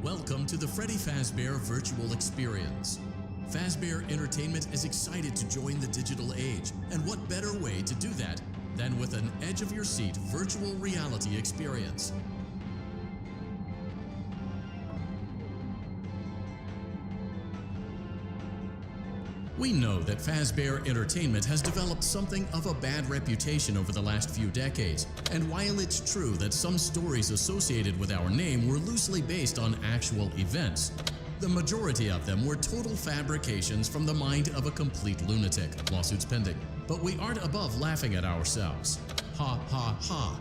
Welcome to the Freddy Fazbear Virtual Experience. Fazbear Entertainment is excited to join the digital age, and what better way to do that than with an edge-of-your-seat virtual reality experience. We know that Fazbear Entertainment has developed something of a bad reputation over the last few decades, and while it's true that some stories associated with our name were loosely based on actual events, the majority of them were total fabrications from the mind of a complete lunatic. Lawsuits pending. But we aren't above laughing at ourselves. Ha ha ha.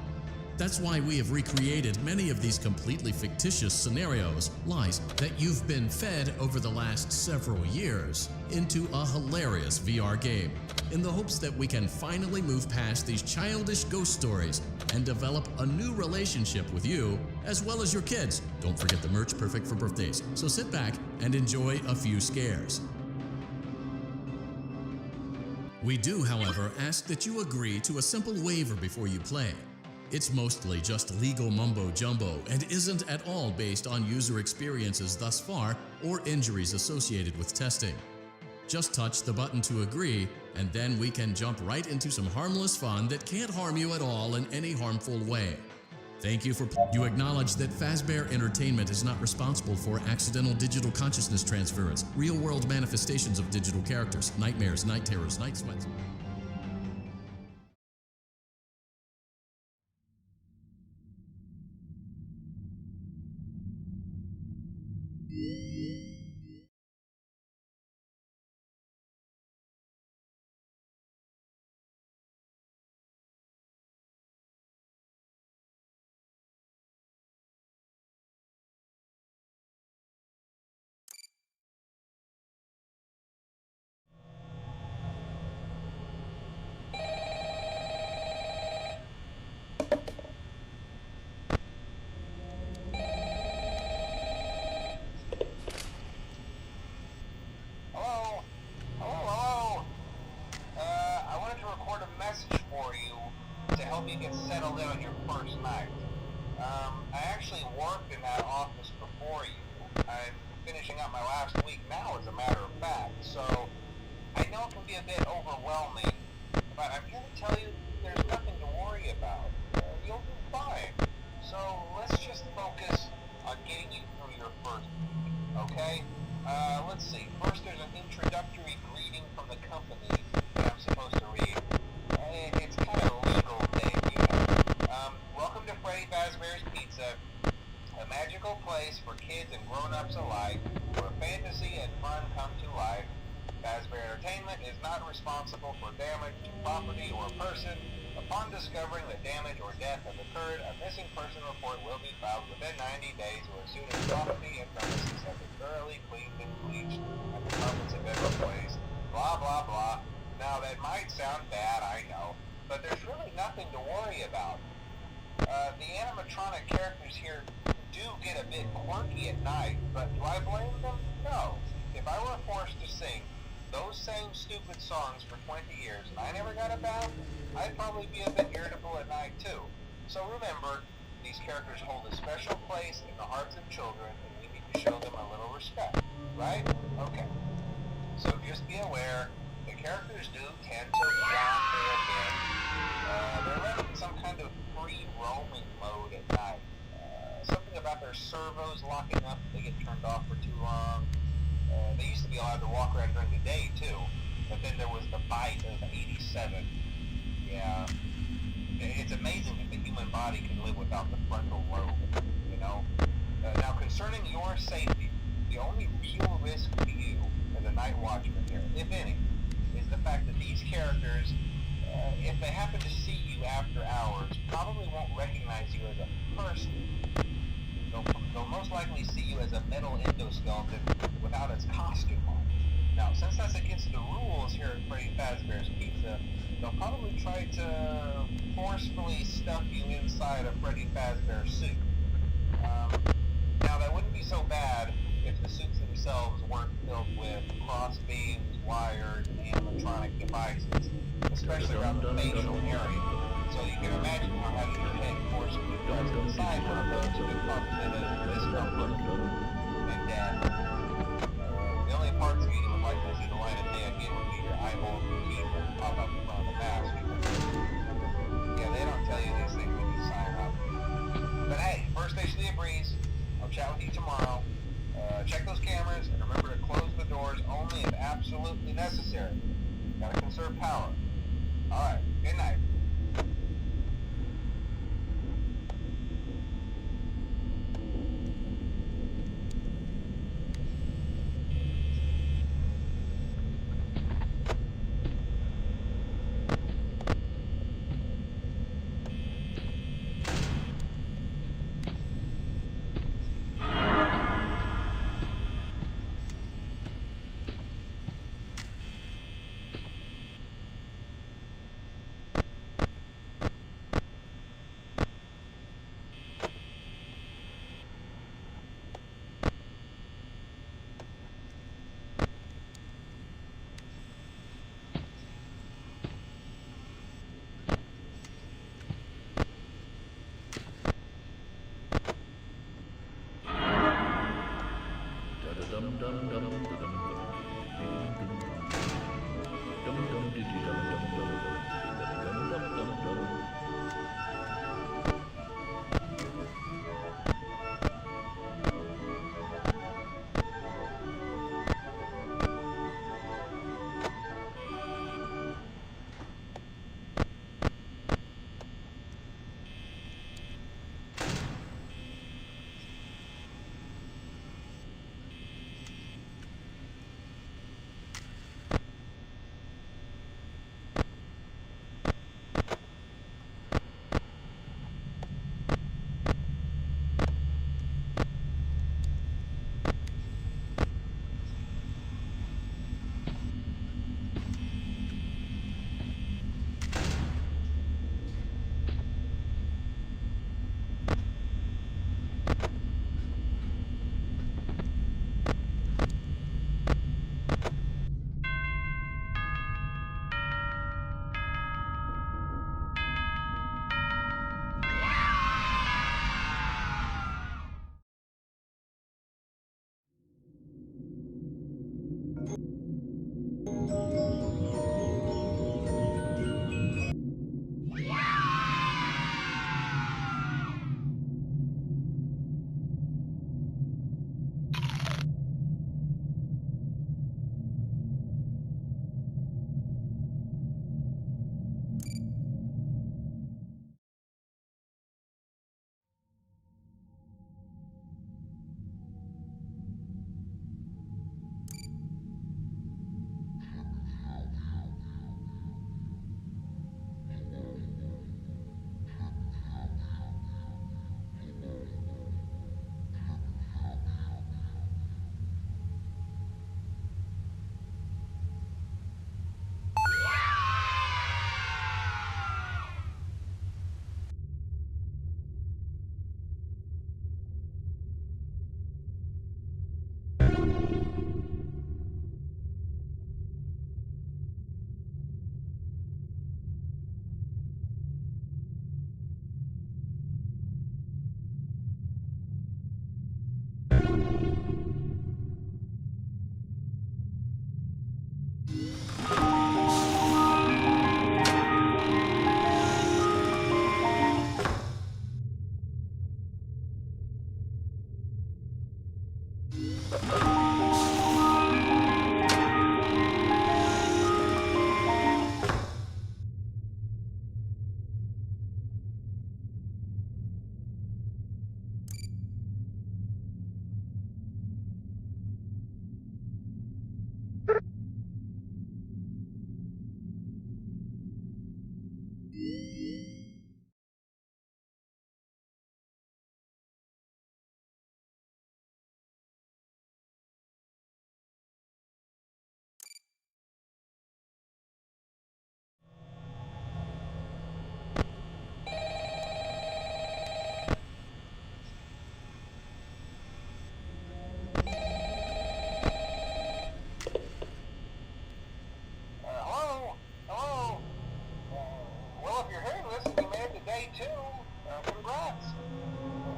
That's why we have recreated many of these completely fictitious scenarios, lies, that you've been fed over the last several years into a hilarious VR game, in the hopes that we can finally move past these childish ghost stories and develop a new relationship with you, as well as your kids. Don't forget the merch, perfect for birthdays. So sit back and enjoy a few scares. We do, however, ask that you agree to a simple waiver before you play. It's mostly just legal mumbo-jumbo and isn't at all based on user experiences thus far or injuries associated with testing. Just touch the button to agree, and then we can jump right into some harmless fun that can't harm you at all in any harmful way. Thank you for you acknowledge that Fazbear Entertainment is not responsible for accidental digital consciousness transference, real-world manifestations of digital characters, nightmares, night terrors, night sweats. You get settled in on your first night. I actually worked in that office before you. I'm finishing up my last week now, as a matter of fact, so I know it can be a bit overwhelming, but I'm here to tell you there's nothing to worry about. You'll be fine. So let's just focus on getting you through your first week, okay? Let's see. First, there's an introductory greeting from the company that I'm supposed to read. It's kind of a legal thing, you know. Welcome to Freddy Fazbear's Pizza, a magical place for kids and grown-ups alike, where fantasy and fun come to life. Fazbear Entertainment is not responsible for damage to property or person. Upon discovering that damage or death has occurred, a missing person report will be filed within 90 days or as soon as property and premises have been thoroughly cleaned and bleached and the carpets have been replaced. Blah, blah, blah. Now, that might sound bad, I know, but there's really nothing to worry about. The animatronic characters here do get a bit quirky at night, but do I blame them? No. If I were forced to sing those same stupid songs for 20 years and I never got a bath, I'd probably be a bit irritable at night too. So remember, these characters hold a special place in the hearts of children and we need to show them a little respect, right? Okay. So just be aware, the characters do tend to wander a bit. They're left in some kind of free roaming mode at night. Something about their servos locking up if they get turned off for too long. They used to be allowed to walk around during the day too, but then there was the bite of 87. Yeah, it's amazing that the human body can live without the frontal lobe, you know. Now concerning your safety, the only real risk to you as a night watchman here, if any, is the fact that these characters, if they happen to see you after hours, probably won't recognize you as a person. They'll most likely see you as a metal endoskeleton without its costume on. Now, since that's against the rules here at Freddy Fazbear's Pizza, they'll probably try to forcefully stuff you inside a Freddy Fazbear suit. Now, that wouldn't be so bad if the suits themselves weren't filled with cross beams, wires, and animatronic devices, especially around the facial area. So you can imagine how having your head forcibly pressed inside one of those could cause a bit of discomfort and death. The only parts of you that would likely see the light of day again would be your eyeballs and teeth that pop up in front of the mask. Yeah, they don't tell you these things when you sign up. But hey, first station of the breeze. I'll chat with you tomorrow. Check those cameras and remember to close the doors only if absolutely necessary. Gotta conserve power. Alright, good night. congrats!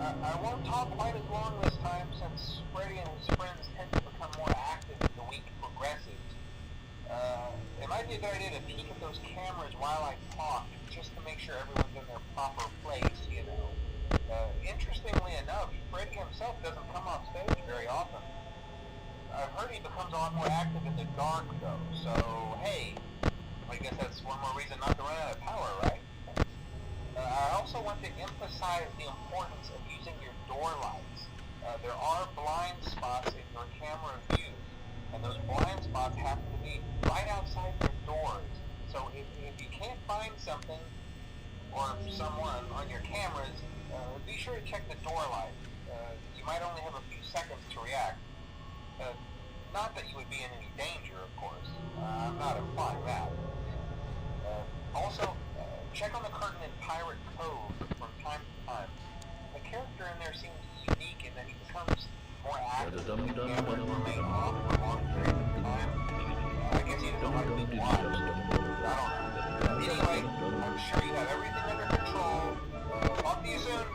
I won't talk quite as long this time since Freddy and his friends tend to become more active as the week progresses. It might be a good idea to peek at those cameras while I talk, just to make sure everyone's in their proper place, you know. Interestingly enough, Freddy himself doesn't come off stage very often. I've heard he becomes a lot more active in the dark, though, so hey, I guess that's one more reason not to run out of power, right? I also want to emphasize the importance of using your door lights. There are blind spots in your camera view, and those blind spots happen to be right outside your doors. So if you can't find something or someone on your cameras, be sure to check the door light. You might only have a few seconds to react. Not that you would be in any danger, of course. I'm not implying that. Also, check on the curtain in Pirate Cove from time to time. The character in there seems unique in that he becomes more active when the cameras remain off for long periods of time. I guess he doesn't like being watched. I don't know. Anyway, I'm sure you have everything under control. Talk to you soon.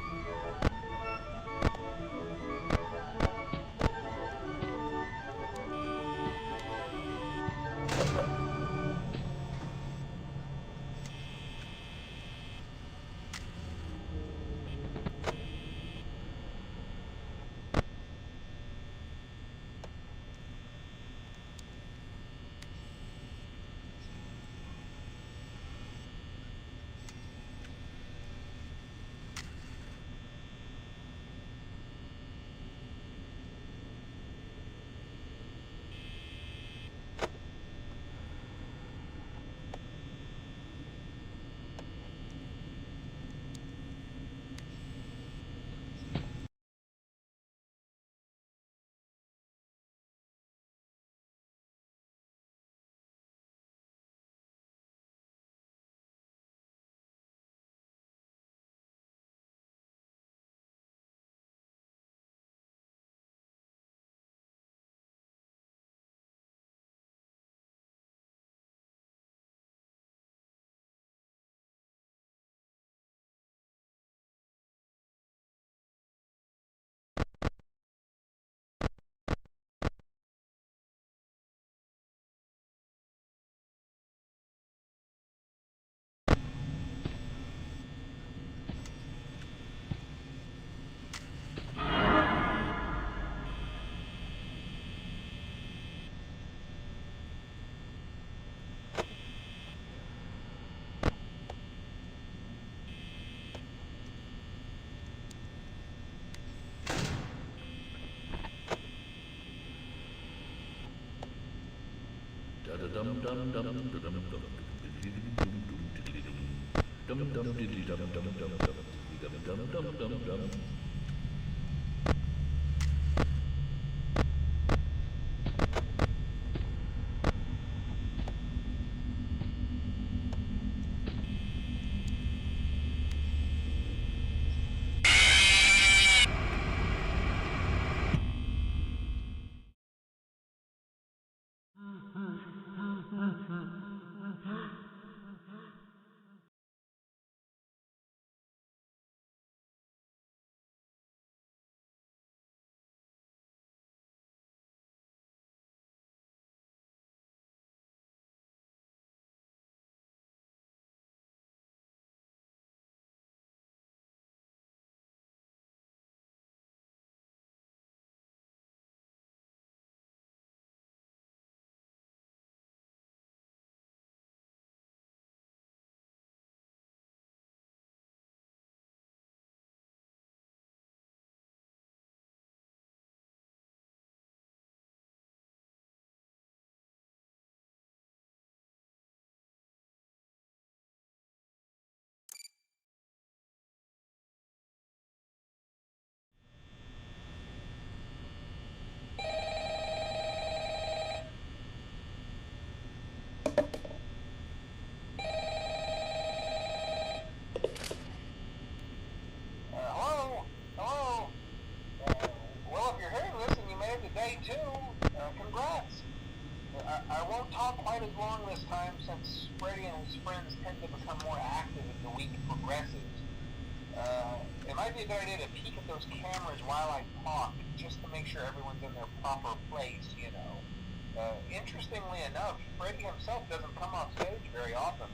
might be a good idea to peek at those cameras while I talk, just to make sure everyone's in their proper place, you know. Interestingly enough, Freddy himself doesn't come off stage very often.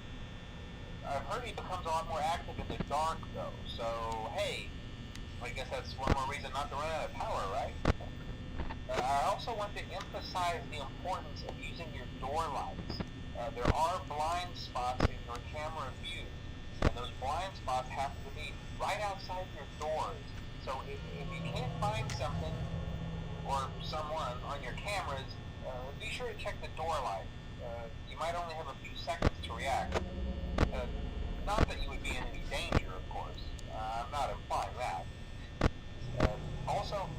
I've heard he becomes a lot more active in the dark, though, so, hey, I guess that's one more reason not to run out of power, right? I also want to emphasize the importance of using your door lights. There are blind spots in your camera view, and those blind spots happen to be right outside your doors. So if you can't find something or someone on your cameras, be sure to check the door light. You might only have a few seconds to react. Not that you would be in any danger, of course. I'm not implying that. Also,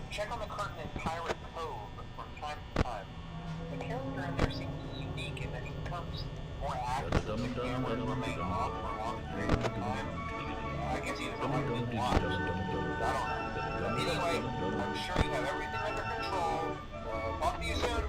check on the curtain in Pirate Cove from time to time. The character in there seems unique in that he becomes more active if the cameras remain off for a long period of time. I guess he doesn't like being watched. I don't know. Anyway, I'm sure you have everything under control. Talk to you soon.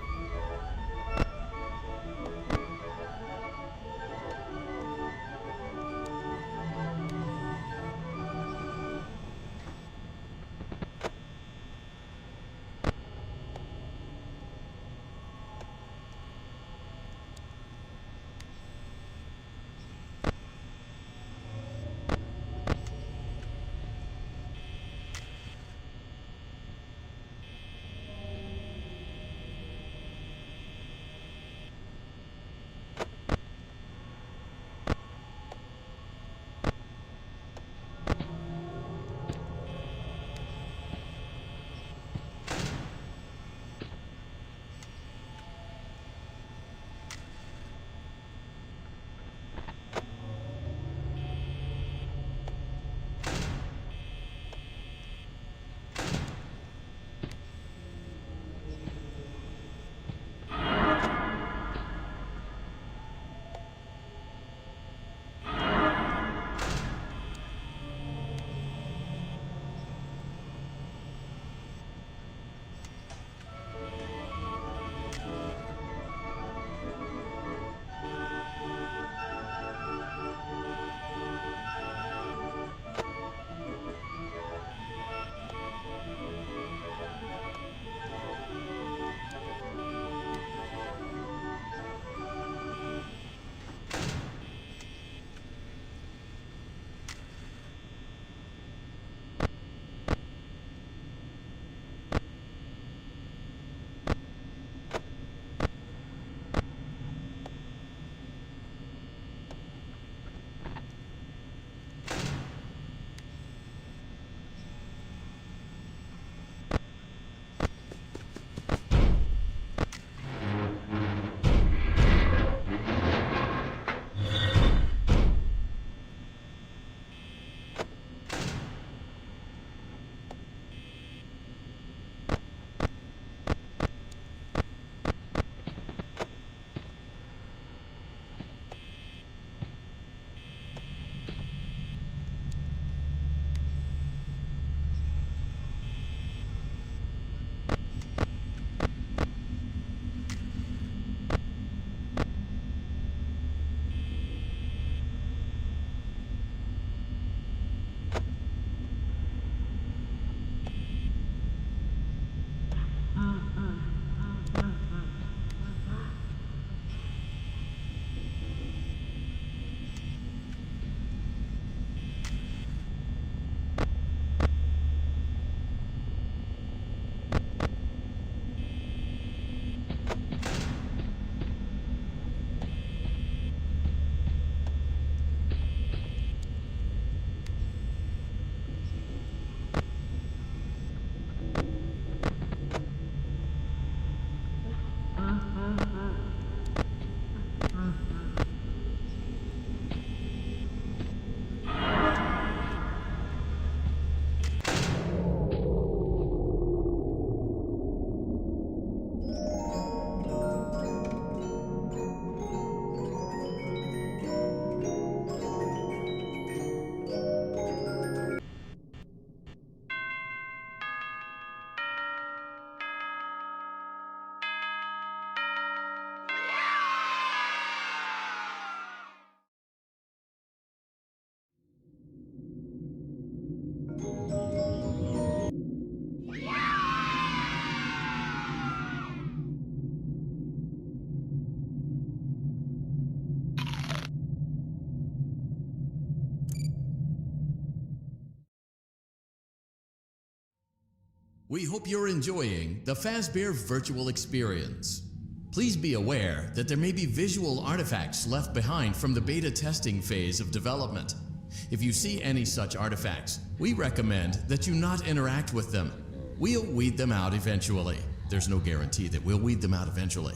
We hope you're enjoying the Fazbear virtual experience. Please be aware that there may be visual artifacts left behind from the beta testing phase of development. If you see any such artifacts, we recommend that you not interact with them. We'll weed them out eventually. There's no guarantee that we'll weed them out eventually.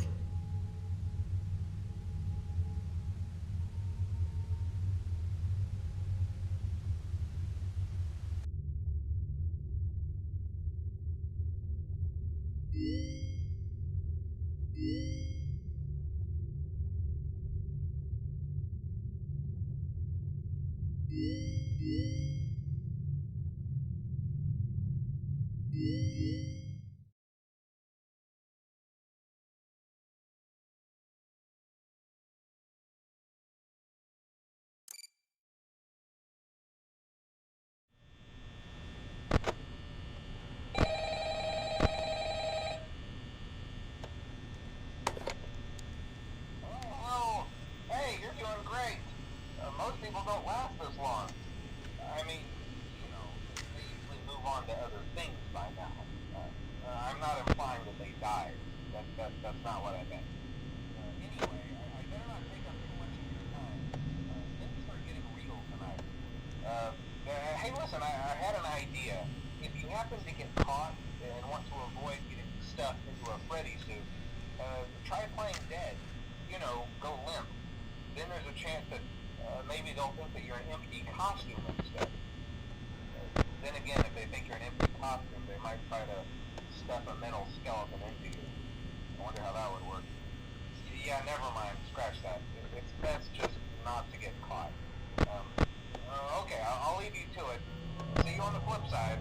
Oh, hey, you're doing great. Most people don't last this long. I mean, they usually move on to other things by now. I'm not implying that they died. That's not what I meant. Anyway, I better not take up too much of your time. Things are getting real tonight. Hey, listen, I had an idea. If you happen to get caught and want to avoid getting stuffed into a Freddy suit, try playing dead. Go limp. Then there's a chance that maybe they'll think that you're an empty costume instead. Then again, if they think you're an empty costume, they might try to stuff a metal skeleton into you. I wonder how that would work. Yeah, never mind. Scratch that. It's best just not to get caught. Okay, I'll leave you to it. See you on the flip side.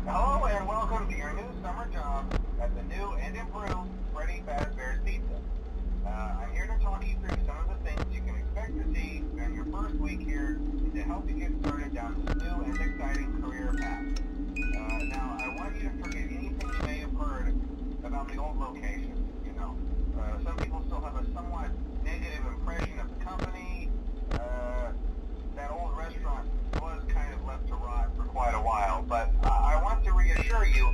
Hello and welcome to your new summer job at the new and improved Freddy Fazbear's Pizza. I'm here to talk you through some of the things you can expect to see during your first week here and to help you get started down this new and exciting career path. Now, I want you to forget anything you may have heard about the old location. You know, some people still have a somewhat negative impression of the company. That old restaurant was kind of left to rot for quite a while, but I want to reassure you,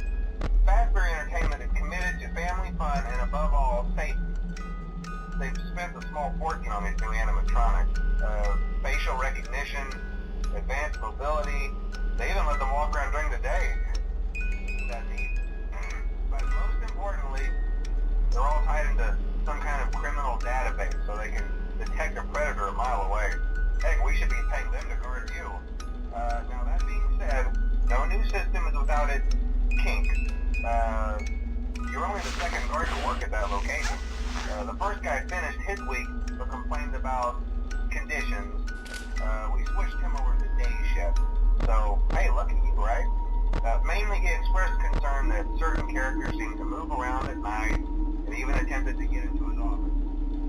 Fazbear Entertainment is committed to family fun and above all, safety. They've spent a small fortune on these new animatronics. Facial recognition, advanced mobility, they even let them walk around during the day. That's neat. But most importantly, they're all tied into some kind of criminal database so they can detect a predator a mile away. Heck, we should be paying them to guard you. Now that being said, no new system is without its kink. You're only the second guard to work at that location. The first guy finished his week but complained about conditions. We switched him over to day shift. So, hey, lucky you, right? Mainly he expressed concern that certain characters seem to move around at night and even attempted to get into his office.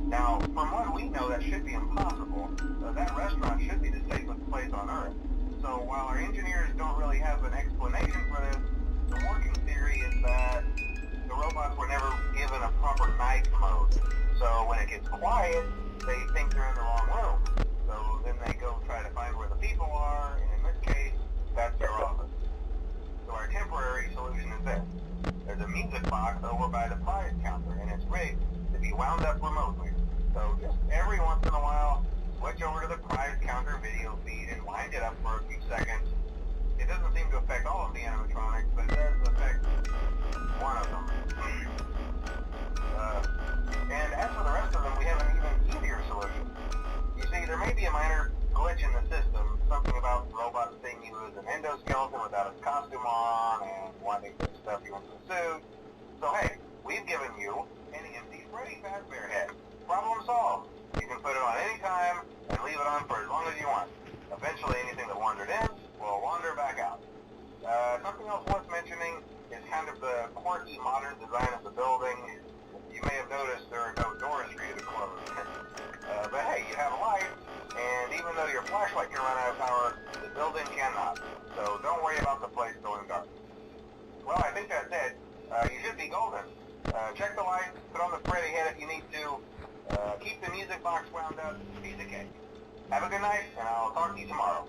Now, from what we know, that should be impossible. That restaurant should be the safest place on Earth. So while our engineers don't really have an explanation for this, the working theory is that the robots were never given a proper night mode. So when it gets quiet, they think they're in the wrong room. So then they go try to find where the people are, and in this case, that's their office. So our temporary solution is this. There's a music box over by the prize counter, and it's rigged to be wound up remotely. So just every once in a while, switch over to the prize counter video feed and wind it up for a few seconds. It doesn't seem to affect all of the animatronics, but it does affect one of them. And as for the rest of them, we have an even easier solution. You see, there may be a minor glitch in the system, something about the robot seeing you as an endoskeleton without his costume on and wanting to stuff you into a suit. So hey, we've given you an empty Freddy Fazbear head. Problem solved. You can put it on any time and leave it on for as long as you want. Eventually anything that wandered in will wander back out. Something else worth mentioning is kind of the quirky modern design of the building. You may have noticed there are no doors for you to close. But hey, you have a light, and even though your flashlight can run out of power, the building cannot. So don't worry about the place going dark. Well, I think that's it. You should be golden. Check the lights, put on the Freddy head if you need to. Keep the music box wound up, piece of cake. Have a good night, and I'll talk to you tomorrow.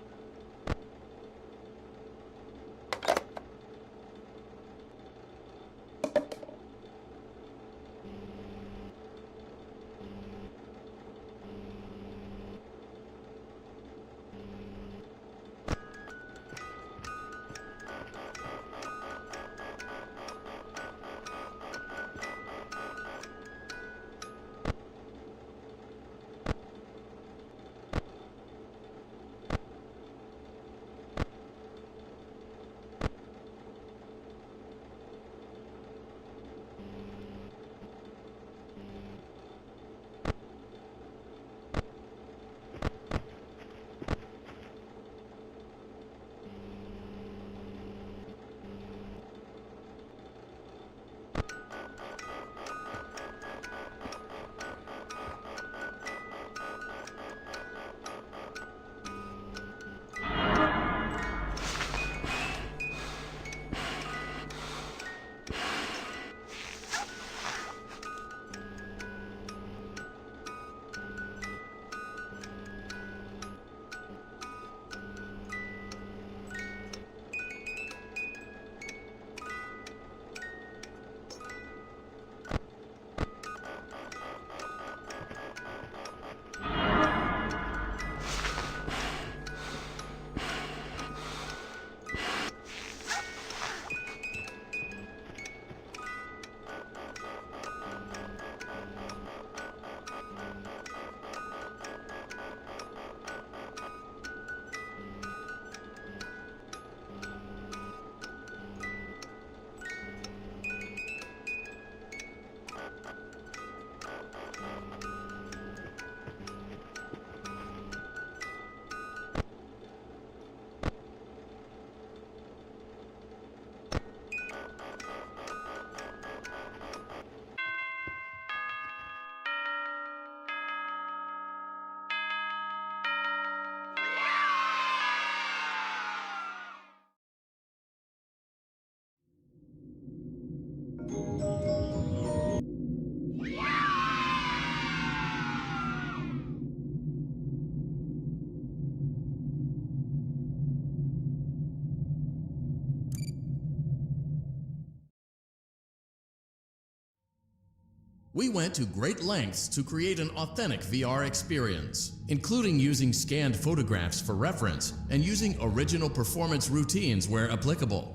We went to great lengths to create an authentic VR experience, including using scanned photographs for reference and using original performance routines where applicable.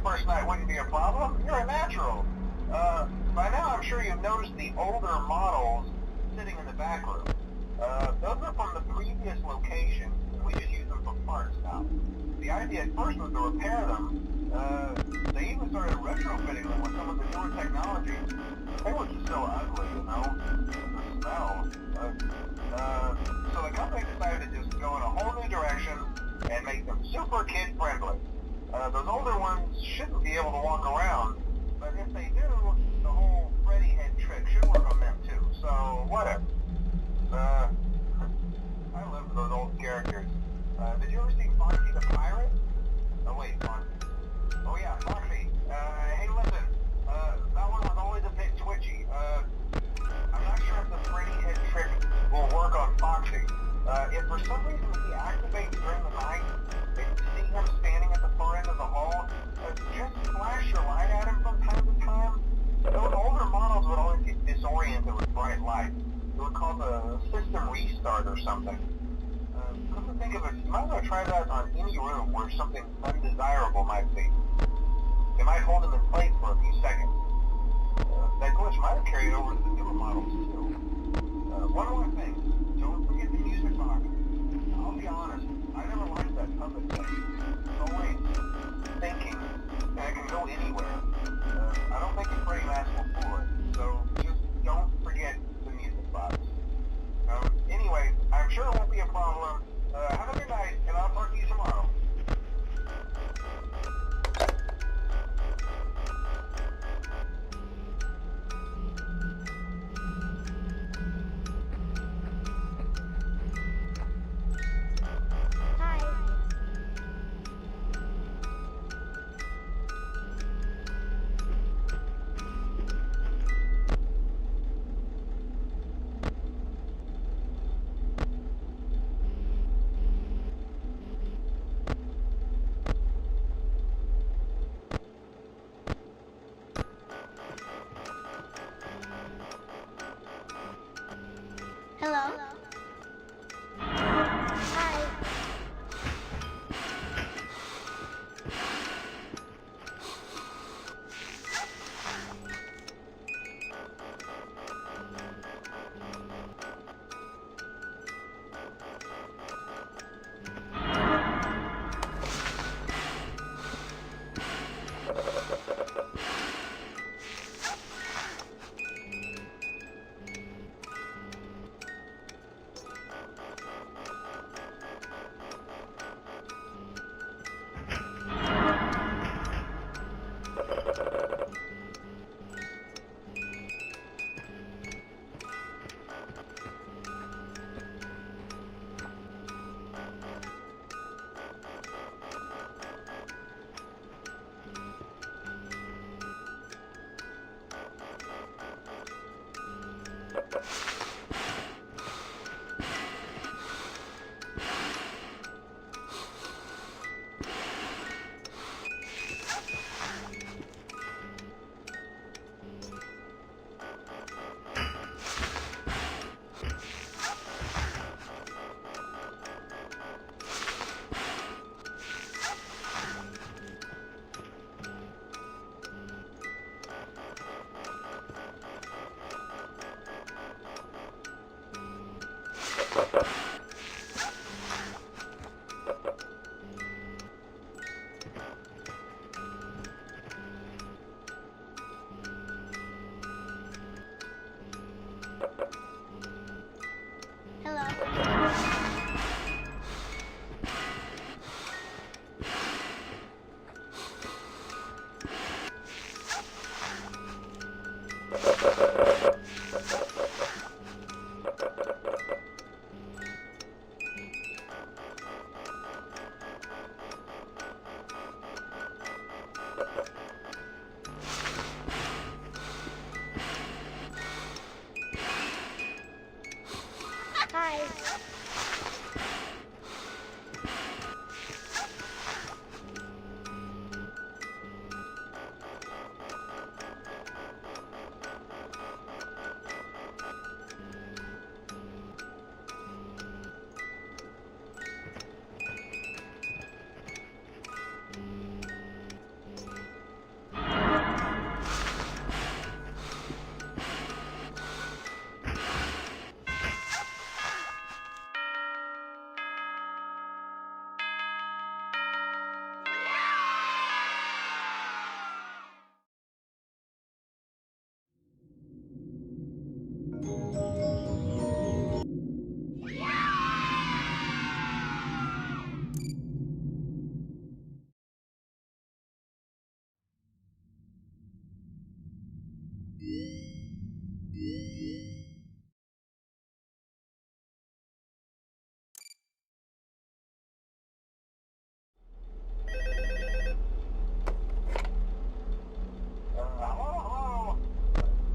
First night wouldn't be a problem. You're a natural. By now I'm sure you've noticed the older models sitting in the back room. Those are from the previous location, and we just use them for parts now. The idea at first was to repair them. They even started retrofitting them with some of the newer technology. They were just so ugly, you know? The smell. So the company decided to just go in a whole new direction and make them super kid-friendly. Those older ones shouldn't be able to walk around, but if they do, the whole Freddy head trick should work on them too, so whatever. I love those old characters. Did you ever see Foxy the Pirate? Oh wait, Foxy. Oh yeah, Foxy. Hey listen, that one was always a bit twitchy. I'm not sure if the Freddy head trick will work on Foxy. If for some reason he activates during the night, and you see him standing at the far end of the hall, just flash your light at him from time to time. Those older models would always get disoriented with bright light. It would cause a system restart or something. Come to think of it, you might want to try that on any room where something undesirable might be. It might hold him in place for a few seconds. That glitch might have carried over to the newer models too. One more thing. Don't forget Hello?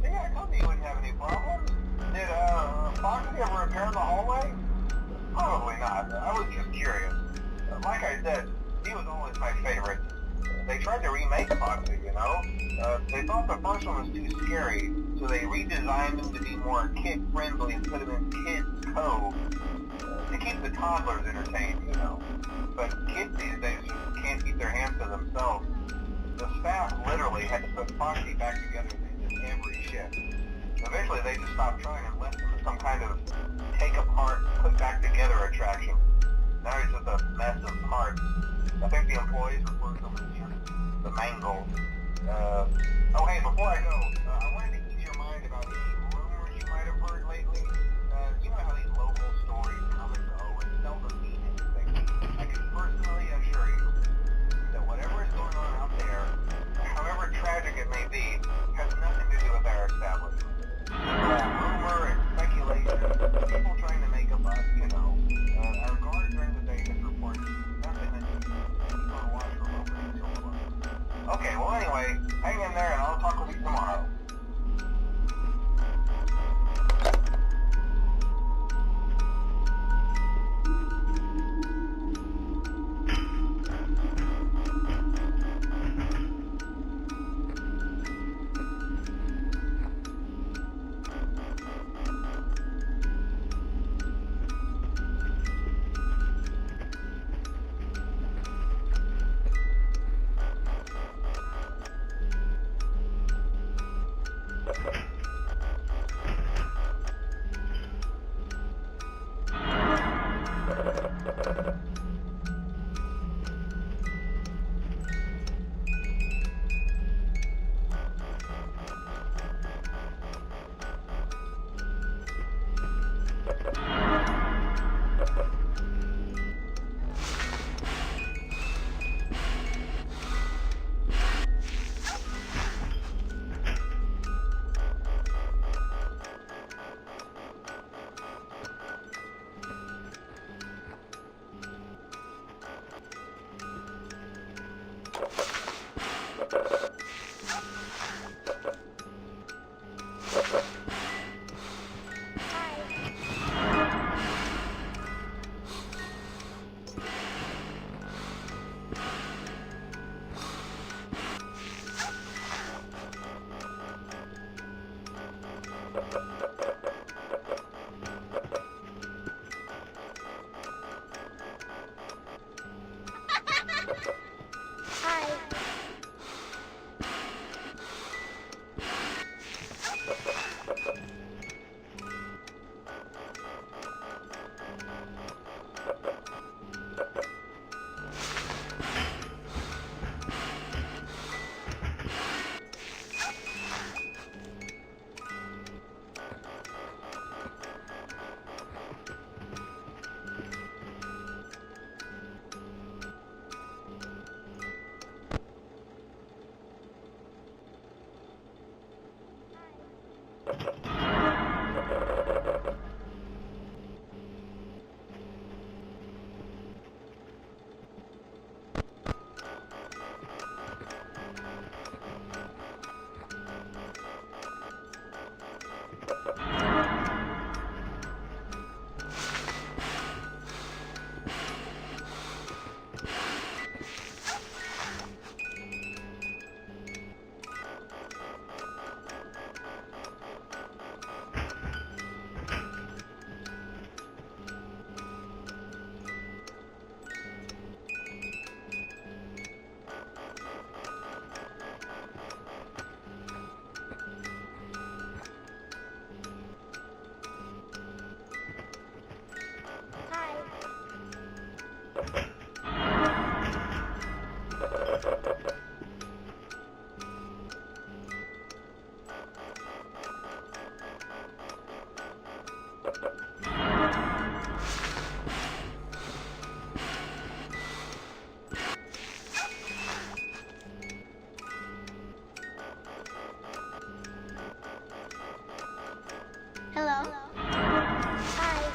Yeah, I told you wouldn't have any problems. Did, Foxy ever repair the hallway? Probably not. I was just curious. Like I said, he was always my favorite. They tried to remake Foxy, you know? They thought the first one was too scary, so they redesigned him to be more kid-friendly and put him in Kids Cove to keep the toddlers entertained, you know. But kids these days just can't keep their hands to themselves. The staff literally had to put Foxy back together in every shift. Eventually they just stopped trying and left him as some kind of take-apart, put-back-together attraction. Now he's just a mess of parts. I think the employees refer to him as the mangle. Oh hey, before I go, I wanted to ease your mind about any rumors you might have heard lately. You know how these local stories come and go and seldom mean anything. I can personally assure you that whatever is going on out there, however tragic it may be, has nothing to do with our establishment. Rumor and speculation, people trying to make a buck, you know. Our guard during the day has reported nothing that you keep on watch for rumors until close. Okay, well anyway, hang in there and I'll talk with you tomorrow. Hello? Hi.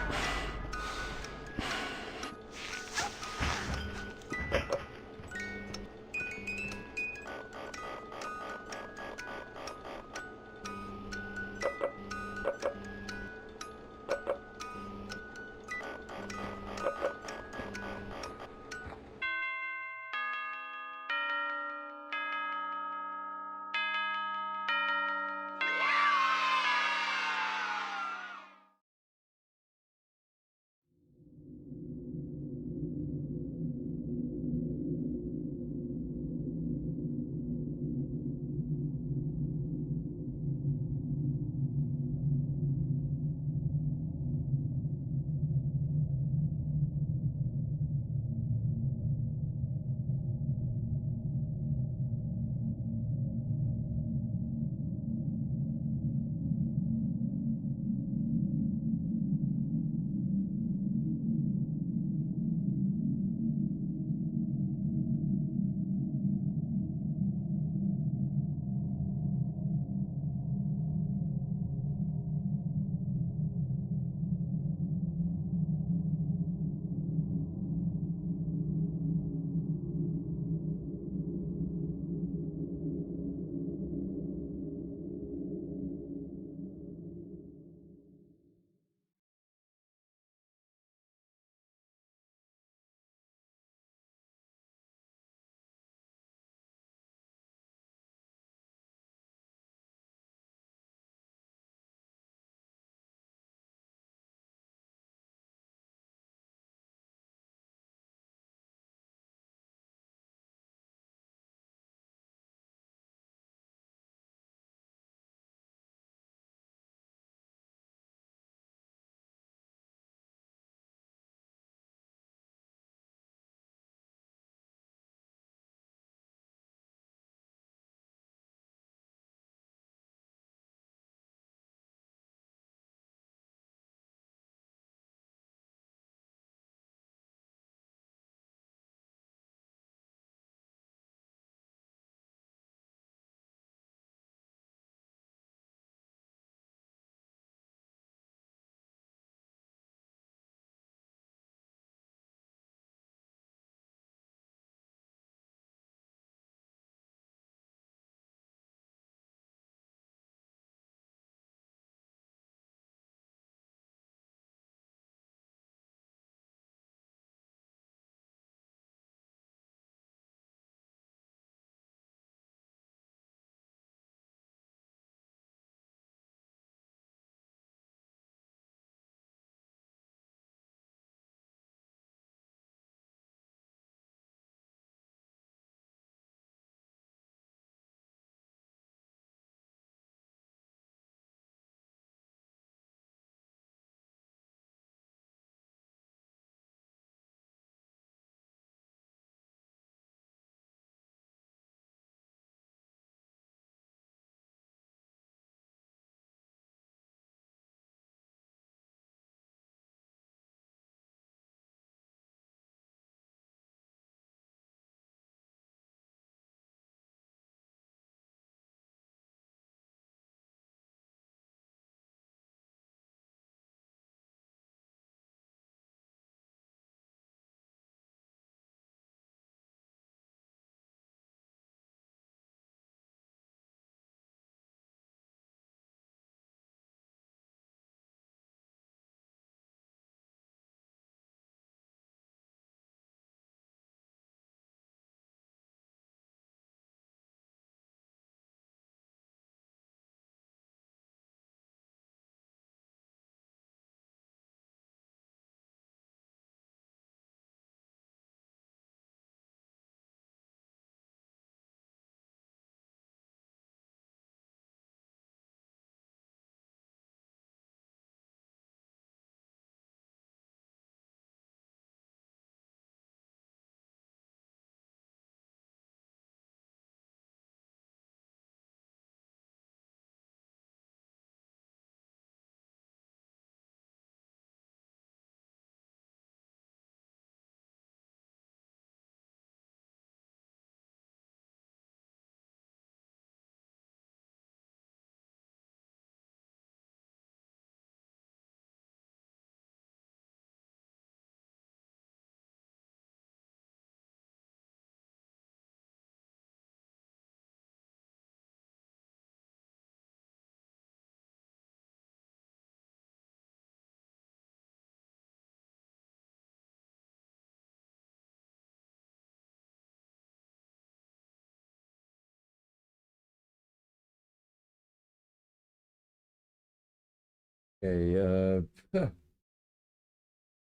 Okay,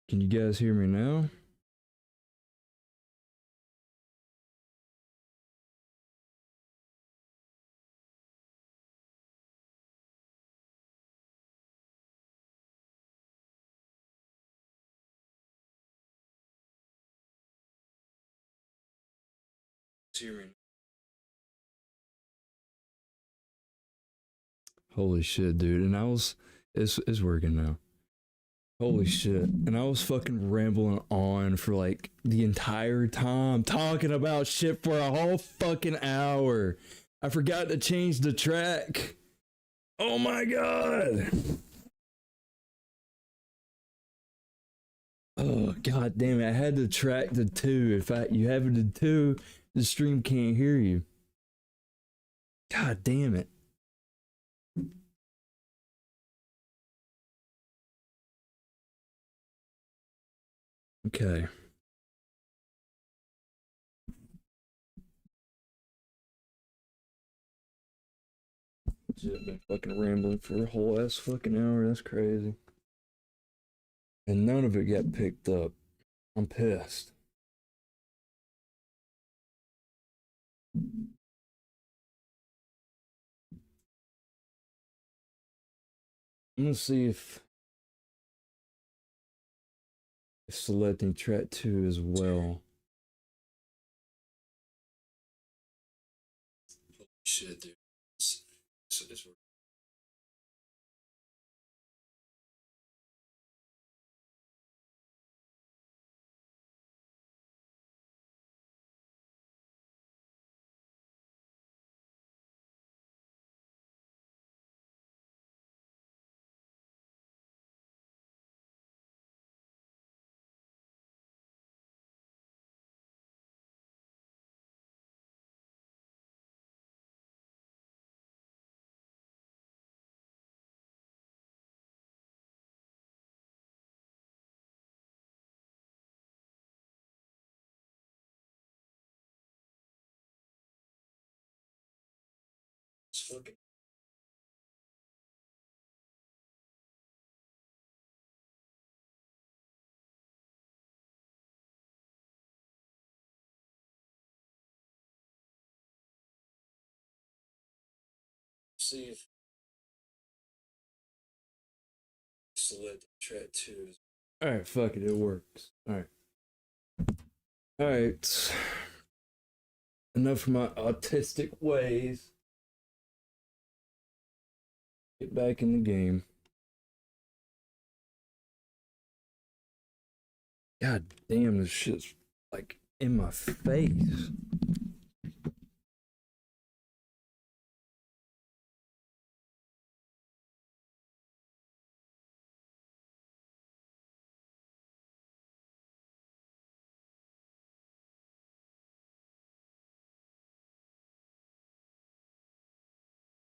can you guys hear me now? Hear me. Holy shit, dude. And it's working now. Holy shit. And I was fucking rambling on for like the entire time, talking about shit for a whole fucking hour. I forgot to change the track. Oh my god. Oh god damn it. I had to track the 2. If you have it to 2, the stream can't hear you. God damn it. Okay. Shit, I've been fucking rambling for a whole ass fucking hour. That's crazy. And none of it got picked up. I'm pissed. I'm gonna see if selecting track 2 as well. Holy shit, dude. It's fucking. See if select track 2 is. Alright, fuck it, it works. Alright. Alright. Enough of my autistic ways. Get back in the game. God damn, this shit's like in my face.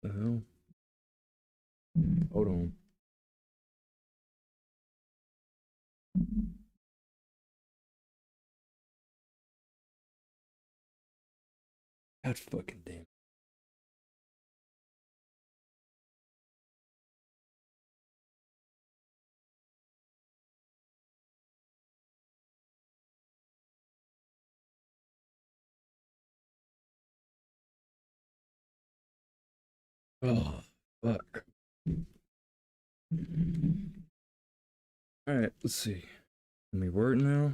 The hell? Hold on. God fucking damn. Oh, fuck. Alright, let's see. Let me work now.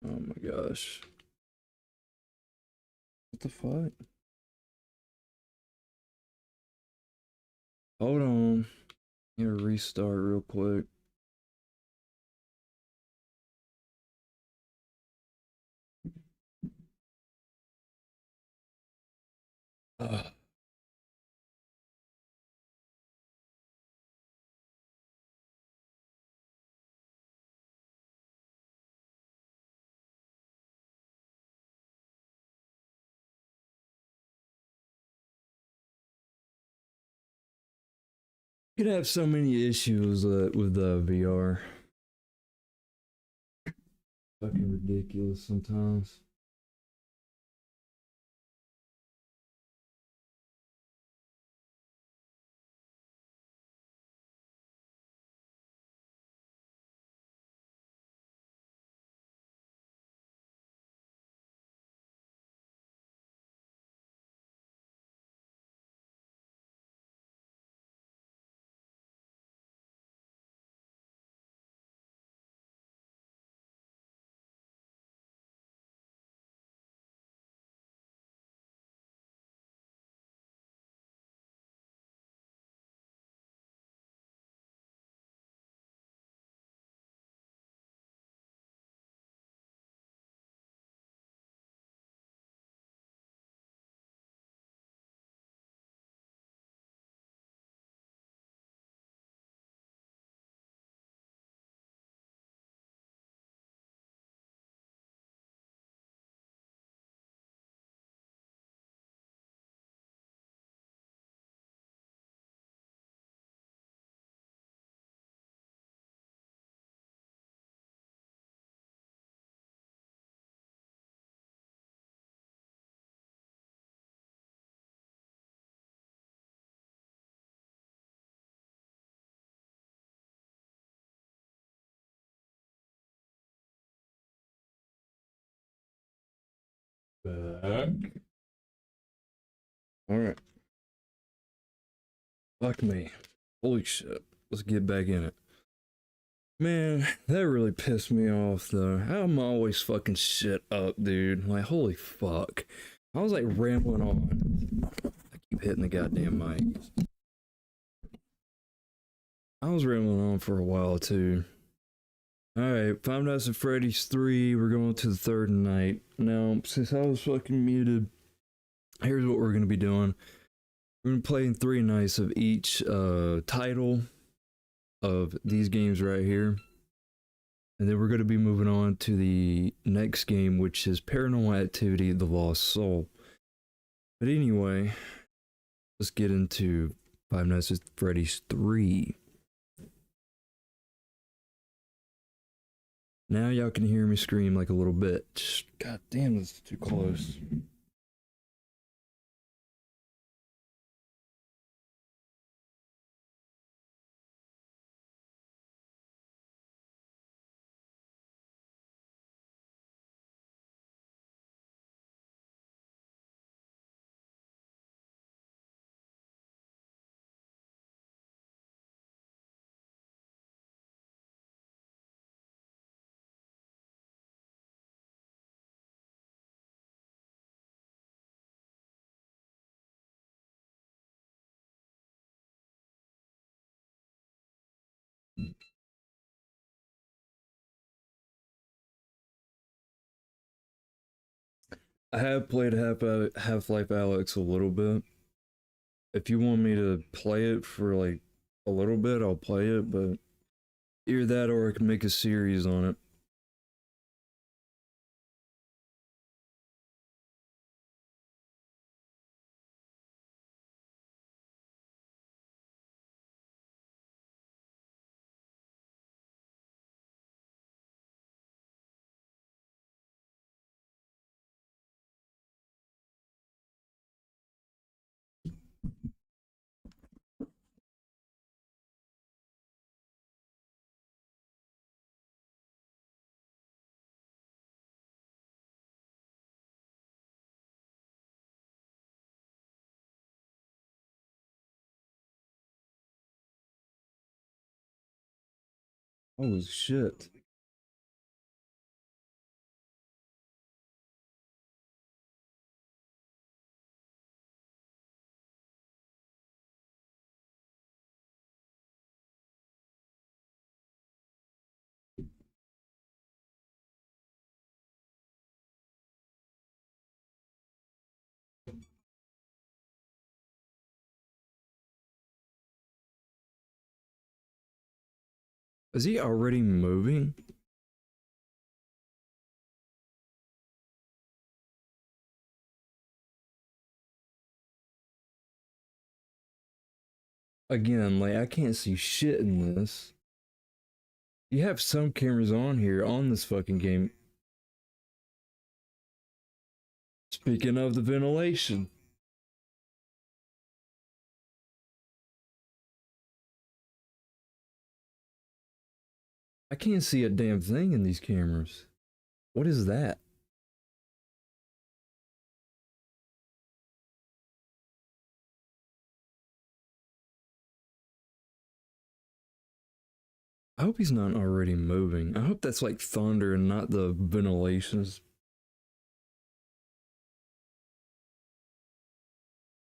Oh my gosh. What the fuck? Hold on. Need to restart real quick. Ugh. You could have so many issues with VR. Fucking ridiculous sometimes. Back. Alright. Fuck me. Holy shit. Let's get back in it. Man, that really pissed me off though. I'm always fucking shit up, dude. Like, holy fuck. I was like rambling on. I keep hitting the goddamn mic. I was rambling on for a while too. Alright, Five Nights at Freddy's 3. We're going to the third night. Now, since I was fucking muted, here's what we're gonna be doing. We're gonna be playing 3 nights of each title of these games right here. And then we're gonna be moving on to the next game, which is Paranormal Activity: The Lost Soul. But anyway, let's get into Five Nights at Freddy's 3. Now y'all can hear me scream like a little bitch. God damn, that's too close. I have played Half-Life Alyx a little bit. If you want me to play it for like a little bit, I'll play it, but either that or I can make a series on it. Holy shit. Is he already moving? Again, like, I can't see shit in this. You have some cameras on here on this fucking game. Speaking of the ventilation. I can't see a damn thing in these cameras. What is that? I hope he's not already moving. I hope that's like thunder and not the ventilations.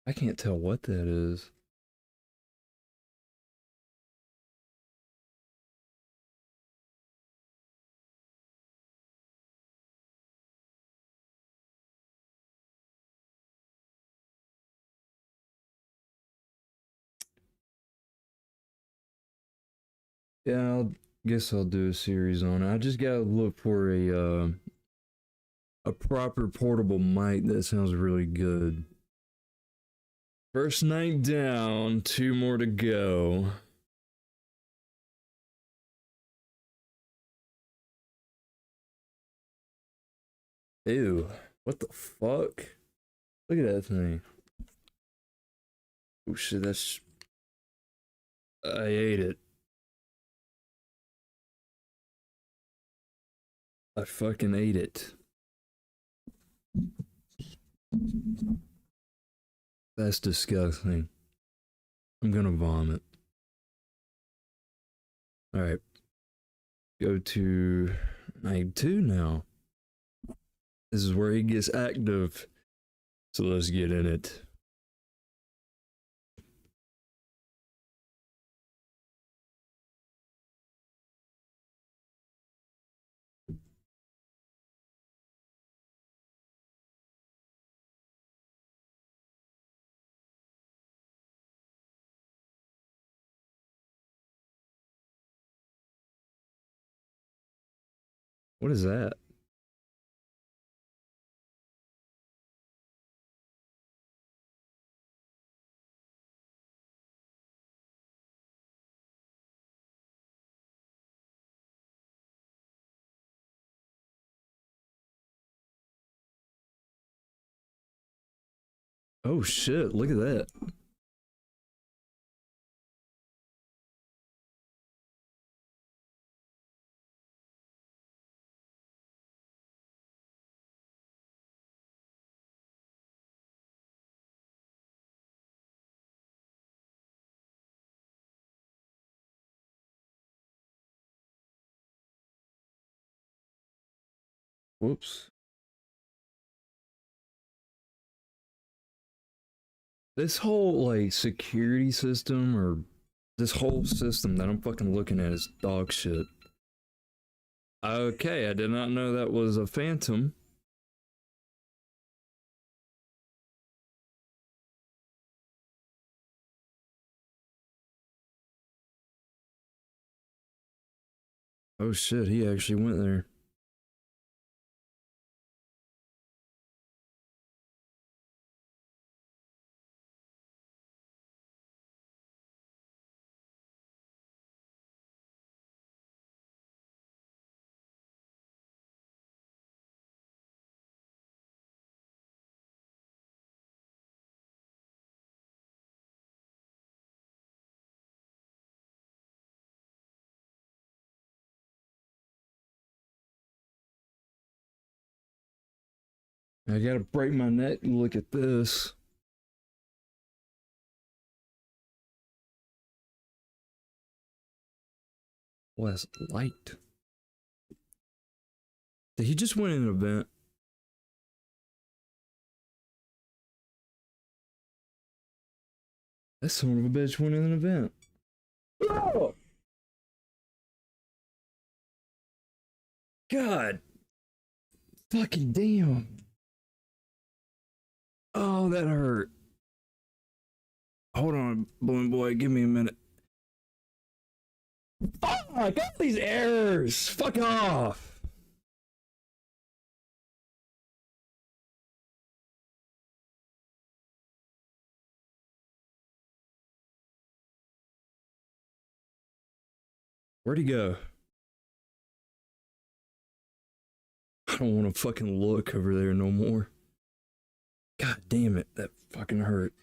I can't tell what that is. Yeah, guess I'll do a series on it. I just gotta look for a proper portable mic that sounds really good. First night down, 2 more to go. Ew, what the fuck? Look at that thing. Oh shit, that's... I ate it. I fucking ate it. That's disgusting. I'm gonna vomit. Alright. Go to night 2 now. This is where he gets active. So let's get in it. What is that? Oh shit, look at that. Whoops. This whole like security system or this whole system that I'm fucking looking at is dog shit. Okay, I did not know that was a phantom. Oh shit, he actually went there. I gotta break my neck and look at this. Well, that's light. Did he just win an event? That son of a bitch went in an event. Oh! God. Fucking damn. Oh, that hurt. Hold on, Balloon Boy. Give me a minute. Fuck! All these errors! Fuck off! Where'd he go? I don't want to fucking look over there no more. God damn it, that fucking hurt.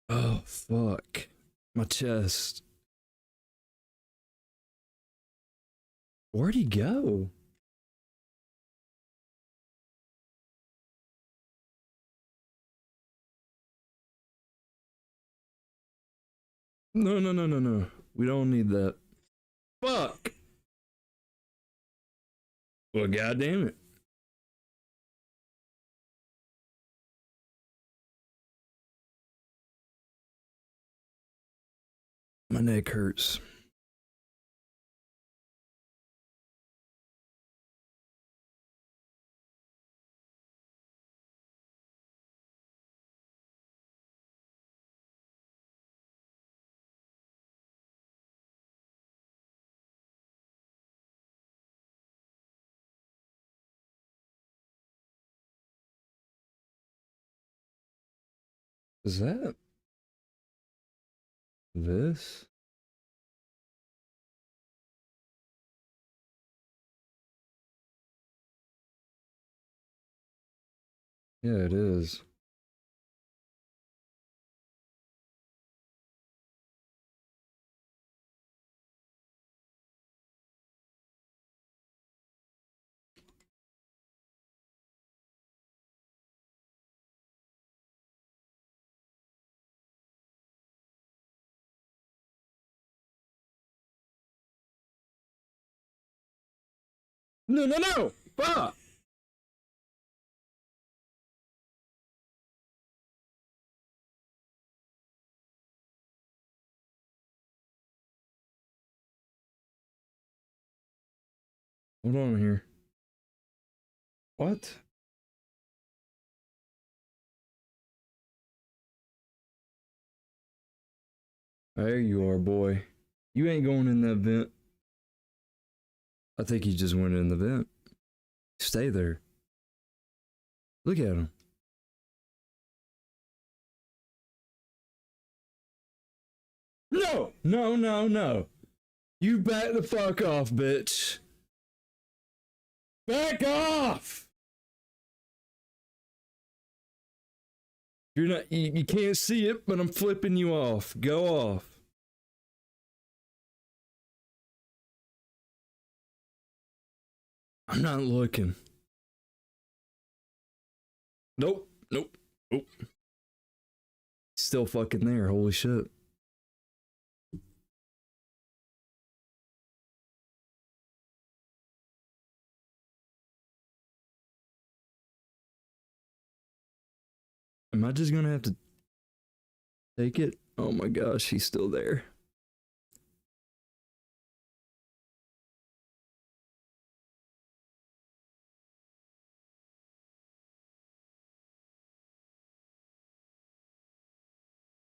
Oh, fuck. My chest. Where'd he go? No, no, no, no, no. We don't need that. Fuck. Well, goddamn it. My neck hurts. Is that this? Yeah, it is. No, no, no! Fuck! Hold on here. What? There you are, boy. You ain't going in that vent. I think he just went in the vent. Stay there. Look at him. No! No, no, no. You back the fuck off, bitch. Back off! You're not, you can't see it, but I'm flipping you off. Go off. I'm not looking. Nope, nope, nope. Still fucking there, holy shit. Am I just gonna have to take it? Oh my gosh, he's still there.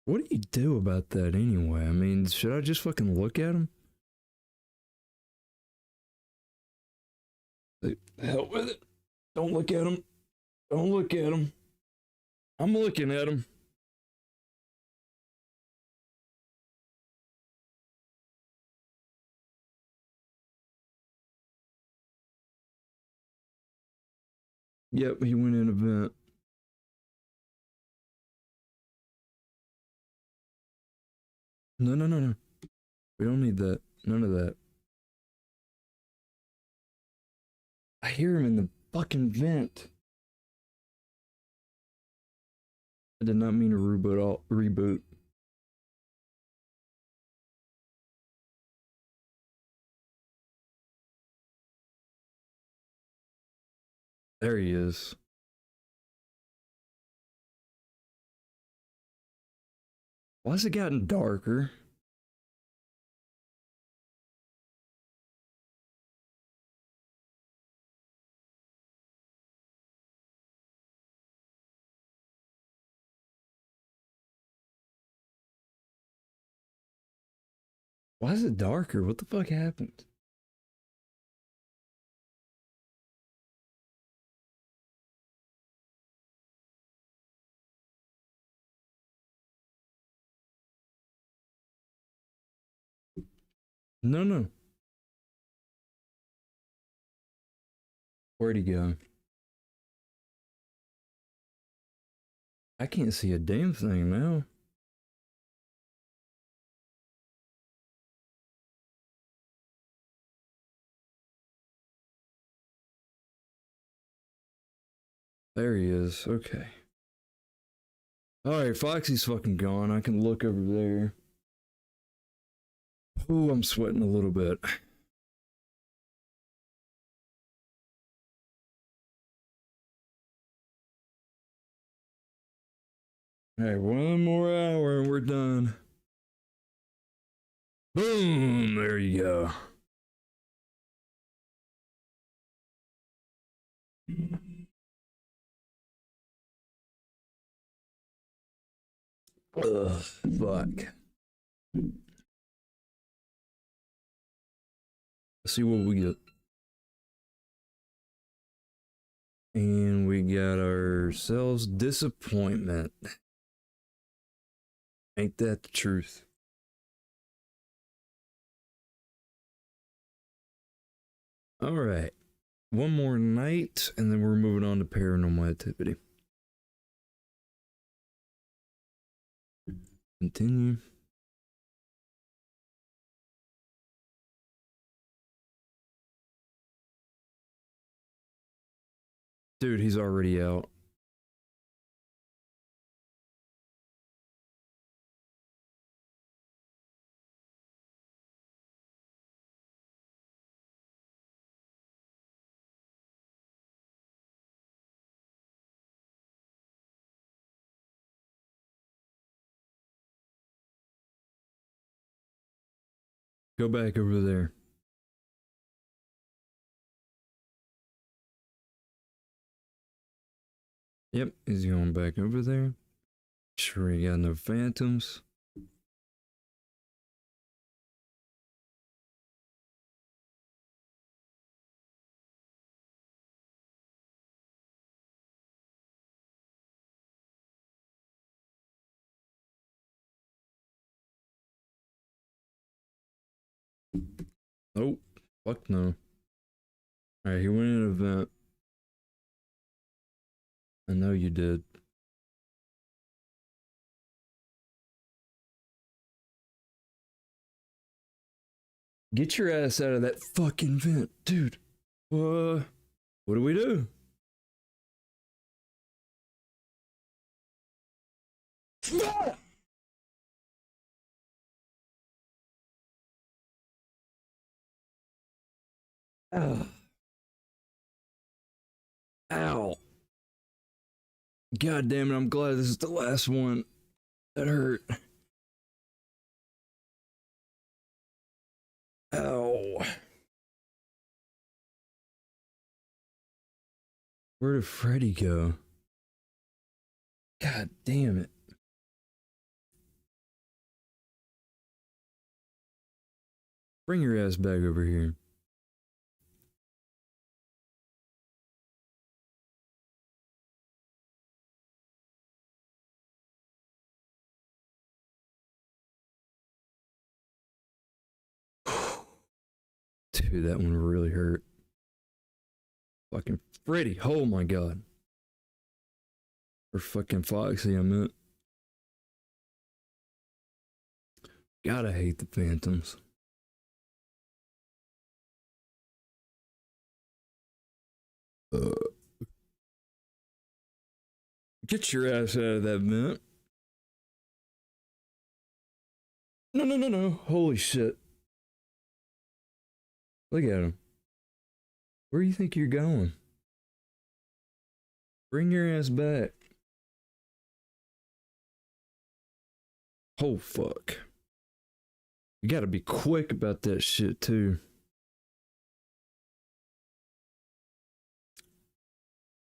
What do you do about that anyway? I mean, should I just fucking look at him? The hell with it. Don't look at him. Don't look at him. I'm looking at him. Yep, he went in a vent. No, no, no, no. We don't need that. None of that. I hear him in the fucking vent. I did not mean to reboot. There he is. Why has it gotten darker? Why is it darker? What the fuck happened? No, no. Where'd he go? I can't see a damn thing now. There he is. Okay. Alright, Foxy's fucking gone. I can look over there. Ooh, I'm sweating a little bit. Alright, one more hour and we're done. Boom! There you go. Ugh, fuck. Let's see what we get. And we got ourselves disappointment. Ain't that the truth? Alright. One more night, and then we're moving on to paranormal activity. Continue. Dude, he's already out. Go back over there. Yep, he's going back over there. Sure, we got no phantoms. Nope. Fuck no. Alright, he went in an event. I know you did. Get your ass out of that fucking vent, dude. What do we do? Ow. Ow. God damn it, I'm glad this is the last one. That hurt. Ow. Where did Freddy go? God damn it. Bring your ass back over here. Dude, that one really hurt. Fucking Freddy, oh my god. Or fucking Foxy, I meant. Gotta hate the phantoms. Get your ass out of that vent. No, no, no, no. Holy shit. Look at him. Where do you think you're going? Bring your ass back. Oh, fuck. You gotta be quick about that shit, too.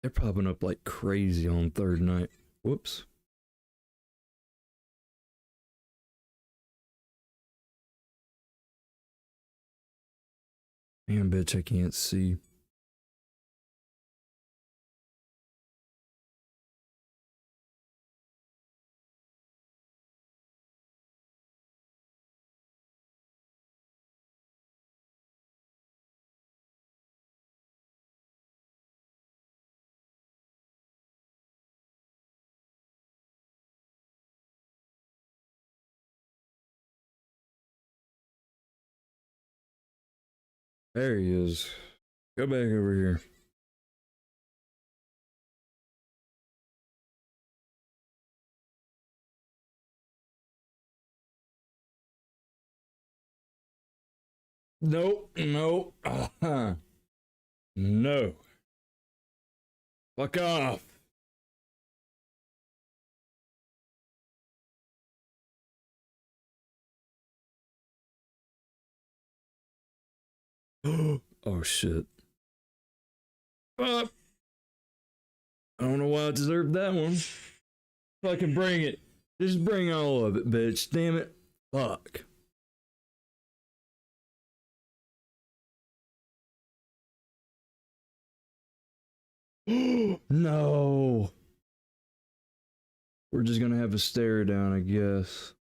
They're popping up like crazy on third night. Whoops. Damn, bitch, I can't see. There he is. Go back over here. Nope, nope. No. Fuck off. Oh shit. I don't know why I deserved that one. Fucking bring it. Just bring all of it, bitch. Damn it. Fuck. No. We're just gonna have a stare down, I guess.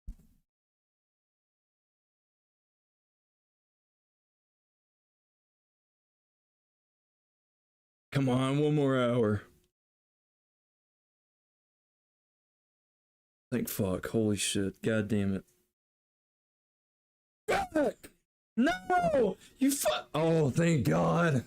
Come on, one more hour. Thank fuck. Holy shit. God damn it. Fuck! No! You fuck! Oh, thank God.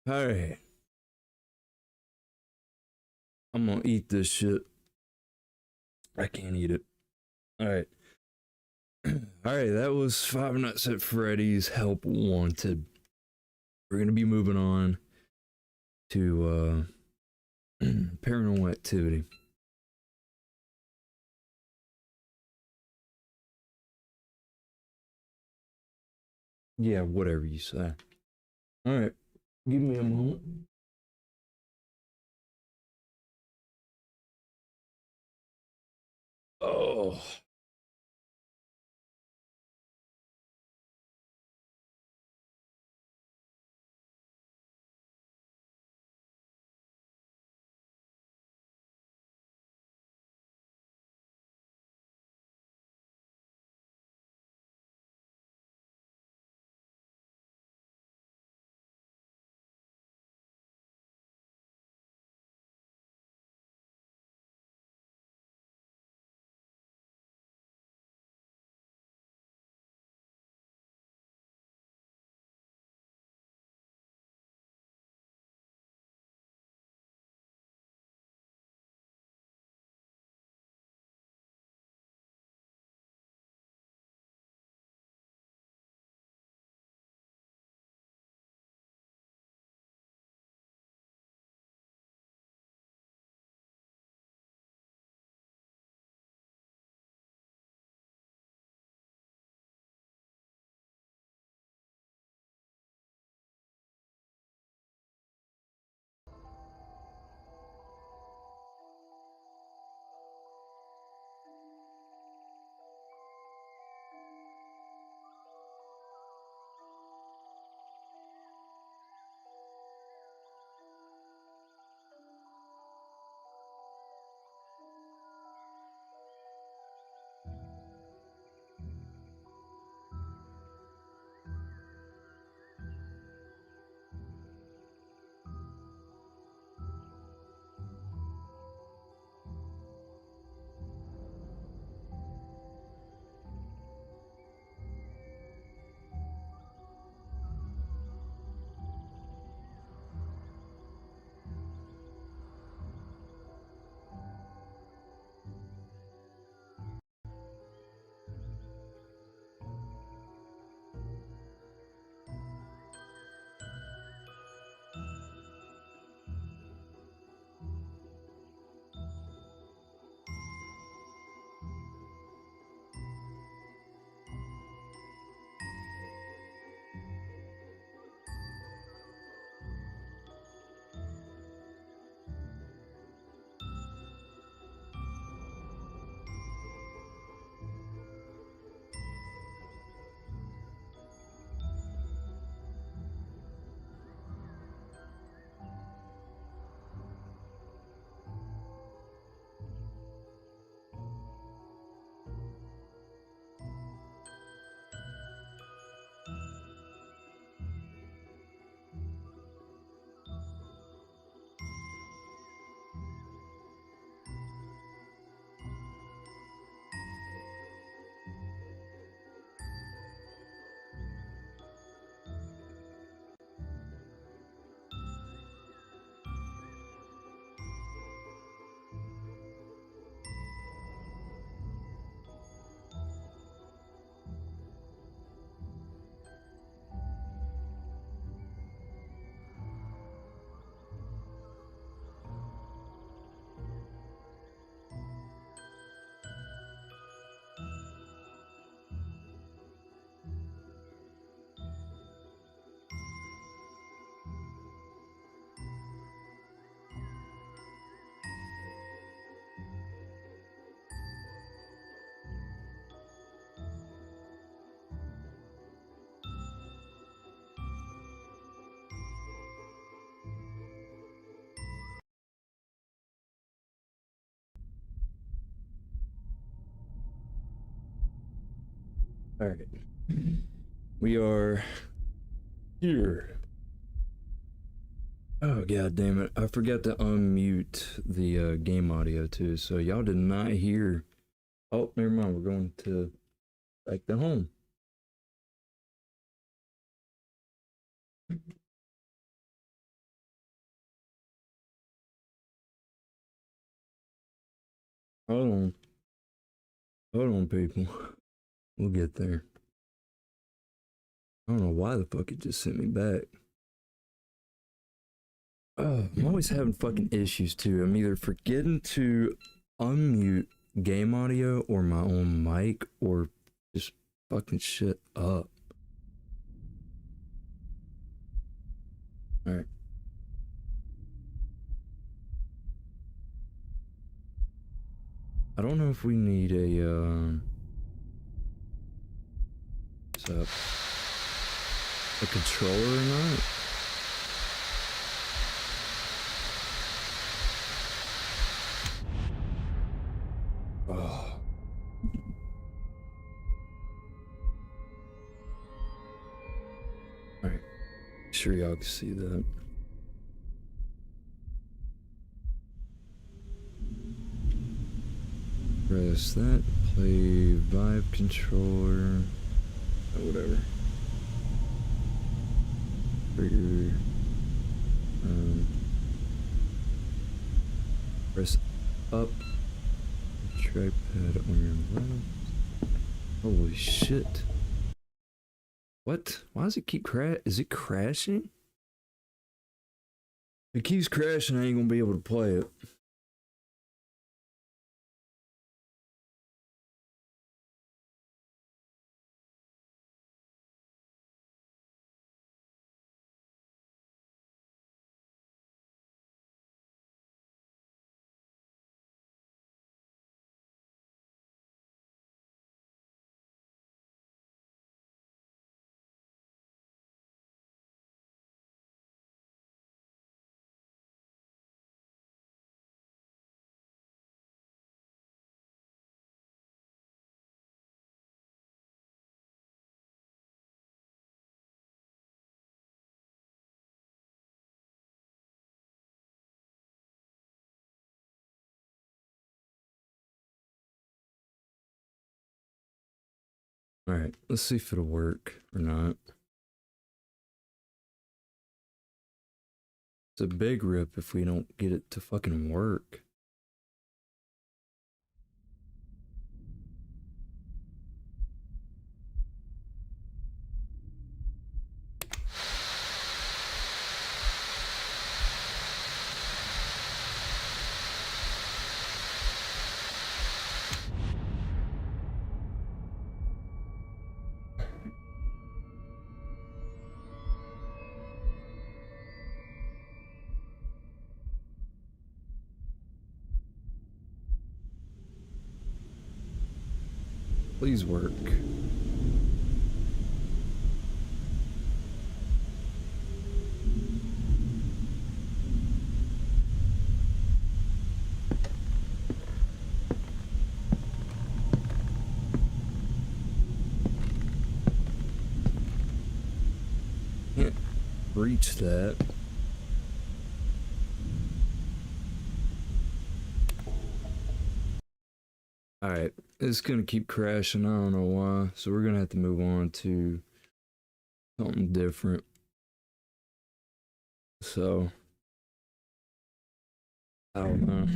Alright. I'm gonna eat this shit. I can't eat it. Alright. Alright, that was Five Nights at Freddy's Help Wanted. We're gonna be moving on to Paranormal Activity. Yeah, whatever you say. Alright, give me a moment. Oh. All right. We are here. Oh, god damn it. I forgot to unmute the game audio too, so y'all did not hear. Oh, never mind. We're going to back to home. Hold on. Hold on, people. We'll get there. I don't know why the fuck it just sent me back. I'm always having fucking issues too. I'm either forgetting to unmute game audio or my own mic or just fucking shit up. Alright. I don't know if we need a what's up? A controller or not. Oh. Alright. Sure y'all can see that. Press that. Play Vive controller. Oh, whatever. Trigger. Press up. Trackpad on your left. Holy shit. What? Why does it keep is it crashing? If it keeps crashing, I ain't gonna be able to play it. Alright, let's see if it'll work or not. It's a big rip if we don't get it to fucking work. Please work. Can't reach that. Alright, it's gonna keep crashing, I don't know why. So we're gonna have to move on to something different. So, I don't know.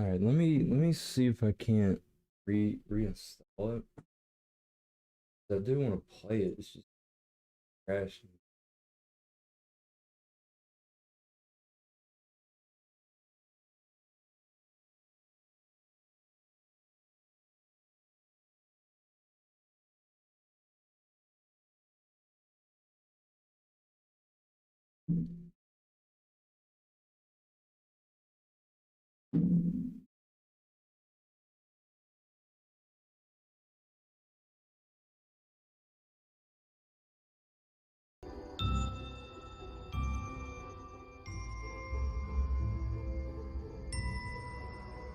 All right, let me see if I can't reinstall it. I do want to play it. It's just crashing.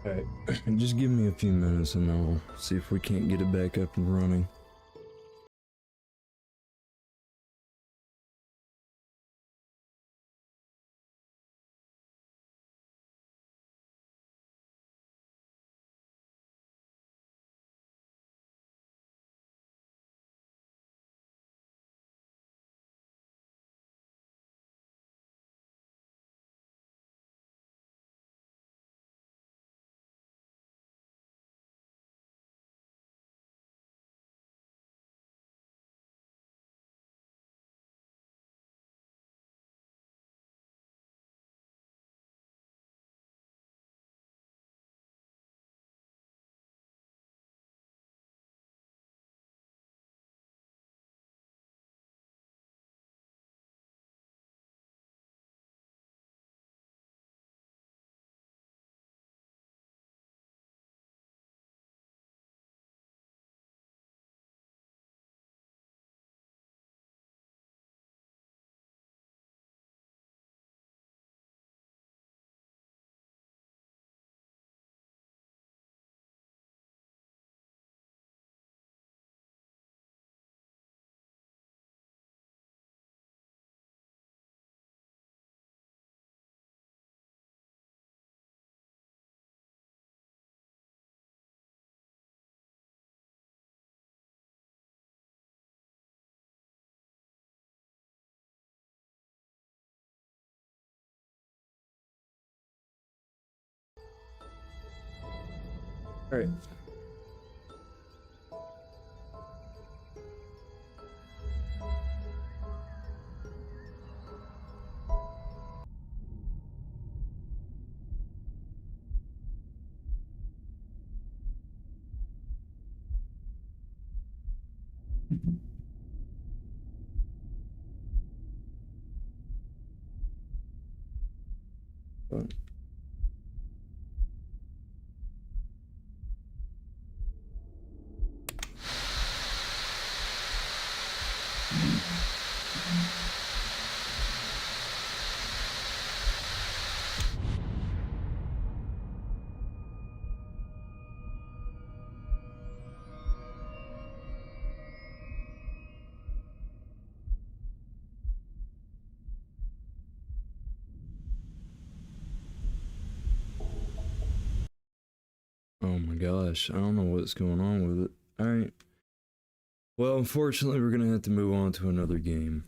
All right, just give me a few minutes and I'll see if we can't get it back up and running. All right. But oh my gosh, I don't know what's going on with it. All right. Well, unfortunately, we're gonna have to move on to another game.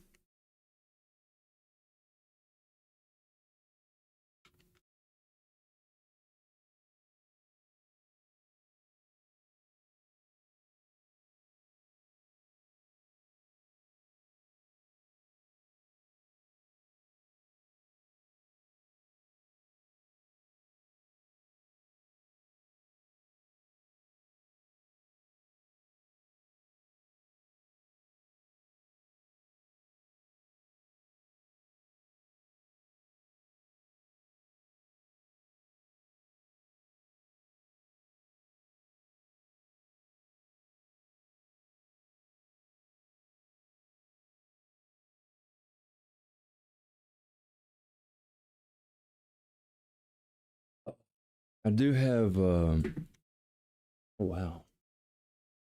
I do have. Oh wow,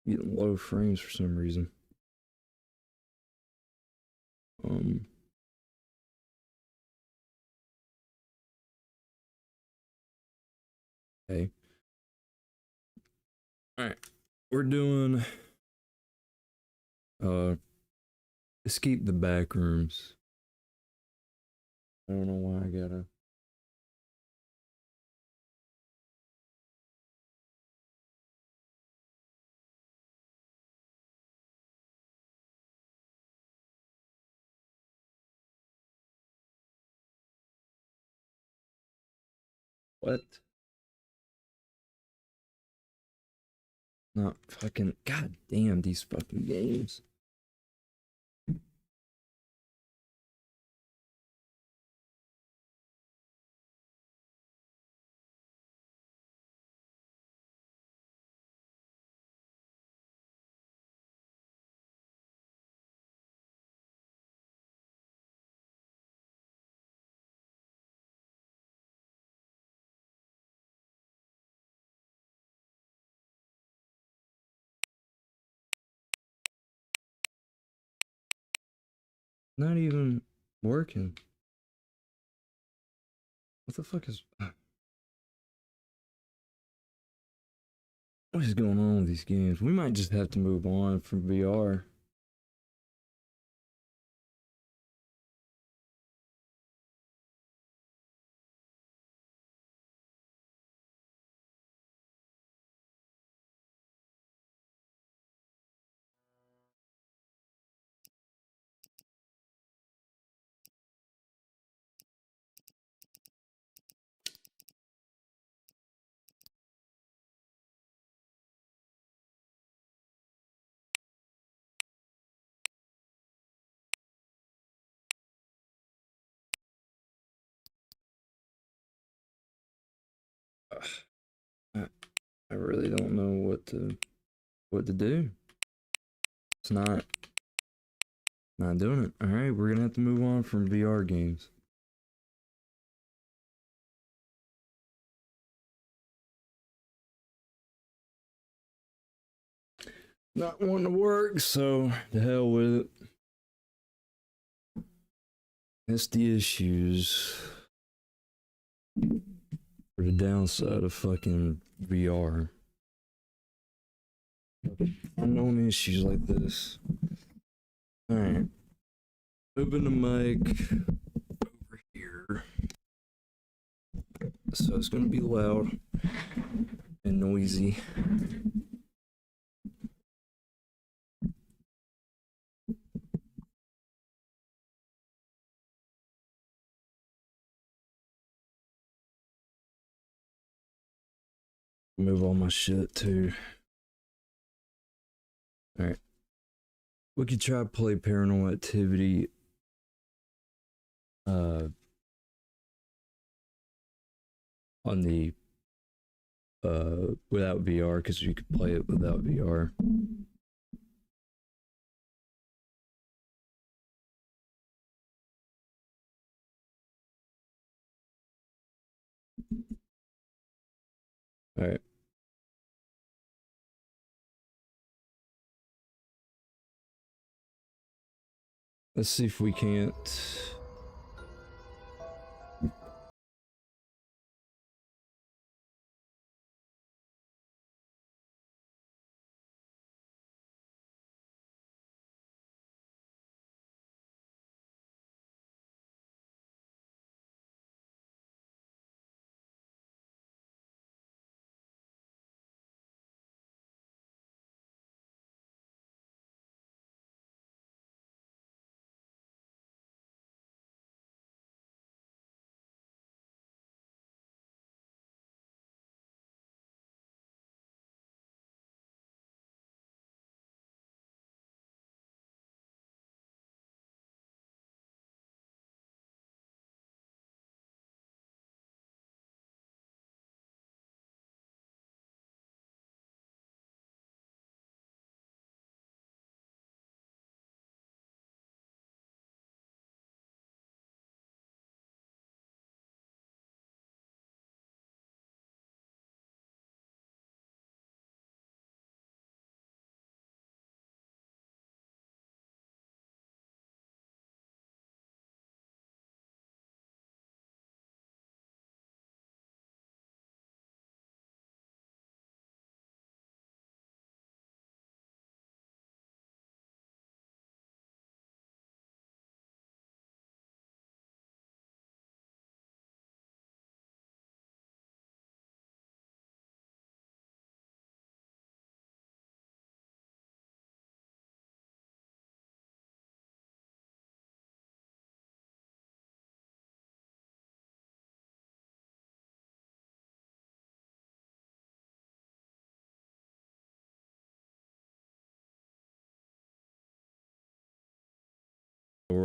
getting low frames for some reason. Um. Okay. All right. We're doing. Escape the back rooms. I don't know why I gotta. What? Not fucking. God damn these fucking games. Not even working. What the fuck is. What is going on with these games? We might just have to move on from VR. I, I really don't know what to do. It's not doing it. All right, we're gonna have to move on from VR games. Not wanting to work, so the hell with it. That's the issues. Or the downside of fucking VR. Unknown issues like this. Alright. Moving the mic over here. So it's gonna be loud and noisy. Move all my shit too. Alright. We could try to play Paranormal Activity on the without VR, because you could play it without VR. Alright. Let's see if we can't.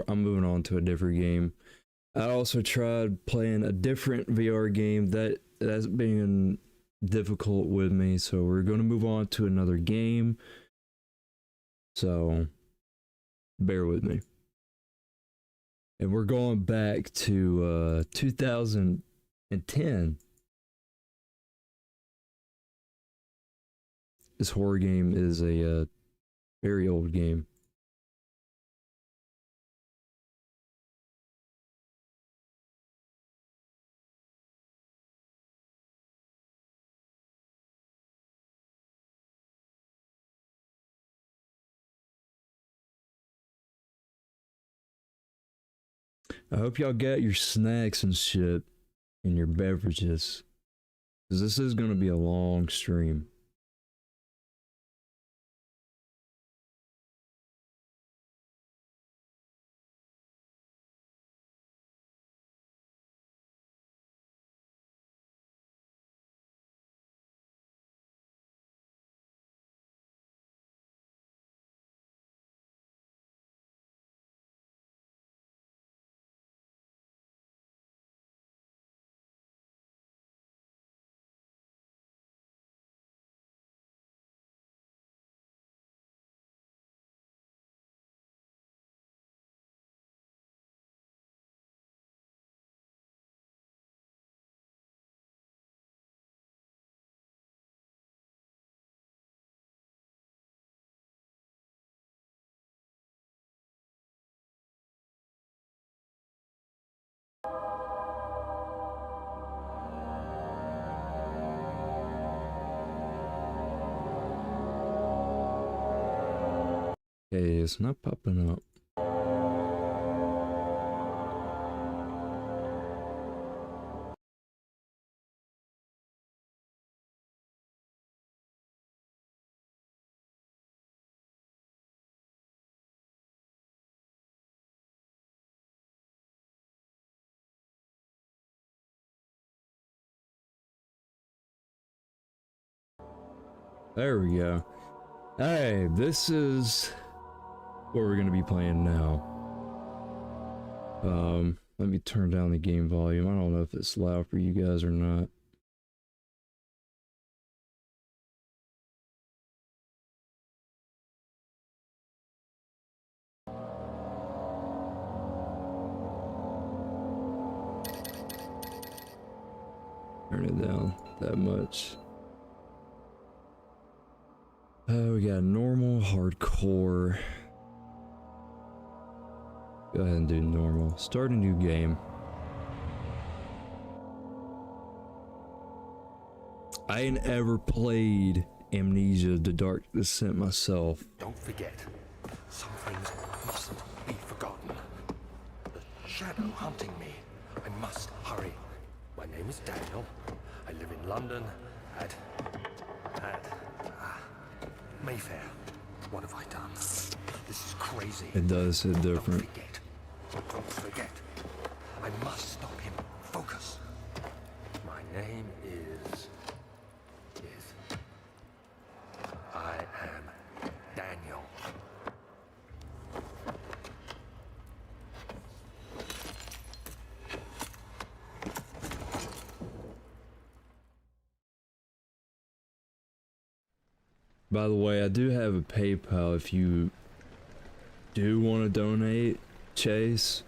I'm moving on to a different game. I also tried playing a different VR game that's been difficult with me, so we're going to move on to another game. So bear with me. And we're going back to 2010. This horror game is a very old game. I hope y'all got your snacks and shit and your beverages, because this is going to be a long stream. Okay, it's not popping up. There we go. Hey, this is what we're gonna be playing now. Let me turn down the game volume. I don't know if it's loud for you guys or not. Turn it down that much. We got normal, hardcore. Go ahead and do normal. Start a new game. I ain't ever played Amnesia: The Dark Descent myself. Don't forget, some things mustn't be forgotten. The shadow hunting me. I must hurry. My name is Daniel. I live in London at Mayfair. What have I done? This is crazy. It does hit different. Don't forget. I must stop him. Focus. My name is I am Daniel. By the way, I do have a PayPal if you do want to donate, Chase,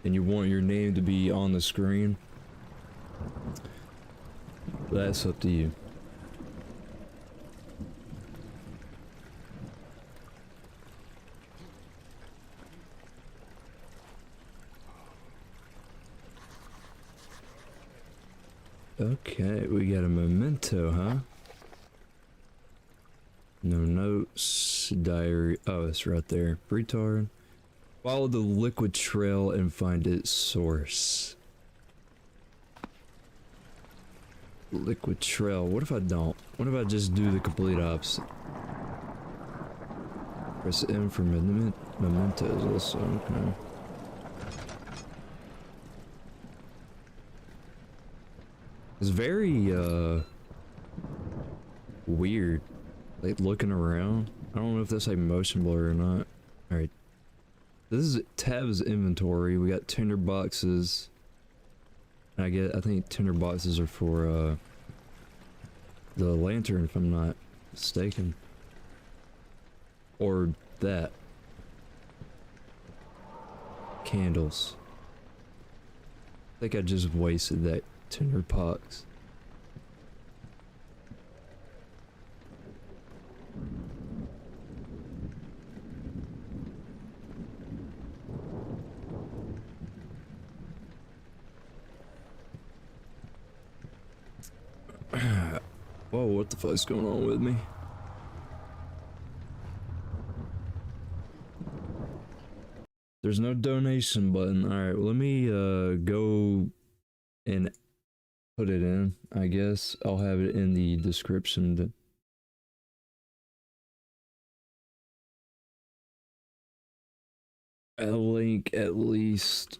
and you want your name to be on the screen. That's up to you. Okay, we got a memento, huh? No notes, diary. Oh, it's right there. Retard. Follow the liquid trail and find its source. Liquid trail. What if I don't? What if I just do the complete opposite? Press M for mementos also. Okay. It's very weird. Like looking around. I don't know if that's like motion blur or not. Alright. This is tab is inventory. We got tinder boxes. I think tinder boxes are for the lantern, if I'm not mistaken. Or that. Candles. I think I just wasted that tinder box. Whoa, what the fuck's going on with me? There's no donation button. Alright, well, let me go and put it in, I guess. I'll have it in the description. A link at least.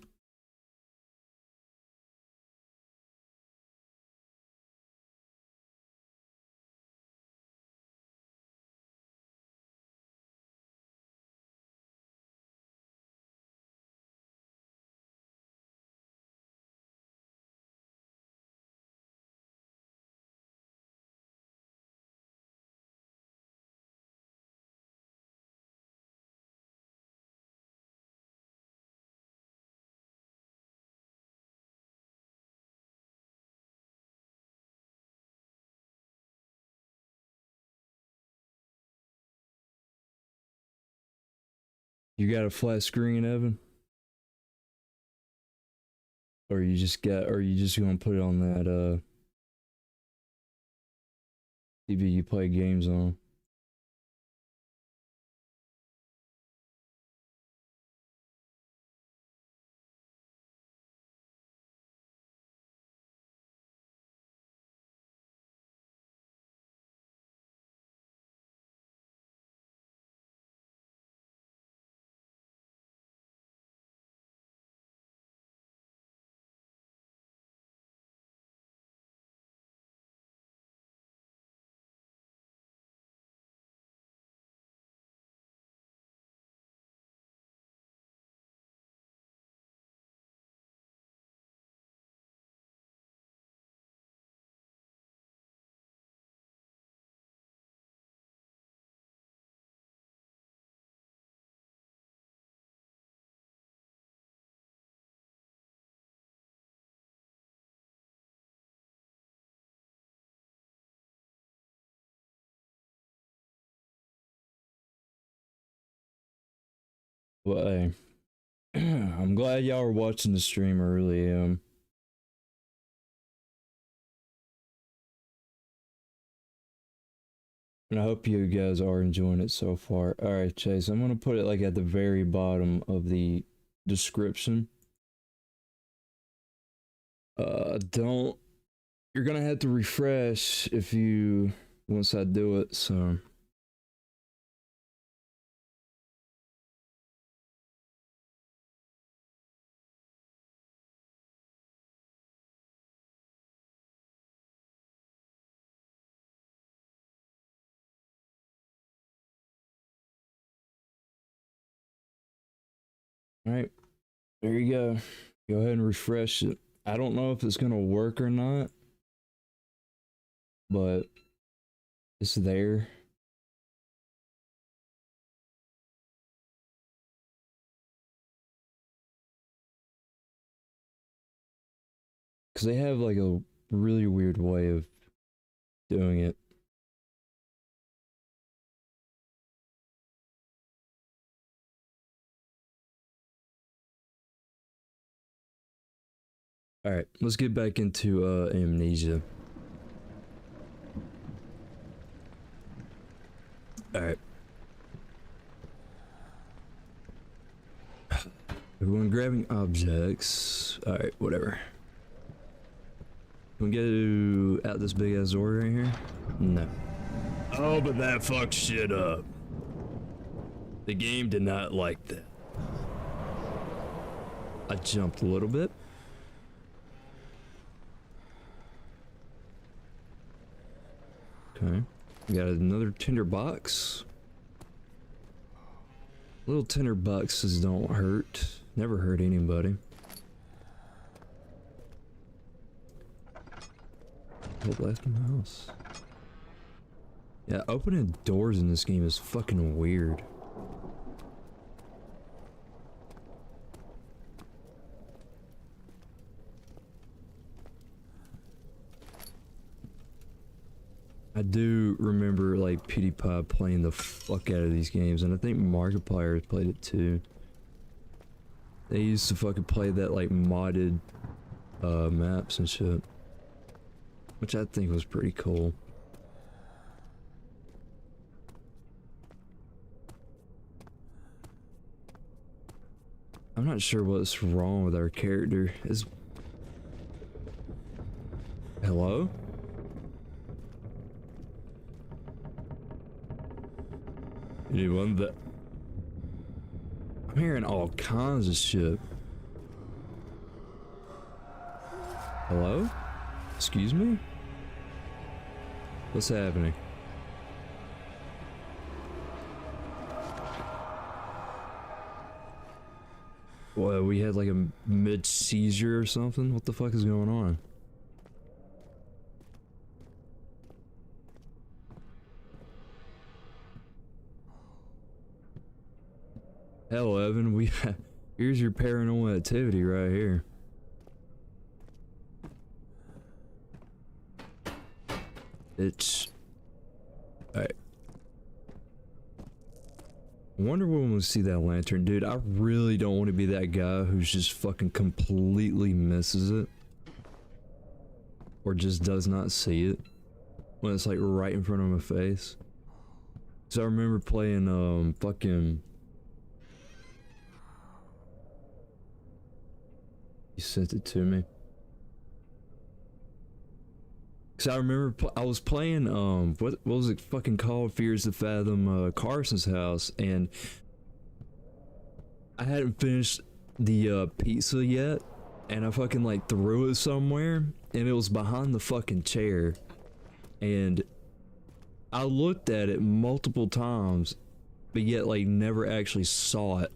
You got a flat screen, Evan? Or you just gonna put it on that TV you play games on? Well, hey, I'm glad y'all are watching the stream. I really am. And I hope you guys are enjoying it so far. Alright, Chase, I'm gonna put it like at the very bottom of the description. You're gonna have to refresh once I do it, so. Alright, there you go. Go ahead and refresh it. I don't know if it's gonna work or not, but it's there. Because they have like a really weird way of doing it. Alright, let's get back into Amnesia. Alright. Everyone grabbing objects. Alright, whatever. Can we get out this big ass door right here? No. Oh, but that fucked shit up. The game did not like that. I jumped a little bit. Okay. We got another tinder box. Little $10 don't hurt. Never hurt anybody. What left in the house? Yeah, opening doors in this game is fucking weird. I do remember like PewDiePie playing the fuck out of these games, and I think Markiplier played it too. They used to fucking play that like modded maps and shit, which I think was pretty cool. I'm not sure what's wrong with our character. Is hello? Anyone that I'm hearing all kinds of shit. Hello? Excuse me? What's happening? What, we had like a mid-seizure or something? What the fuck is going on? Hell, Evan, here's your paranormal activity right here. It's... Alright. I wonder when we'll see that lantern. Dude, I really don't want to be that guy who's just fucking completely misses it. Or just does not see it. When it's like right in front of my face. So I remember playing, fucking... You sent it to me. Cause I remember I was playing what was it fucking called? Fears to Fathom Carson's house, and I hadn't finished the pizza yet, and I fucking like threw it somewhere, and it was behind the fucking chair, and I looked at it multiple times, but yet like never actually saw it.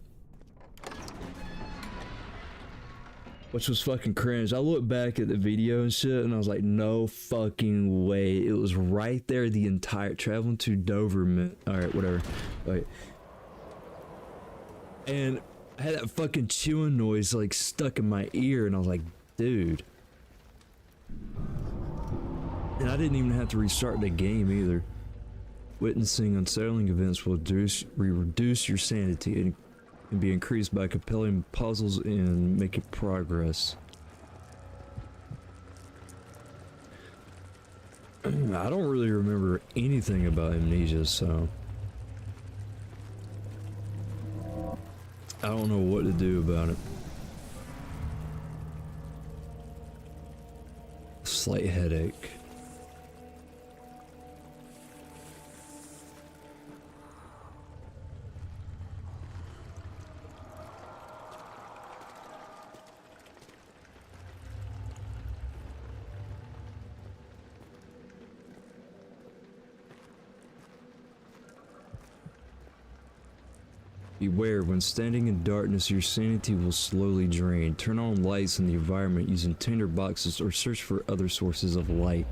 Which was fucking cringe. I looked back at the video and shit, and I was like, no fucking way. It was right there the entire... Traveling to Dover... Alright, whatever. Wait. And I had that fucking chewing noise, like, stuck in my ear, and I was like, dude. And I didn't even have to restart the game, either. Witnessing unsettling events will reduce your sanity and can be increased by compelling puzzles and making progress. I don't really remember anything about Amnesia, so I don't know what to do about it. Slight headache. Beware, when standing in darkness, your sanity will slowly drain. Turn on lights in the environment using tinder boxes or search for other sources of light.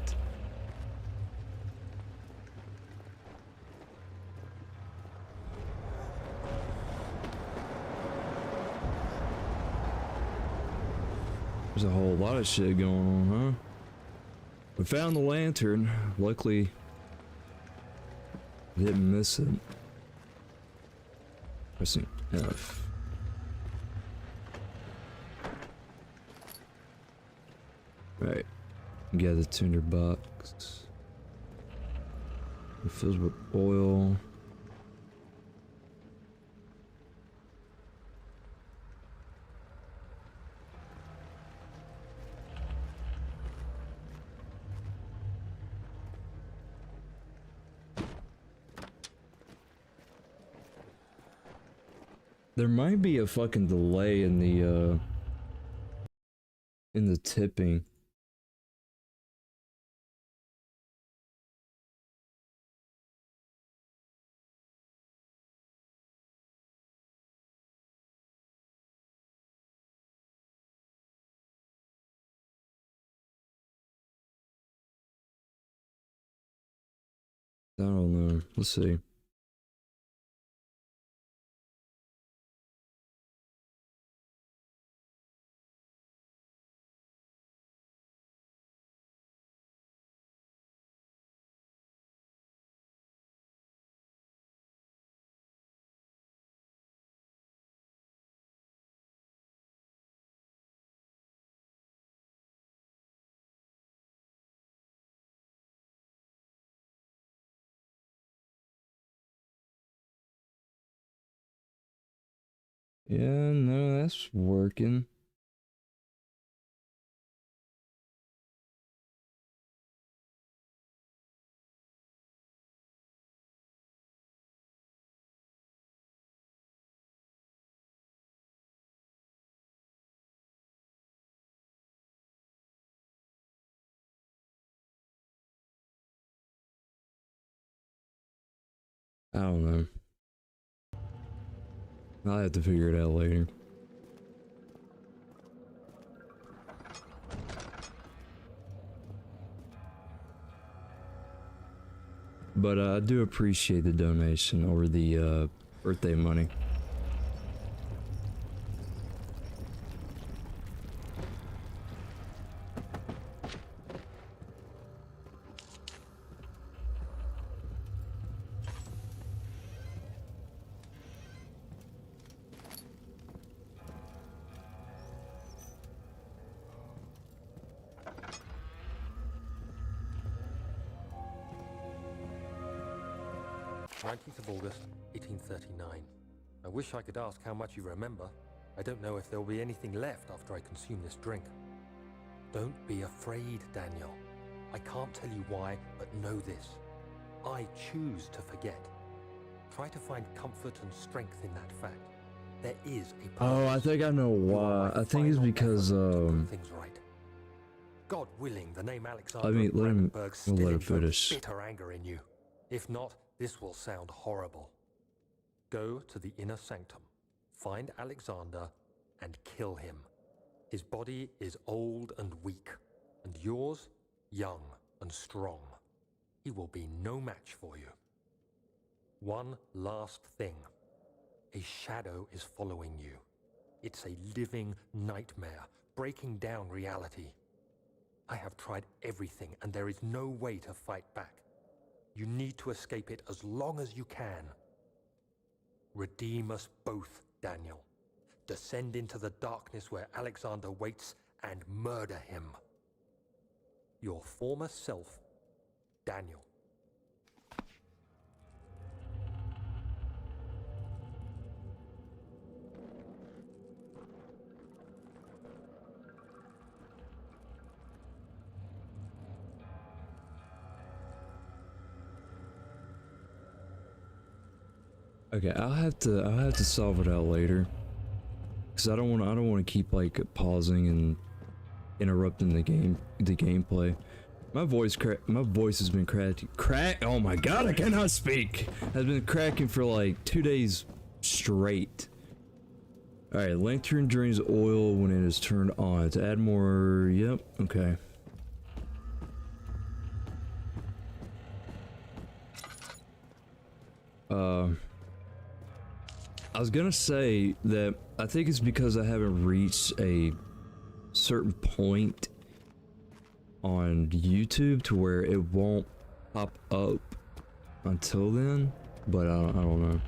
There's a whole lot of shit going on, huh? We found the lantern. Luckily, didn't miss it. Pressing F. Right. Gather tinder box. It fills with oil. There might be a fucking delay in the tipping. I don't know. Let's see. Yeah, no, that's working. I don't know. I'll have to figure it out later. But I do appreciate the donation or the birthday money. August 1839. I wish I could ask how much you remember. I don't know if there'll be anything left after I consume this drink. Don't be afraid, Daniel. I can't tell you why, but know this. I choose to forget. Try to find comfort and strength in that fact. There is a purpose. Oh, I think I know why. I think it's because things right. God willing, the name Alexander Brandenburg still invokes bitter anger in you. If not, this will sound horrible. Go to the inner sanctum, find Alexander, and kill him. His body is old and weak, and yours, young and strong. He will be no match for you. One last thing. A shadow is following you. It's a living nightmare, breaking down reality. I have tried everything, and there is no way to fight back. You need to escape it as long as you can. Redeem us both, Daniel. Descend into the darkness where Alexander waits and murder him. Your former self, Daniel. okay, I'll have to solve it out later. Cause I don't want to keep like pausing and interrupting the gameplay. My voice has been oh my god, I cannot speak. Has been cracking for like 2 days straight. Alright, lantern drains oil when it is turned on. To add more, yep, okay. I was gonna say that I think it's because I haven't reached a certain point on YouTube to where it won't pop up until then, but I don't know.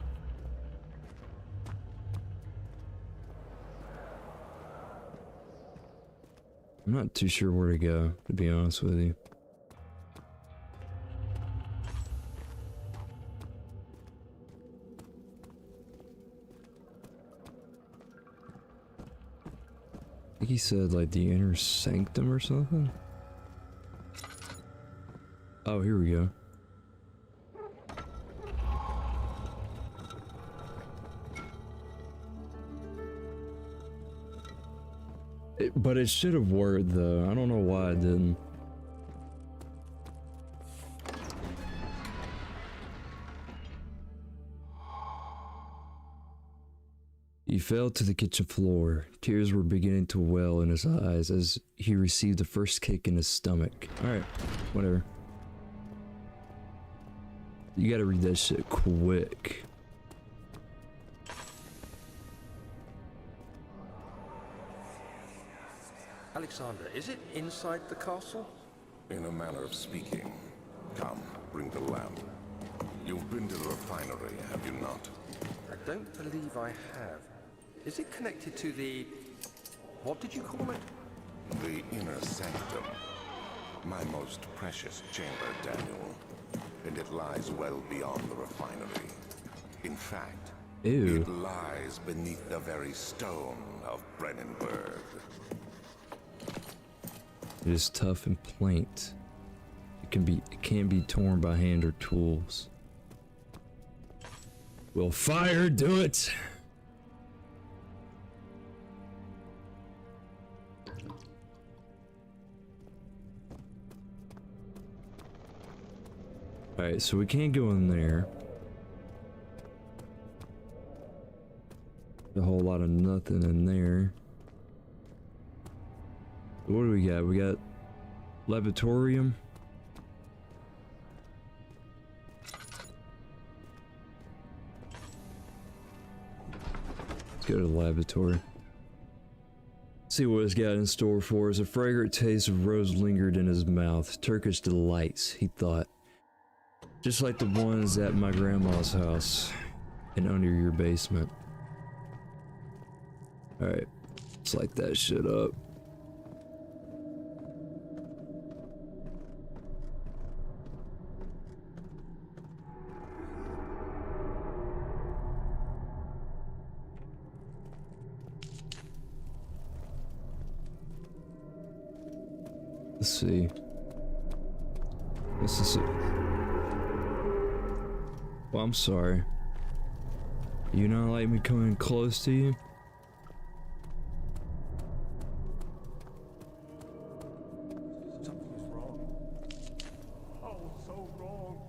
I'm not too sure where to go, to be honest with you. I think he said like the inner sanctum or something. Oh, here we go. But it should have worked though. I don't know why it didn't. He fell to the kitchen floor. Tears were beginning to well in his eyes as he received the first kick in his stomach. Alright, whatever. You gotta read that shit quick. Alexander, is it inside the castle? In a manner of speaking. Come, bring the lamp. You've been to the refinery, have you not? I don't believe I have. Is it connected to the... what did you call it? The inner sanctum. My most precious chamber, Daniel. And it lies well beyond the refinery. In fact, Ew. it lies beneath the very stone of Brennenburg. It is tough and planked. It can be torn by hand or tools. Will fire do it? Alright, so we can't go in there. A whole lot of nothing in there. What do we got? We got Laboratorium. Let's go to the laboratory. See what it's got in store for us. A fragrant taste of rose lingered in his mouth. Turkish delights, he thought. Just like the ones at my grandma's house and under your basement. Alright, let's light that shit up. Let's see. This is. Well, I'm sorry. You not like me coming close to you? Something is wrong. Oh, so wrong.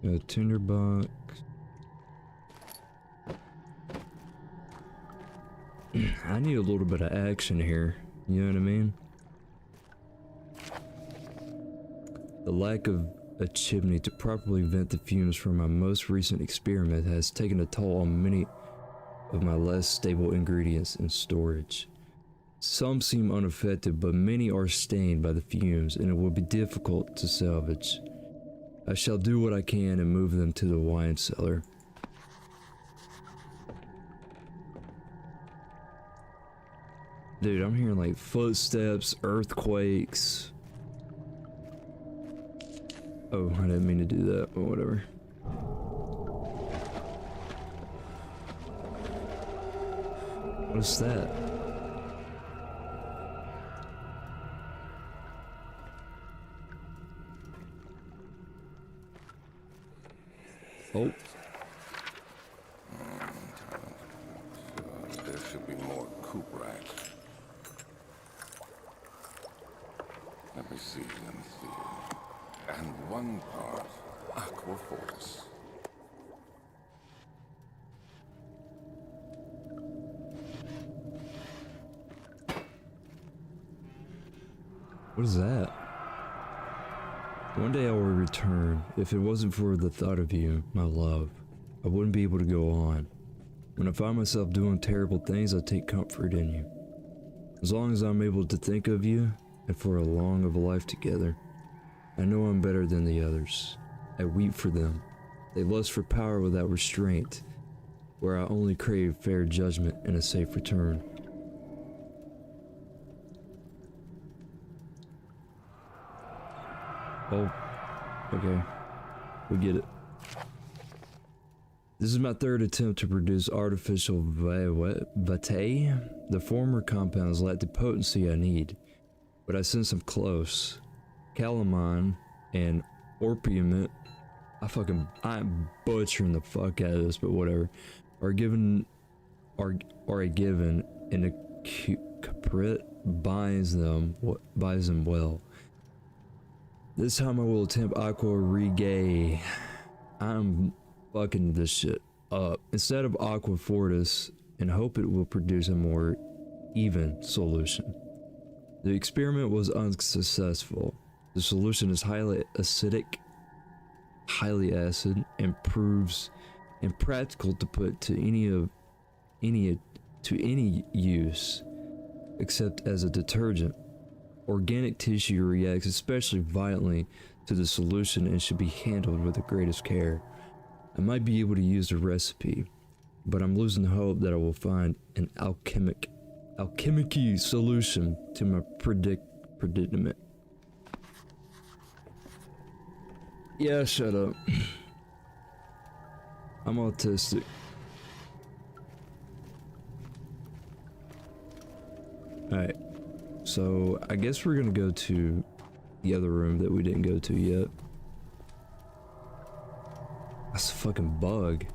A tinderbox. I need a little bit of action here. You know what I mean? The lack of a chimney to properly vent the fumes from my most recent experiment has taken a toll on many of my less stable ingredients in storage. Some seem unaffected, but many are stained by the fumes, and it will be difficult to salvage. I shall do what I can and move them to the wine cellar. Dude, I'm hearing like footsteps, earthquakes. Oh, I didn't mean to do that, but whatever. What's that? Oh. There should be more coop racks. Let me see. And one part Aquaforce. What is that? One day I will return. If it wasn't for the thought of you, my love, I wouldn't be able to go on. When I find myself doing terrible things, I take comfort in you. As long as I'm able to think of you, and for a long of a life together, I know I'm better than the others. I weep for them. They lust for power without restraint, where I only crave fair judgment and a safe return. Oh, okay. We get it. This is my third attempt to produce artificial vitae. The former compounds lack the potency I need, but I sense I'm close. Calamine and orpiumate, I'm butchering the fuck out of this, but whatever, are a given, and the caprit buys them well. This time I will attempt aqua reggae. I'm fucking this shit up instead of Aqua Fortis and hope it will produce a more even solution. The experiment was unsuccessful. The solution is highly acidic, highly acid, and proves impractical to put to any use except as a detergent. Organic tissue reacts especially violently to the solution and should be handled with the greatest care. I might be able to use the recipe, but I'm losing hope that I will find an alchemic-y solution to my predicament. Yeah, shut up. I'm autistic. Alright, so I guess we're gonna go to the other room that we didn't go to yet. That's a fucking bug.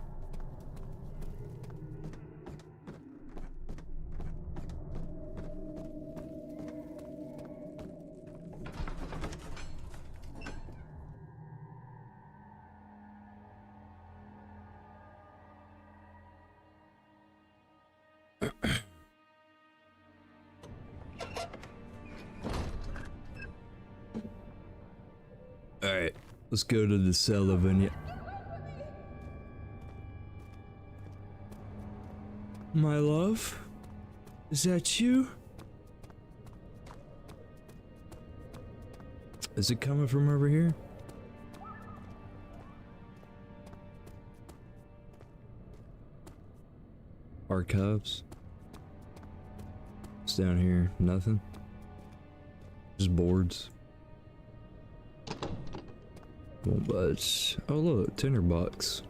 Alright, let's go to the cell of Anya. My love? Is that you? Is it coming from over here? Archives? It's down here, nothing. Just boards. Won't budge. Oh look, tinderbox.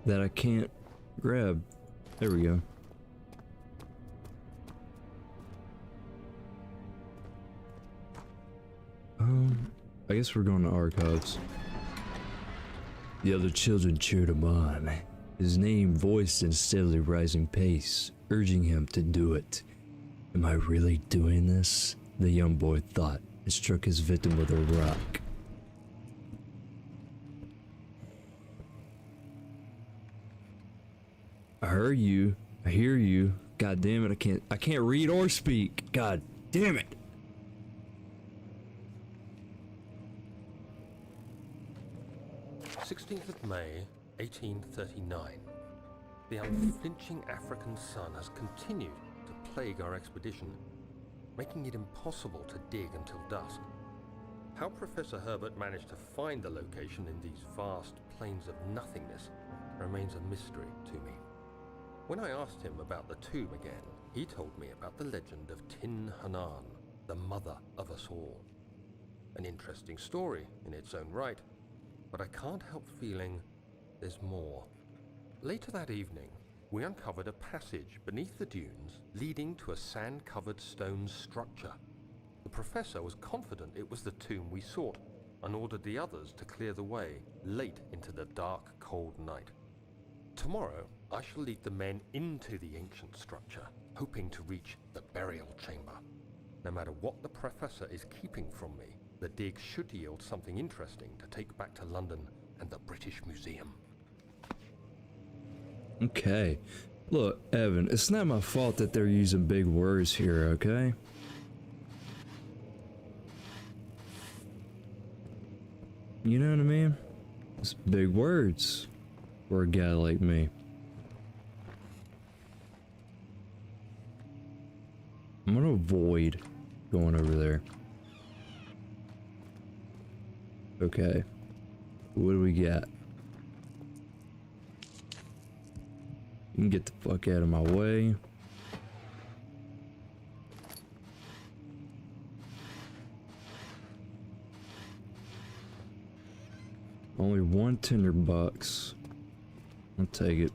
That I can't grab. There we go. I guess we're going to archives. The other children cheered him on, his name voiced in steadily rising pace, urging him to do it. Am I really doing this? The young boy thought, and struck his victim with a rock. I heard you. I hear you. God damn it, I can't read or speak. God damn it. 16th of May, 1839. The unflinching African sun has continued to plague our expedition, making it impossible to dig until dusk. How Professor Herbert managed to find the location in these vast plains of nothingness remains a mystery to me. When I asked him about the tomb again, he told me about the legend of Tin Hanan, the mother of us all. An interesting story in its own right, but I can't help feeling there's more. Later that evening, we uncovered a passage beneath the dunes leading to a sand-covered stone structure. The professor was confident it was the tomb we sought and ordered the others to clear the way late into the dark, cold night. Tomorrow, I shall lead the men into the ancient structure, hoping to reach the burial chamber. No matter what the professor is keeping from me, the dig should yield something interesting to take back to London and the British Museum. Okay. Look, Evan, it's not my fault that they're using big words here, okay? You know what I mean? It's big words for a guy like me. I'm gonna avoid going over there. Okay. What do we got? You can get the fuck out of my way. Only one tinderbox. I'll take it.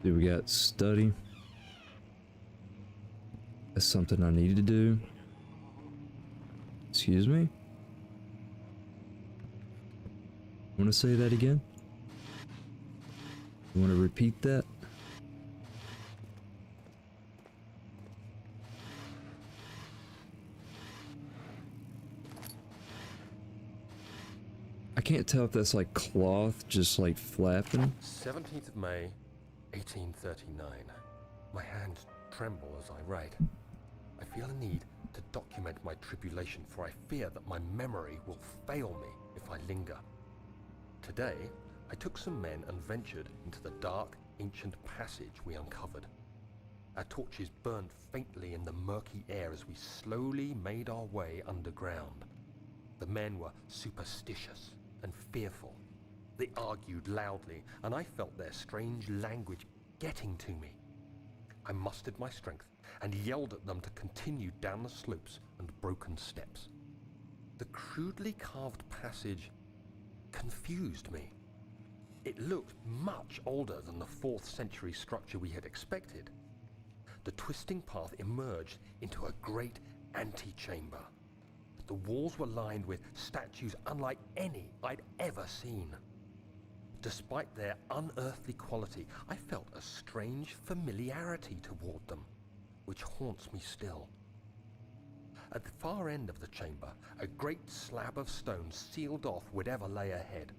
We got study. That's something I need to do. Excuse me? Want to say that again? You want to repeat that? I can't tell if that's like cloth just like flapping. 17th of May, 1839. My hands tremble as I write. I feel a need to document my tribulation, for I fear that my memory will fail me if I linger. Today, I took some men and ventured into the dark, ancient passage we uncovered. Our torches burned faintly in the murky air as we slowly made our way underground. The men were superstitious and fearful. They argued loudly, and I felt their strange language getting to me. I mustered my strength and yelled at them to continue down the slopes and broken steps. The crudely carved passage confused me. It looked much older than the 4th century structure we had expected. The twisting path emerged into a great antechamber. The walls were lined with statues unlike any I'd ever seen. Despite their unearthly quality, I felt a strange familiarity toward them, which haunts me still. At the far end of the chamber, a great slab of stone sealed off whatever lay ahead.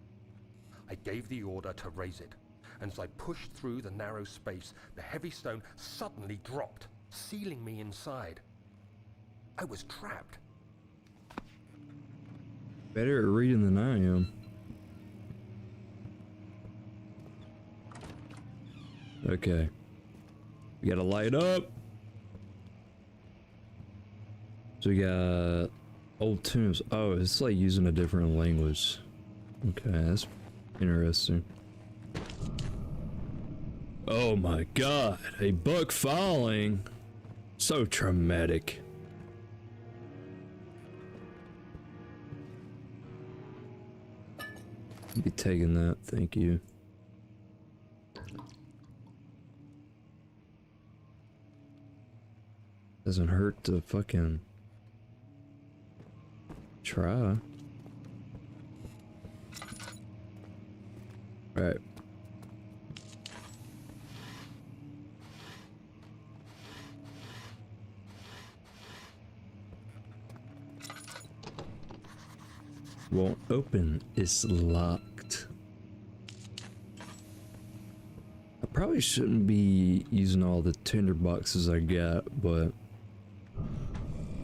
I gave the order to raise it, and as I pushed through the narrow space, the heavy stone suddenly dropped, sealing me inside. I was trapped. Better at reading than I am. Okay. We gotta light up. So we got old tombs. Oh, it's like using a different language. Okay, that's interesting. Oh my god, a book falling. So traumatic. I'll be taking that, thank you. Doesn't hurt to fucking try. Alright. Won't open, it's locked. I probably shouldn't be using all the tinder boxes I got, but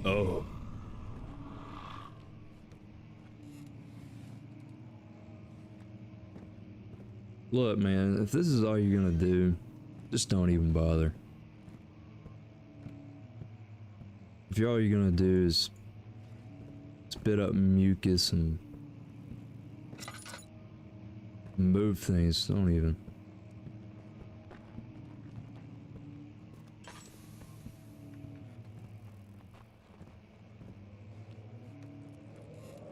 oh. Look, man, if this is all you're gonna do, just don't even bother. If all you're gonna do is spit up mucus and move things, don't even.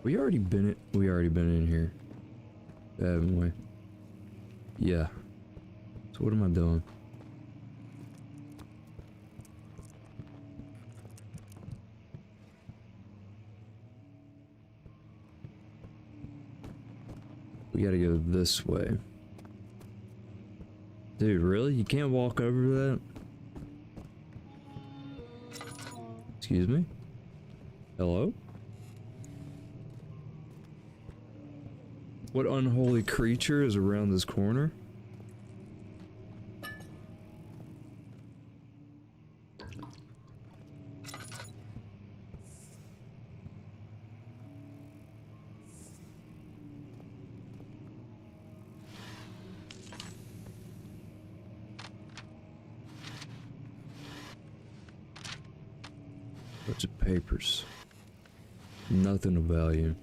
We already been in here, haven't we? Yeah. So what am I doing? We gotta go this way. Dude, really? You can't walk over that? Excuse me? Hello? What unholy creature is around this corner? Bunch of papers. Nothing of value.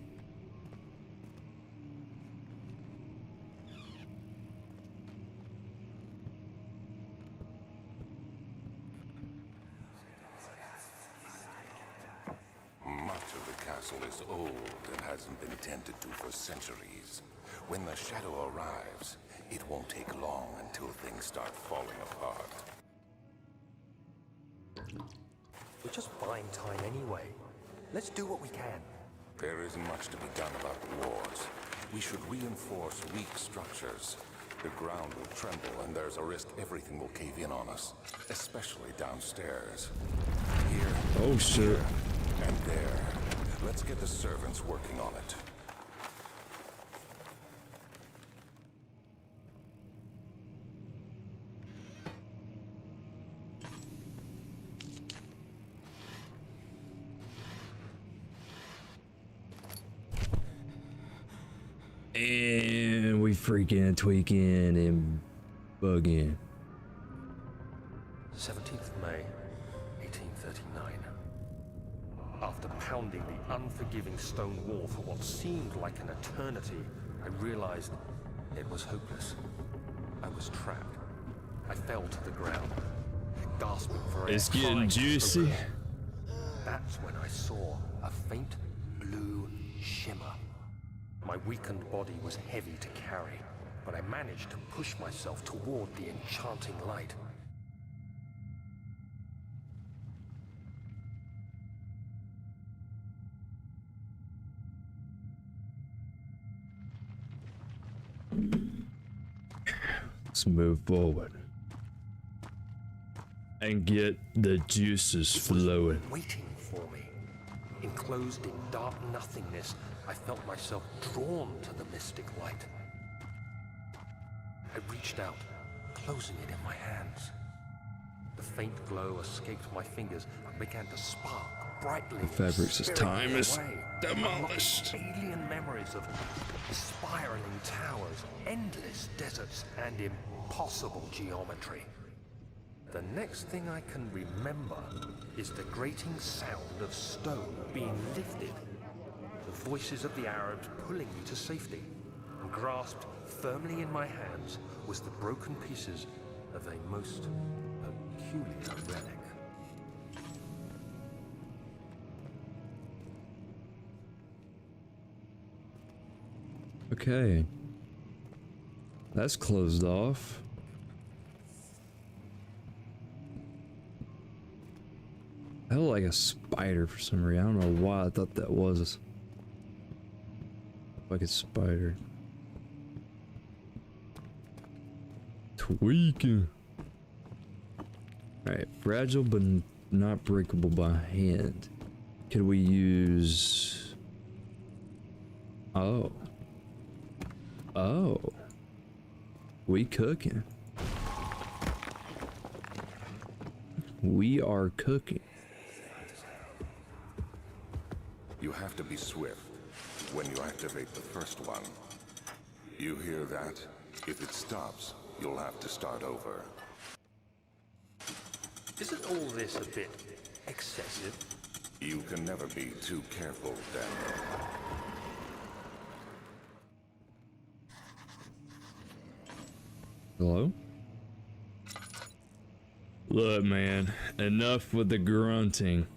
Is old and hasn't been tended to for centuries. When the shadow arrives, it won't take long until things start falling apart. We're just buying time anyway. Let's do what we can. There isn't much to be done about the wars. We should reinforce weak structures. The ground will tremble, and there's a risk everything will cave in on us, especially downstairs. Here, Oh shit. here, and there. Let's get the servants working on it. And we freaking tweaking and bugging. 17th of May, 1839. After pounding the unforgiving stone wall for what seemed like an eternity, I realized it was hopeless. I was trapped. I fell to the ground, gasping for air. It's getting crying for juicy. relief. That's when I saw a faint blue shimmer. My weakened body was heavy to carry, but I managed to push myself toward the enchanting light. Let's move forward and get the juices flowing. Waiting for me. Enclosed in dark nothingness, I felt myself drawn to the mystic light. I reached out, closing it in my hands. The faint glow escaped my fingers and began to spark brightly. Fabrics' time is away, demolished. unlocking alien memories of spiraling towers, endless deserts, and impossible geometry. The next thing I can remember is the grating sound of stone being lifted, the voices of the Arabs pulling me to safety, and grasped firmly in my hands was the broken pieces of a most peculiar relic. Okay. That's closed off. I felt like a spider for some reason. I don't know why I thought that was. Like a spider. Tweaking. Alright, fragile but not breakable by hand. Could we use... Oh. Oh. We cooking. We are cooking. You have to be swift when you activate the first one. You hear that? If it stops, you'll have to start over. Isn't all this a bit excessive? You can never be too careful, Daniel. Hello? Look, man, enough with the grunting.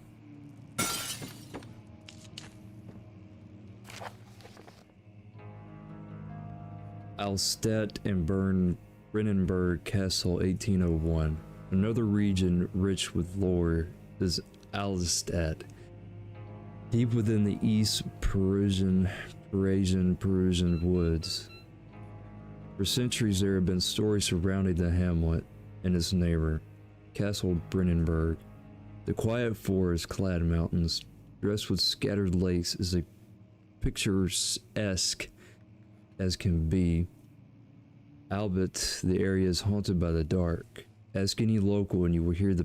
Alstedt and Brennenburg Castle, 1801. Another region rich with lore is Alstedt. Deep within the East Perusian woods. For centuries there have been stories surrounding the hamlet and its neighbor, Castle Brennenburg. The quiet forest-clad mountains, dressed with scattered lakes, is as picturesque as can be. Albeit the area is haunted by the dark. Ask any local and you will hear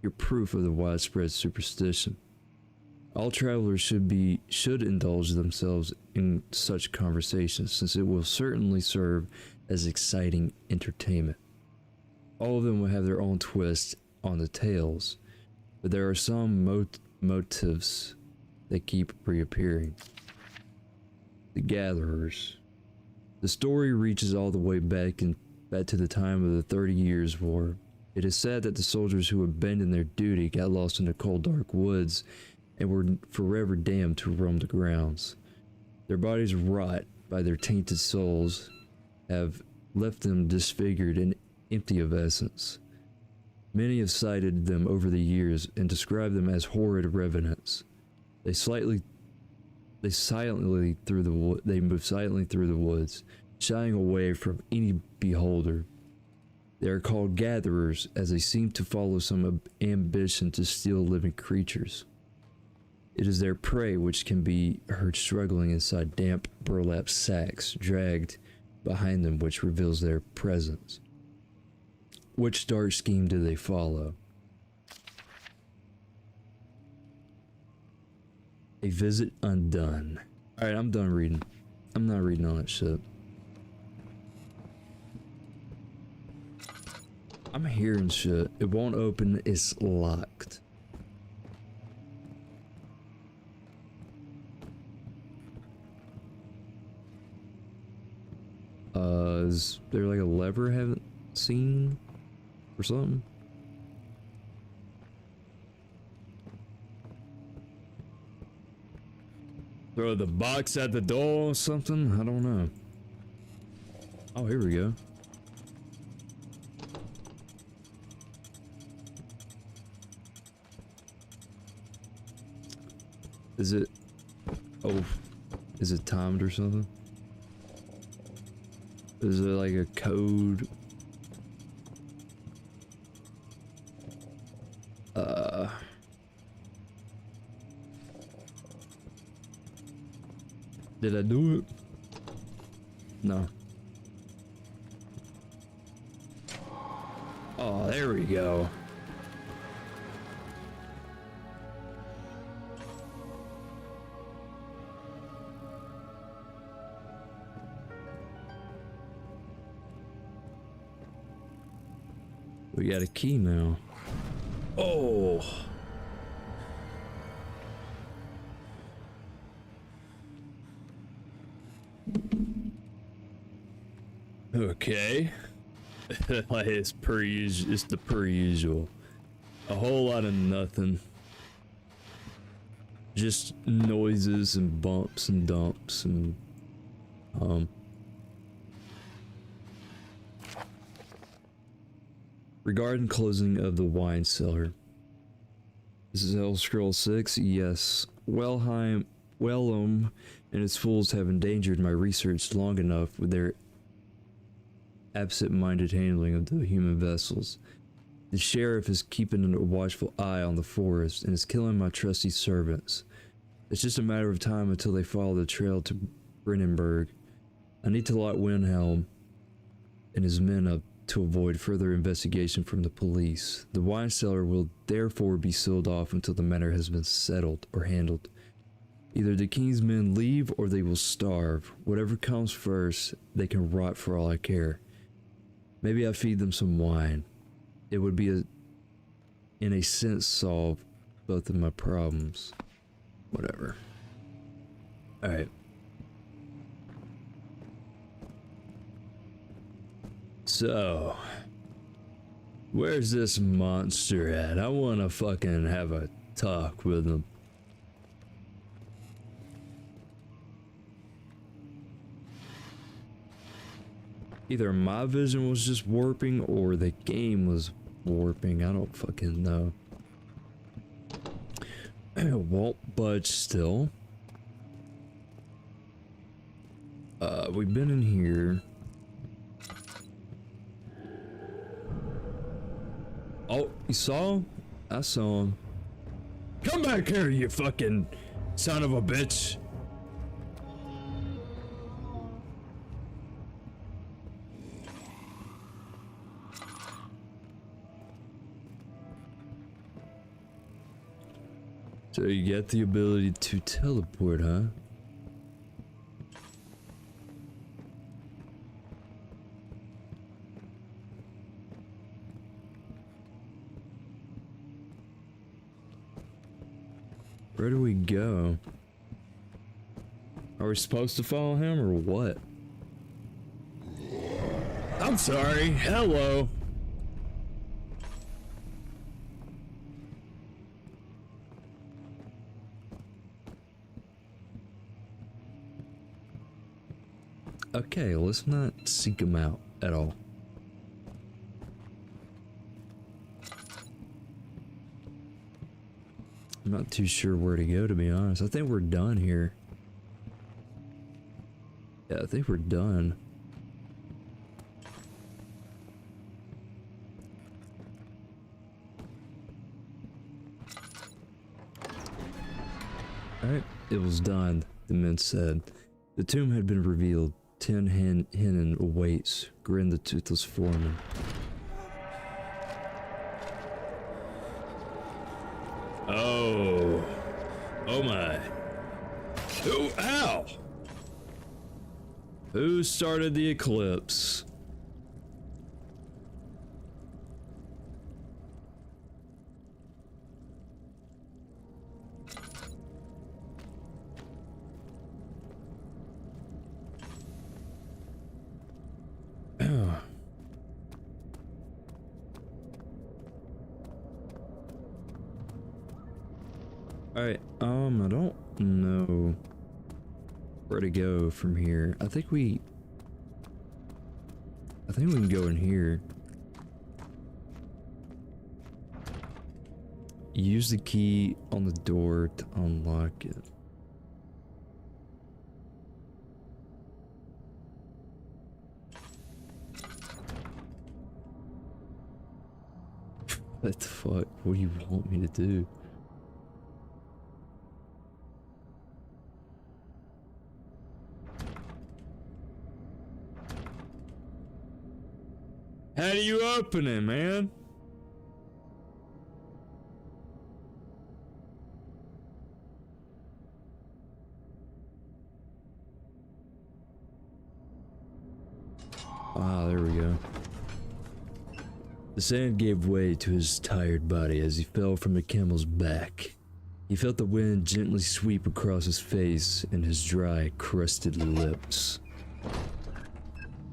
your proof of the widespread superstition. All travelers should indulge themselves in such conversations, since it will certainly serve as exciting entertainment. All of them will have their own twist on the tales, but there are some motifs that keep reappearing. The Gatherers. The story reaches all the way back to the time of the 30 Years' War. It is said that the soldiers who abandoned their duty got lost in the cold, dark woods and were forever damned to roam the grounds. Their bodies, rot by their tainted souls, have left them disfigured and empty of essence. Many have cited them over the years and described them as horrid revenants. The They move silently through the woods, shying away from any beholder. They are called gatherers, as they seem to follow some ambition to steal living creatures. It is their prey which can be heard struggling inside damp burlap sacks dragged behind them, which reveals their presence. Which dark scheme do they follow? A visit undone. Alright, I'm done reading. I'm not reading all that shit. I'm hearing shit. It won't open. It's locked. Is there like a lever I haven't seen or something? Throw the box at the door or something? I don't know. Oh, here we go. Is it... Oh, is it timed or something? Is it like a code? Did I do it? No. Oh, there we go. We got a key now. Oh. Okay. It's per usual. It's the per usual. A whole lot of nothing. Just noises and bumps and dumps and Regarding closing of the wine cellar. This is Elder Scrolls 6. Yes. Wellheim and its fools have endangered my research long enough with their absent-minded handling of the human vessels. The sheriff is keeping a watchful eye on the forest and is killing my trusty servants. It's just a matter of time until they follow the trail to Brennenburg. I need to lock Wilhelm and his men up to avoid further investigation from the police. The wine cellar will therefore be sealed off until the matter has been settled or handled. Either the king's men leave or they will starve. Whatever comes first, they can rot for all I care. Maybe I feed them some wine. It would be in a sense solve both of my problems. Whatever. Alright. So, where's this monster at? I want to fucking have a talk with him. Either my vision was just warping or the game was warping. I don't fucking know. Won't budge still. We've been in here. Oh, you saw him? I saw him. Come back here, you fucking son of a bitch. So you get the ability to teleport, huh? Where do we go? Are we supposed to follow him or what? I'm sorry. Hello. Okay, let's not seek him out at all. I'm not too sure where to go, to be honest. I think we're done here. Yeah, I think we're done. Alright, it was done, the men said. The tomb had been revealed. 10 hidden awaits, grinned the toothless foreman. Oh. Oh my. Who? How? Who started the eclipse? Alright, I don't know where to go from here. I think we can go in here. Use the key on the door to unlock it. What the fuck? What do you want me to do? How do you open it, man? Ah, there we go. The sand gave way to his tired body as he fell from the camel's back. He felt the wind gently sweep across his face and his dry, crusted lips.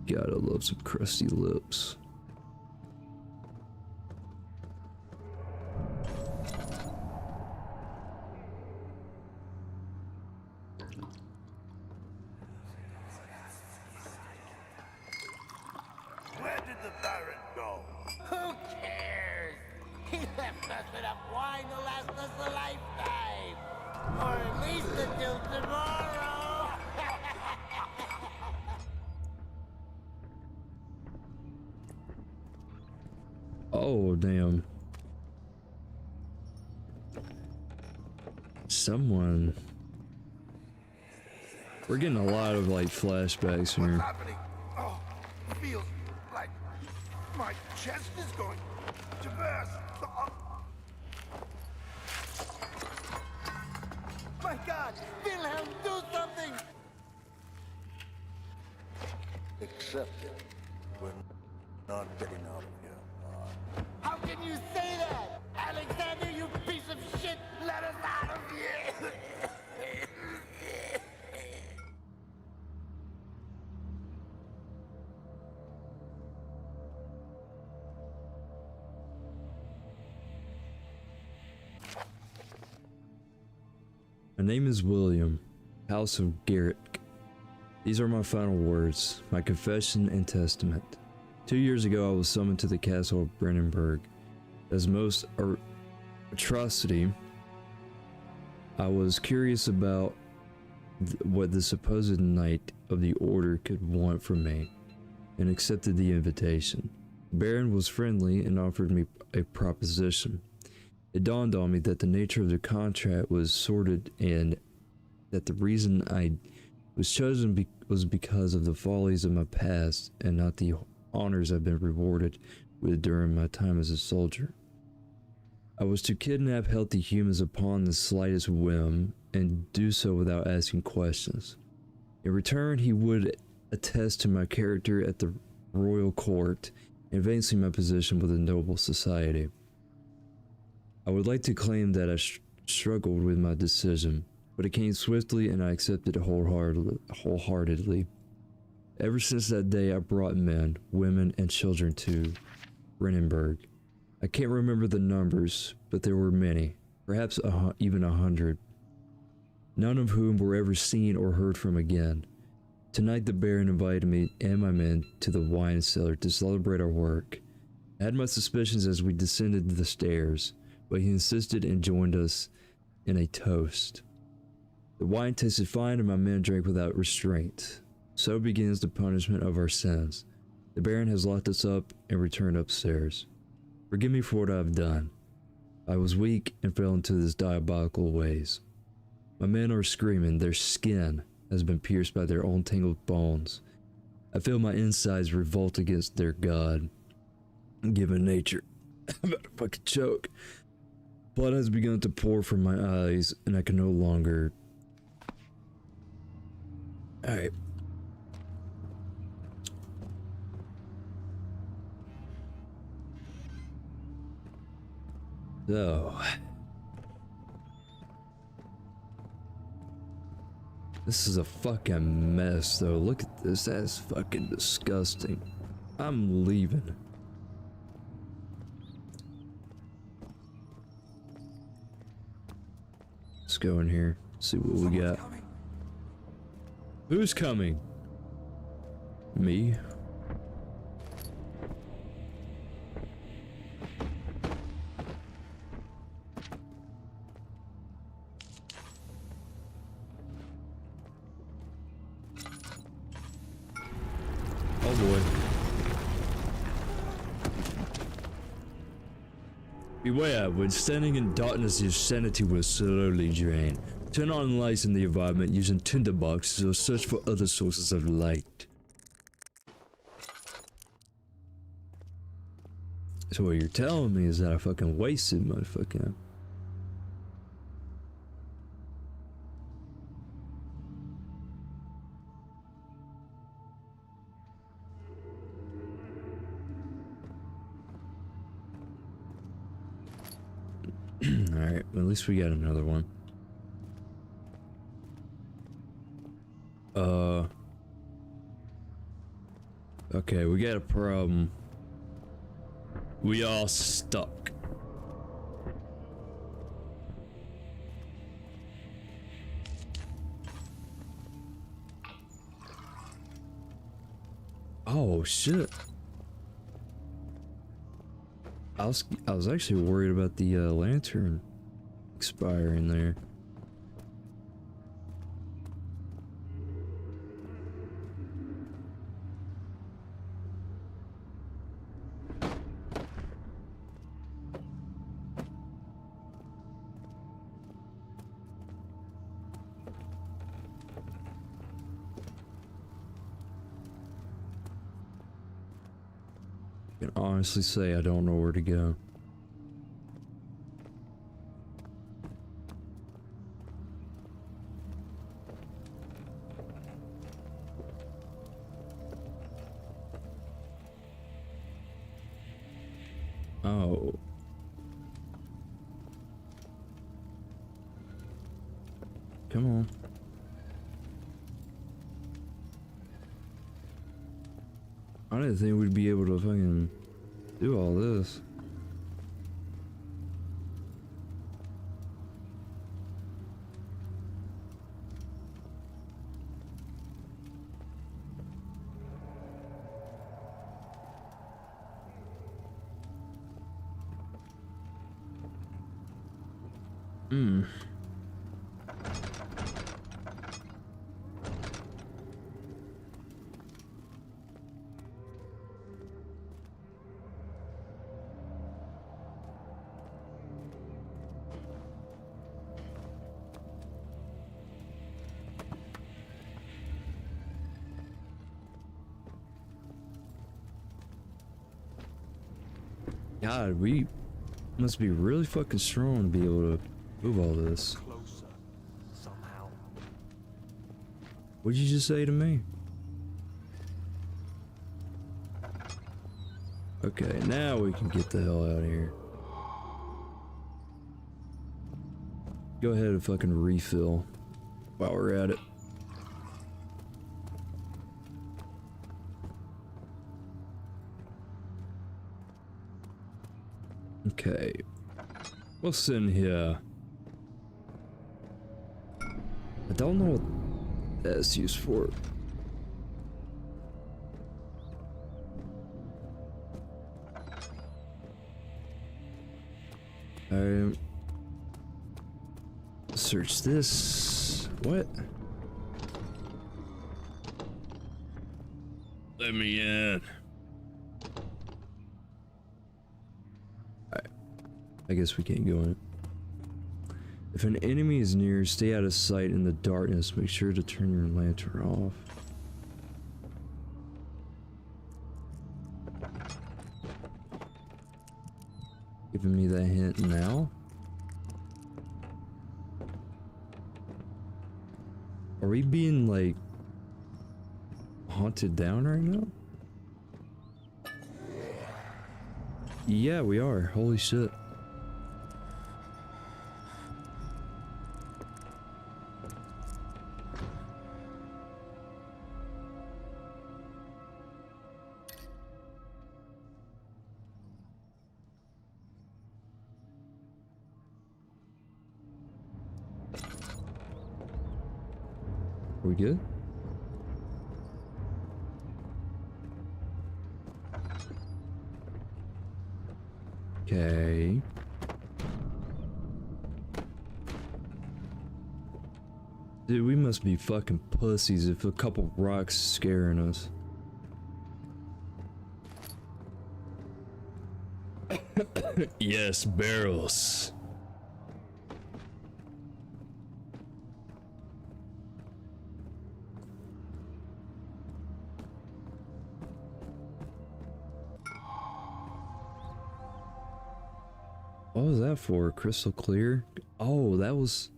God, I love some crusty lips. Where did the Baron go? Who cares? He left us enough wine to last us a lifetime. Or at least until tomorrow. Oh, damn. Someone... We're getting a lot of, like, flashbacks What's here. happening? Oh, feels like my chest is going to burst. My God, Wilhelm, do something! Accept it. We're not getting out of here. How can you say that? Alexander, you piece of shit! Let us out of here! My name is William, House of Garrett. These are my final words, my confession and testament. 2 years ago, I was summoned to the castle of Brennenburg. As most atrocity, I was curious about what the supposed knight of the order could want from me, and accepted the invitation. Baron was friendly and offered me a proposition. It dawned on me that the nature of the contract was sordid and that the reason I was chosen was because of the follies of my past and not the honors I've been rewarded with during my time as a soldier. I was to kidnap healthy humans upon the slightest whim and do so without asking questions. In return, he would attest to my character at the royal court, advancing my position with a noble society. I would like to claim that I struggled with my decision, but it came swiftly and I accepted it wholeheartedly. Ever since that day, I brought men, women, and children to Brennenburg. I can't remember the numbers, but there were many, perhaps even 100, none of whom were ever seen or heard from again. Tonight the Baron invited me and my men to the wine cellar to celebrate our work. I had my suspicions as we descended the stairs, but he insisted and joined us in a toast. The wine tasted fine and my men drank without restraint. So begins the punishment of our sins. The Baron has locked us up and returned upstairs. Forgive me for what I have done. I was weak and fell into his diabolical ways. My men are screaming, their skin has been pierced by their own tangled bones. I feel my insides revolt against their god. Given nature, I'm about to fucking choke. Blood has begun to pour from my eyes, and I can no longer... Alright. So... This is a fucking mess, though. Look at this. That's fucking disgusting. I'm leaving. Let's go in here, see what we got. Who's coming? Me? Oh boy. Beware, when standing in darkness, your sanity will slowly drain. Turn on lights in the environment using tinderboxes or search for other sources of light. So what you're telling me is that I fucking wasted my fucking... Alright, well, at least we got another one. Okay, we got a problem. We are stuck. Oh shit. I was actually worried about the lantern expiring there. I can honestly say I don't know where to go. Oh. Come on. I didn't think we'd be able to fucking do all this. God, we must be really fucking strong to be able to move all this. Closer, somehow. What'd you just say to me? Okay, now we can get the hell out of here. Go ahead and fucking refill while we're at it. Okay, what's in here? I don't know what that's used for. Search this. What? Let me in. Alright. I guess we can't go in. If an enemy is near, stay out of sight in the darkness. Make sure to turn your lantern off. Giving me that hint now? Are we being, like, haunted down right now? Yeah, we are. Holy shit. Are we good? Okay. Dude, we must be fucking pussies if a couple rocks scaring us. Yes, barrels. What was that for? Crystal clear? Oh, that was...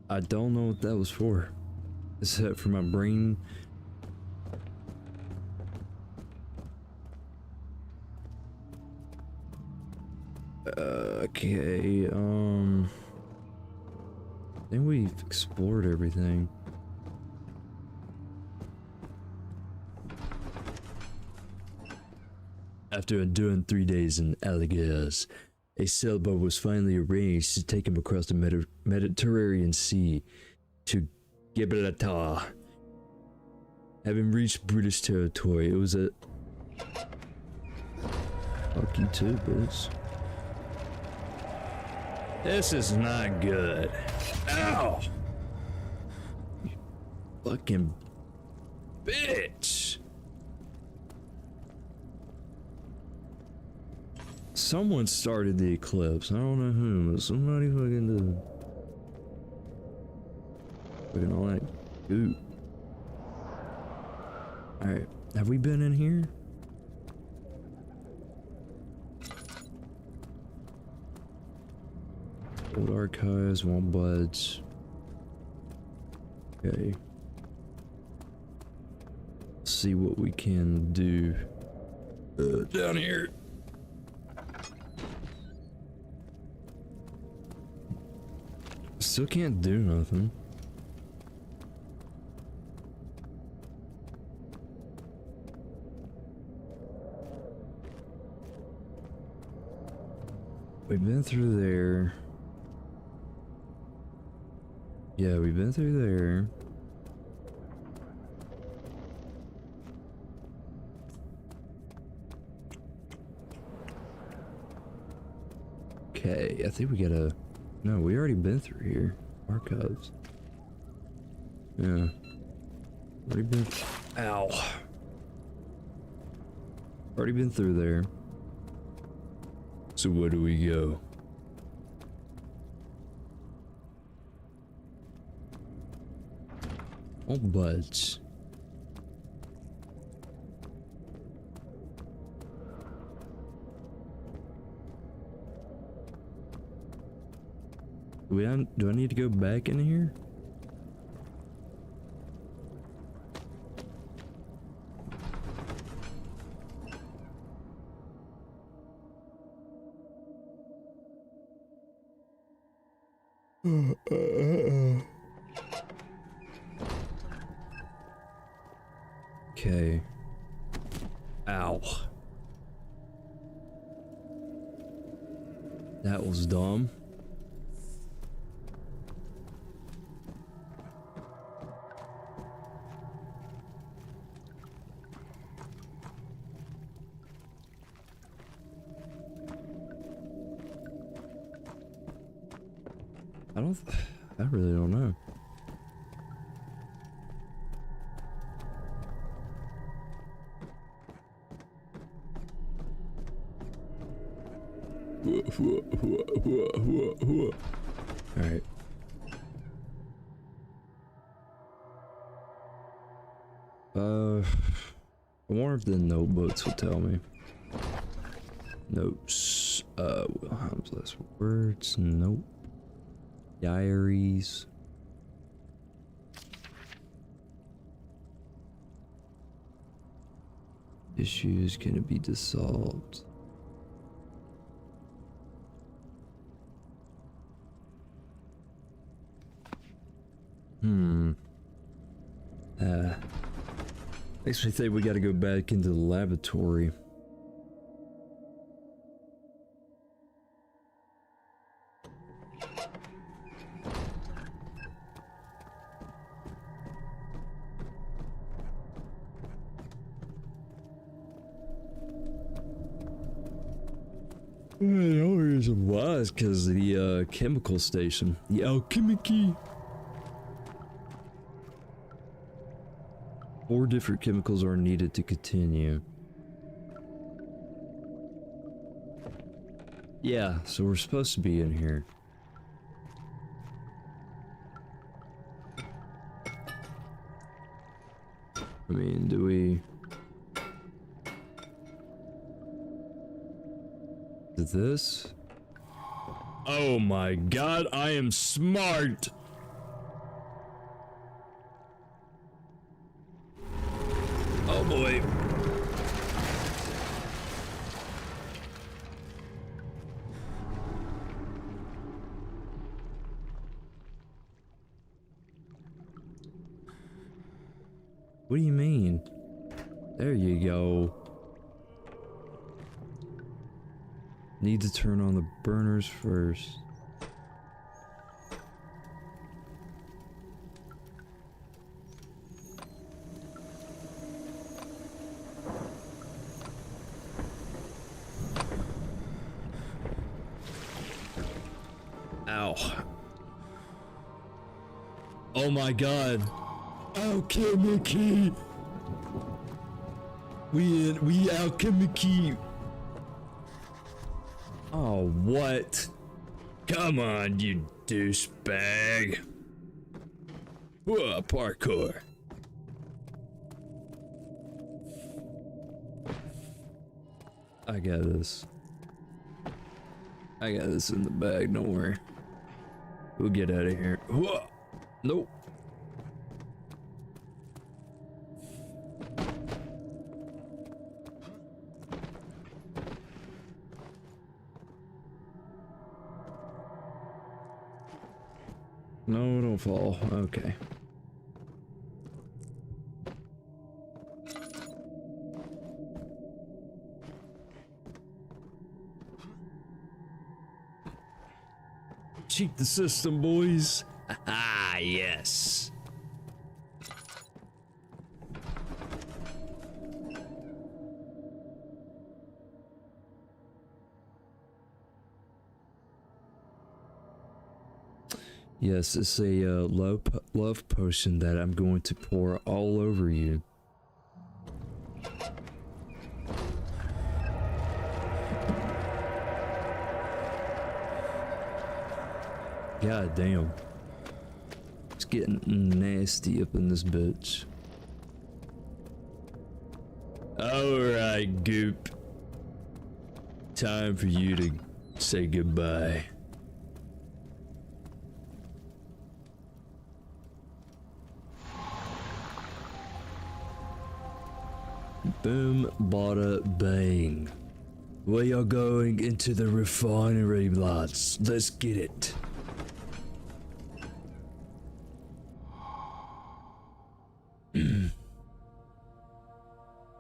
I don't know what that was for. Is that for my brain? Okay, I think we've explored everything. After enduring 3 days in Algiers, a sailboat was finally arranged to take him across the Mediterranean Sea to Gibraltar. Having reached British territory, it was a... Fuck you too, bitch. This is not good. Ow! You fucking bitch! Someone started the eclipse. I don't know who, but somebody fucking did. Fucking all that goop. Alright, have we been in here? Old archives, won't budge. Okay. Let's see what we can do. Down here. Still can't do nothing. We've been through there. Yeah, we've been through there. Okay, I think we gotta... No, we already been through here. Archives. Yeah. Already been... Ow. Already been through there. So where do we go? Oh, buds. Do I need to go back in here? Okay. Ow. That was dumb. I really don't know. Alright. I wonder if the notebooks will tell me. Notes. Wilhelm's last words. Nope. Diaries. Issues can it be dissolved? Makes me think we gotta go back into the laboratory. The only reason why is because of the chemical station. The alchemy. 4 different chemicals are needed to continue. Yeah, so we're supposed to be in here. I mean, do we... This? Oh my god, I am smart! Oh boy. What do you mean? There you go. Need to turn on the burners first. Ow. Oh my god. Alchemy. We alchemy. Oh, what? Come on, you douchebag. Whoa, parkour. I got this. I got this in the bag, don't worry. We'll get out of here. Whoa. Nope. No, don't fall. Okay. Cheat the system, boys. Ah, yes. Yes, it's a love potion that I'm going to pour all over you. God damn. It's getting nasty up in this bitch. Alright, Goop. Time for you to say goodbye. Boom, bada, bang. We are going into the refinery, lads. Let's get it.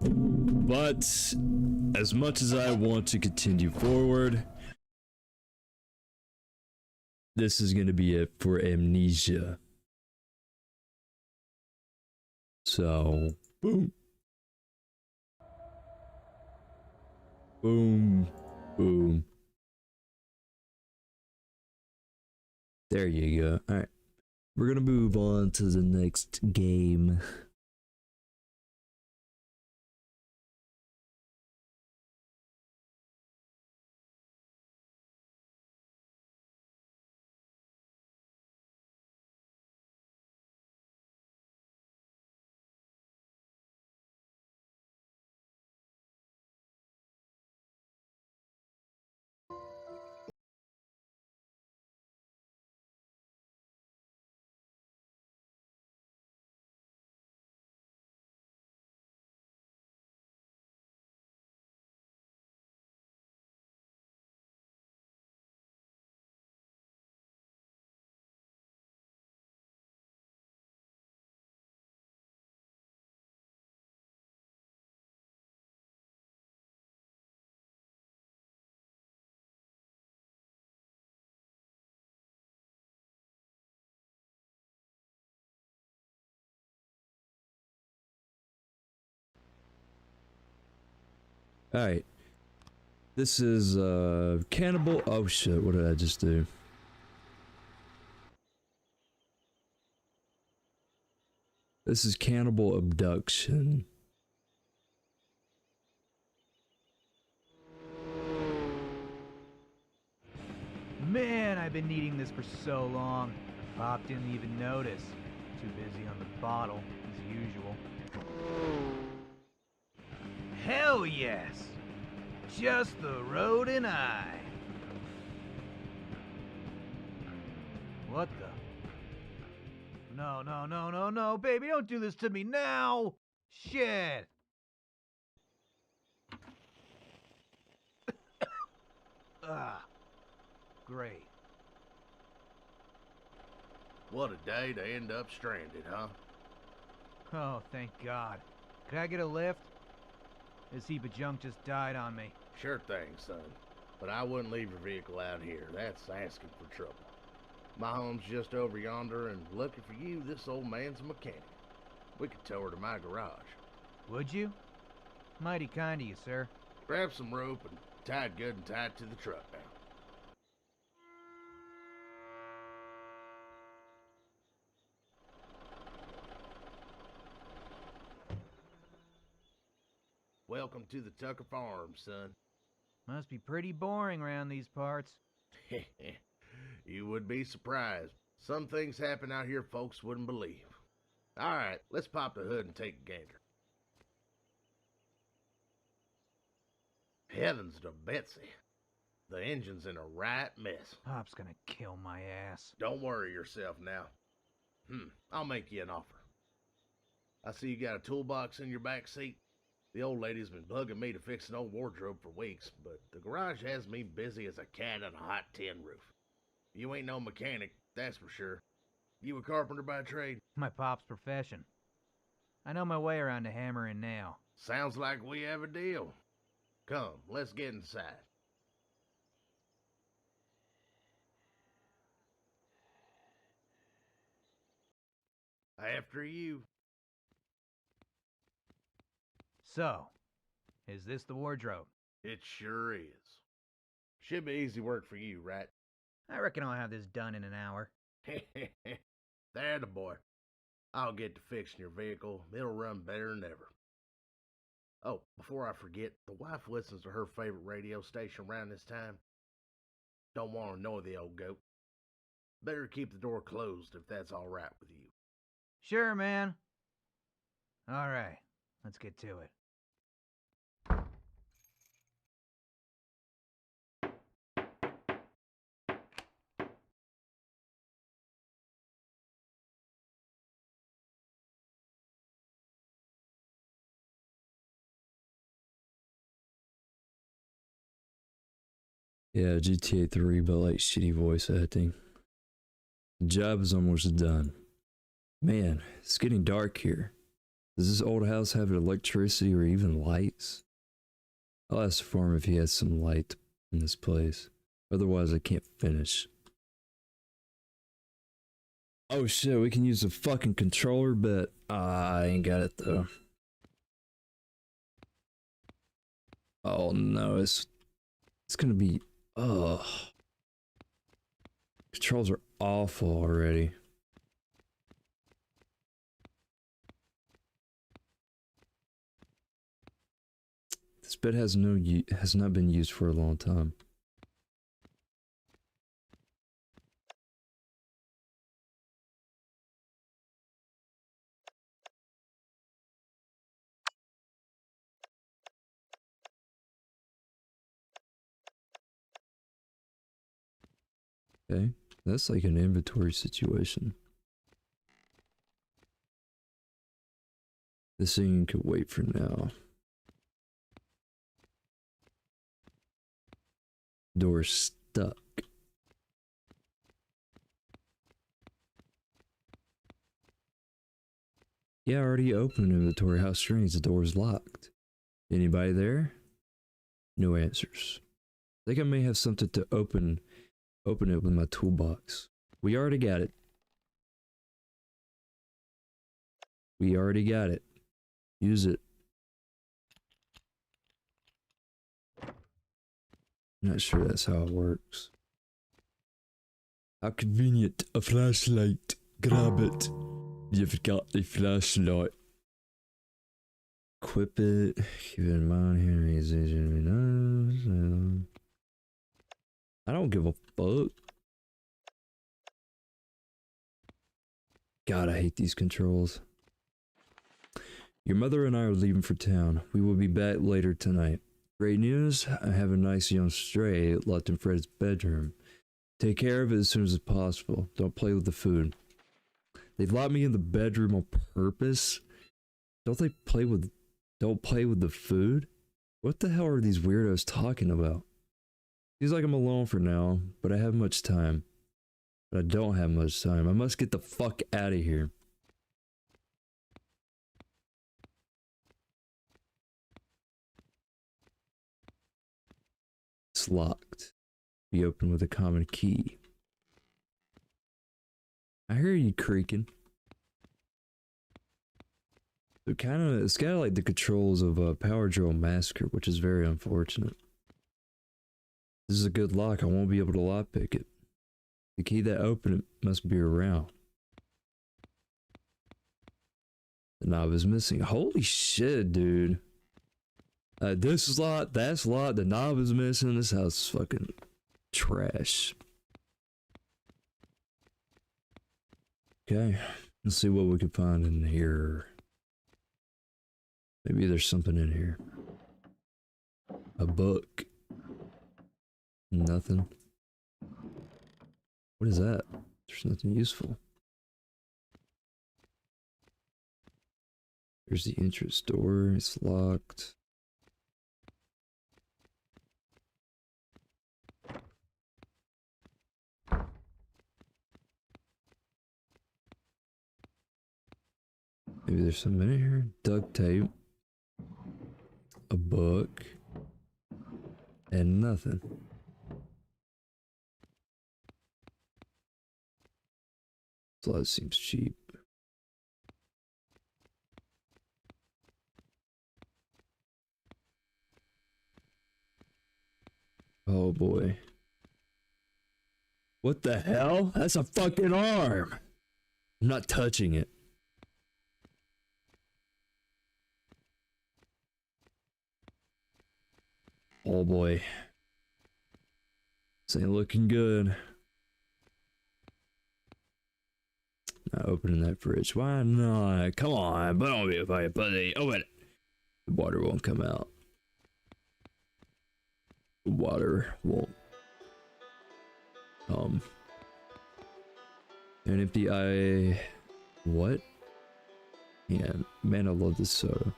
But as much as I want to continue forward, this is going to be it for Amnesia. So, boom. Boom. Boom. There you go. Alright. We're going to move on to the next game. Alright. This is, cannibal. Oh shit, what did I just do? This is cannibal abduction. Man, I've been needing this for so long. Pop didn't even notice. Too busy on the bottle, as usual. Hell yes! Just the road and I. What the? No, no, no, no, no, baby, don't do this to me now! Shit! Ah, great. What a day to end up stranded, huh? Oh, thank God. Could I get a lift? This heap of junk just died on me. Sure thing, son. But I wouldn't leave your vehicle out here. That's asking for trouble. My home's just over yonder, and lucky for you, this old man's a mechanic. We could tow her to my garage. Would you? Mighty kind of you, sir. Grab some rope and tie it good and tie it to the truck now. Welcome to the Tucker Farm, son. Must be pretty boring around these parts. You would be surprised. Some things happen out here folks wouldn't believe. Alright, let's pop the hood and take a gander. Heavens to Betsy. The engine's in a right mess. Pop's gonna kill my ass. Don't worry yourself now. I'll make you an offer. I see you got a toolbox in your back seat. The old lady's been bugging me to fix an old wardrobe for weeks, but the garage has me busy as a cat on a hot tin roof. You ain't no mechanic, that's for sure. You a carpenter by trade? My pop's profession. I know my way around a hammer and nail. Sounds like we have a deal. Come, let's get inside. After you. So, is this the wardrobe? It sure is. Should be easy work for you, right? I reckon I'll have this done in an hour. There the boy. I'll get to fixing your vehicle. It'll run better than ever. Oh, before I forget, the wife listens to her favorite radio station around this time. Don't want to annoy the old goat. Better keep the door closed if that's all right with you. Sure, man. All right, let's get to it. Yeah, GTA 3, but like shitty voice acting. The job is almost done. Man, it's getting dark here. Does this old house have electricity or even lights? I'll ask the farmer if he has some light in this place. Otherwise, I can't finish. Oh shit, we can use the fucking controller, but I ain't got it though. Oh no, it's gonna be, ugh. Controls are awful already. This bed has not been used for a long time. Okay, that's like an inventory situation. This thing could wait for now. Door stuck. Yeah, I already opened inventory. How strange, the door's locked. Anybody there? No answers. I think I may have something to open it with my toolbox. We already got it. We already got it. Use it. Not sure that's how it works. How convenient. A flashlight. Grab it. You've got a flashlight. Equip it. Keep it in mind here. I don't give a fuck. God, I hate these controls. Your mother and I are leaving for town. We will be back later tonight. Great news, I have a nice young stray locked in Fred's bedroom. Take care of it as soon as possible. Don't play with the food. They locked me in the bedroom on purpose? Don't play with the food? What the hell are these weirdos talking about? Seems like I'm alone for now, but I have much time. But I don't have much time. I must get the fuck out of here. It's locked. Be open with a common key. I hear you creaking. It's kind of like the controls of Power Drill Massacre, which is very unfortunate. This is a good lock. I won't be able to lockpick it. The key that opened it must be around. The knob is missing. Holy shit, dude. This is locked. That's locked. The knob is missing. This house is fucking trash. Okay. Let's see what we can find in here. Maybe there's something in here. A book. Nothing. What is that? There's nothing useful. There's the entrance door. It's locked. Maybe there's something in here. Duct tape. A book. And nothing. So that seems cheap. Oh boy. What the hell? That's a fucking arm! I'm not touching it. Oh boy. This ain't looking good. Not opening that fridge. Why not? Come on, but don't be a fire, buddy. Open it. The water won't come out. The water won't. An empty eye. What? Yeah, man, I love this soda.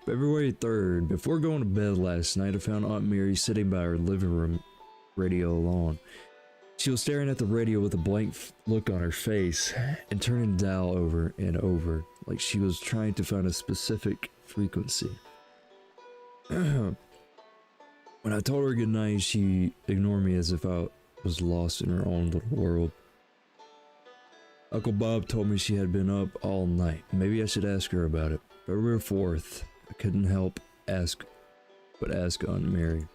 February 3rd. Before going to bed last night, I found Aunt Mary sitting by her living room radio alone. She was staring at the radio with a blank look on her face and turning the dial over and over, like she was trying to find a specific frequency. When I told her goodnight, she ignored me as if I was lost in her own little world. Uncle Bob told me she had been up all night. Maybe I should ask her about it. February 4th. I couldn't help ask Aunt Mary.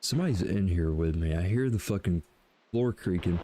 Somebody's in here with me. I hear the fucking floor creaking.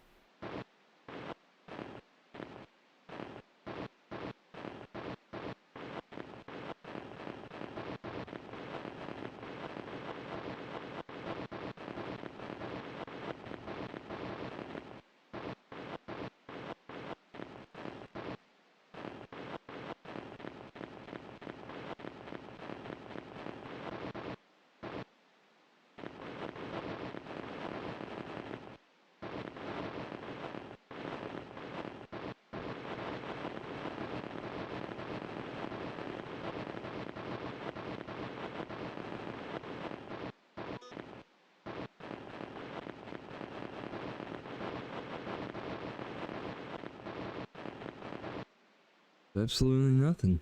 Absolutely nothing.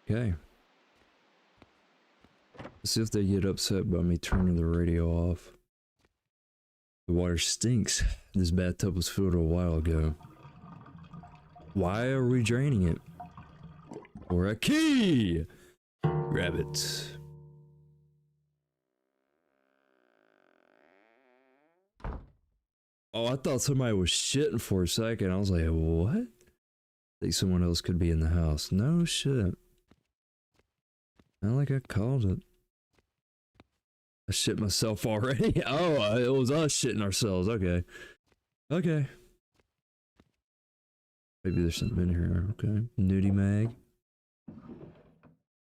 Okay. See if they get upset about me turning the radio off. The water stinks. This bathtub was filled a while ago. Why are we draining it? For a key! Grab it. Oh, I thought somebody was shitting for a second. I was like, what? I think someone else could be in the house. No shit. Not like I called it. I shit myself already? Oh, it was us shitting ourselves. Okay. Okay. Maybe there's something in here. Okay. Nudie mag.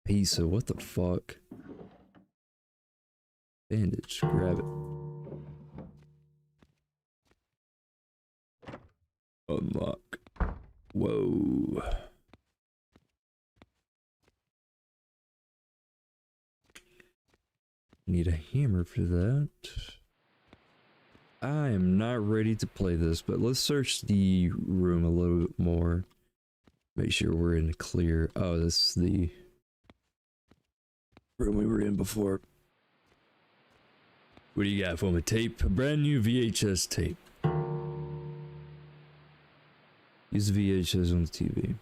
Pizza. What the fuck? Bandage. Grab it. Unlock. Whoa. Need a hammer for that. I am not ready to play this, but let's search the room a little bit more. Make sure we're in the clear. Oh, this is the room we were in before. What do you got for me? Tape? A brand new VHS tape. Use the VHS on the TV.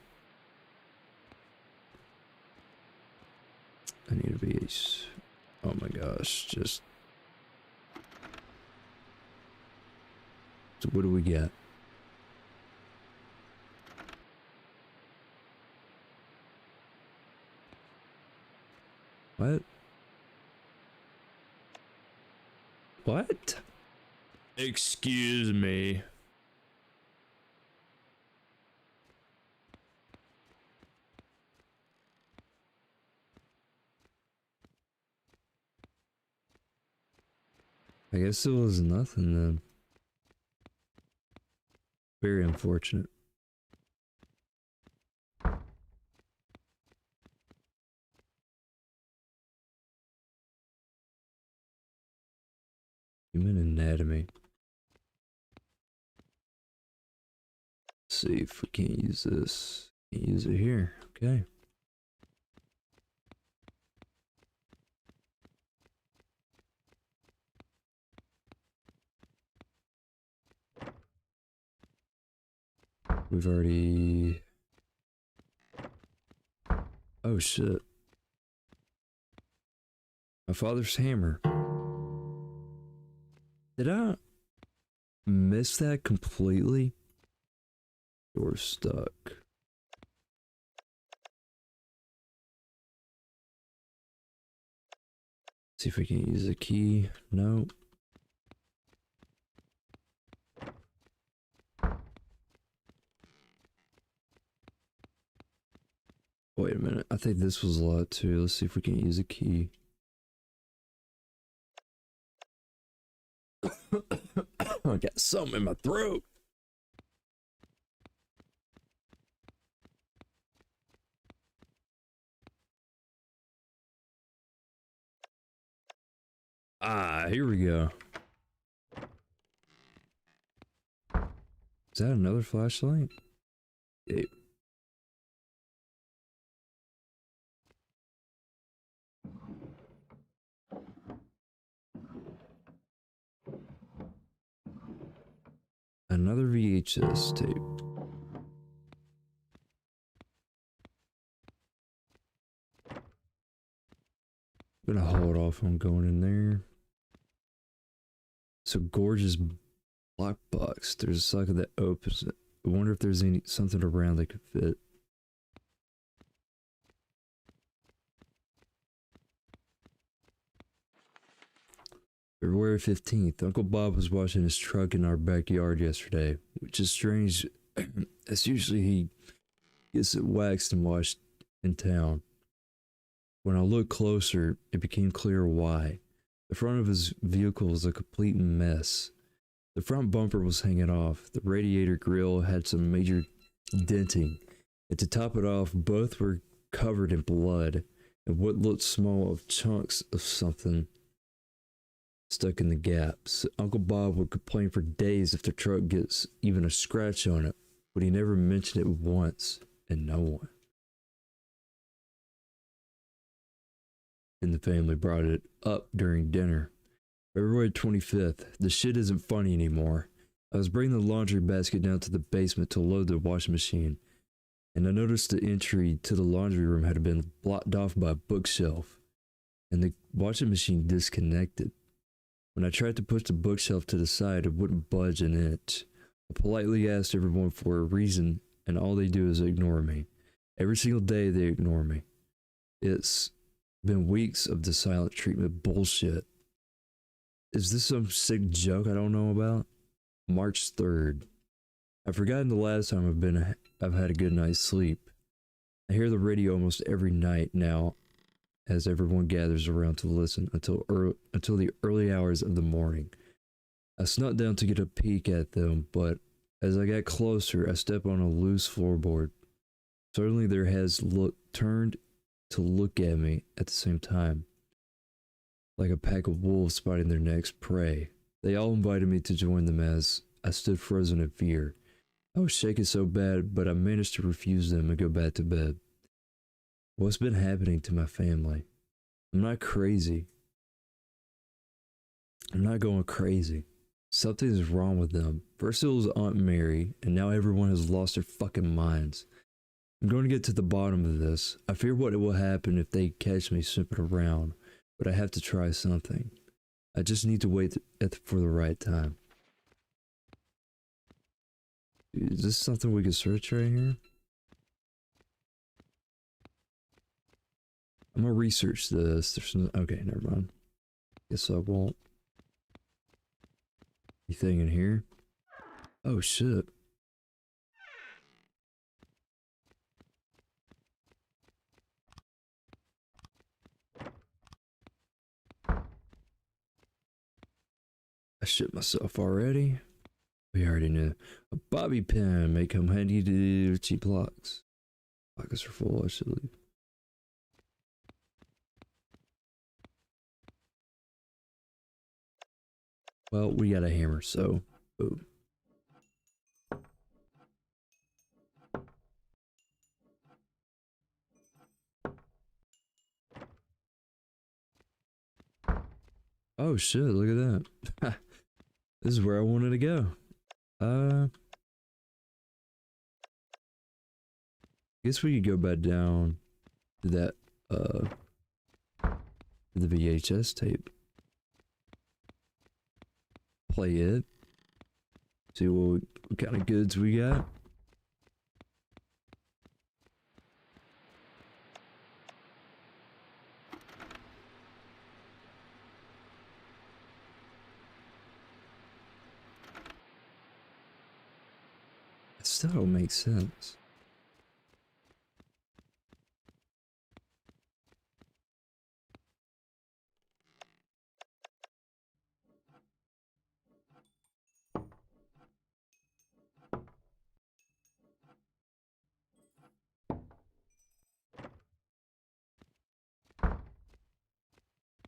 I need a VHS. Oh my gosh, just... So what do we get? What? What? Excuse me. I guess it was nothing then. Very unfortunate. Human anatomy. Let's see if we can't use this. Can't use it here. Okay. We've already... Oh shit. My father's hammer. Did I miss that completely? Door stuck. See if we can use a key. Nope. Wait a minute, I think this was locked too. Let's see if we can use a key. I got something in my throat. Ah, here we go. Is that another flashlight? Yeah. Another VHS tape. I'm gonna hold off on going in there. So gorgeous black box. There's a socket that opens it. I wonder if there's something around that could fit. February 15th, Uncle Bob was washing his truck in our backyard yesterday, which is strange as usually he gets it waxed and washed in town. When I looked closer, it became clear why. The front of his vehicle was a complete mess. The front bumper was hanging off, the radiator grill had some major denting, and to top it off, both were covered in blood and what looked small of chunks of something stuck in the gaps. Uncle Bob would complain for days if the truck gets even a scratch on it, but he never mentioned it once, and no one. in the family brought it up during dinner. February 25th. The shit isn't funny anymore. I was bringing the laundry basket down to the basement to load the washing machine, and I noticed the entry to the laundry room had been blocked off by a bookshelf, and the washing machine disconnected. When I tried to push the bookshelf to the side, it wouldn't budge an inch. I politely asked everyone for a reason, and all they do is ignore me. Every single day they ignore me. It's been weeks of the silent treatment bullshit. Is this some sick joke I don't know about? March 3rd. I've forgotten the last time I've had a good night's sleep. I hear the radio almost every night now as everyone gathers around to listen until the early hours of the morning. I snuck down to get a peek at them, but as I got closer, I stepped on a loose floorboard. Suddenly their heads turned to look at me at the same time, like a pack of wolves spotting their next prey. They all invited me to join them as I stood frozen in fear. I was shaking so bad, but I managed to refuse them and go back to bed. What's been happening to my family? I'm not crazy. I'm not going crazy. Something is wrong with them. First it was Aunt Mary, and now everyone has lost their fucking minds. I'm going to get to the bottom of this. I fear what will happen if they catch me snooping around, but I have to try something. I just need to wait for the right time. Is this something we can search right here? I'm gonna research this. There's no, okay, never mind. Guess I won't. Anything in here? Oh shit. I shit myself already. We already knew. A bobby pin may come handy to cheap blocks. Pockets are full, I should leave. Well, we got a hammer, so boom. Oh shit, look at that. This is where I wanted to go. Guess we could go back down to that, the VHS tape. Play it. See what kind of goods we got. It still don't make sense.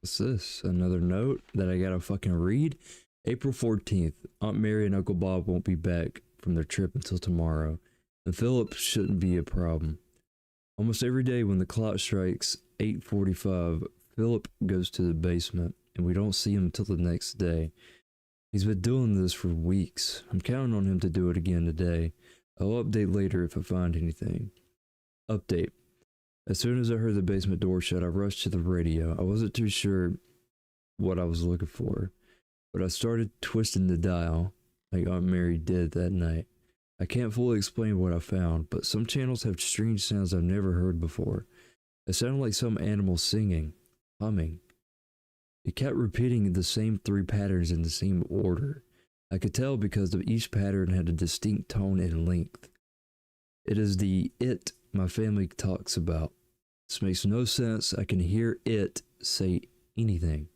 What's this? Another note that I gotta fucking read? April 14th. Aunt Mary and Uncle Bob won't be back from their trip until tomorrow, and Philip shouldn't be a problem. Almost every day when the clock strikes 8:45, Philip goes to the basement, and we don't see him until the next day. He's been doing this for weeks. I'm counting on him to do it again today. I'll update later if I find anything. Update. As soon as I heard the basement door shut, I rushed to the radio. I wasn't too sure what I was looking for, but I started twisting the dial like Aunt Mary did that night. I can't fully explain what I found, but some channels have strange sounds I've never heard before. It sounded like some animal singing, humming. It kept repeating the same 3 patterns in the same order. I could tell because each pattern had a distinct tone and length. It is the it my family talks about. This makes no sense. I can hear it say anything.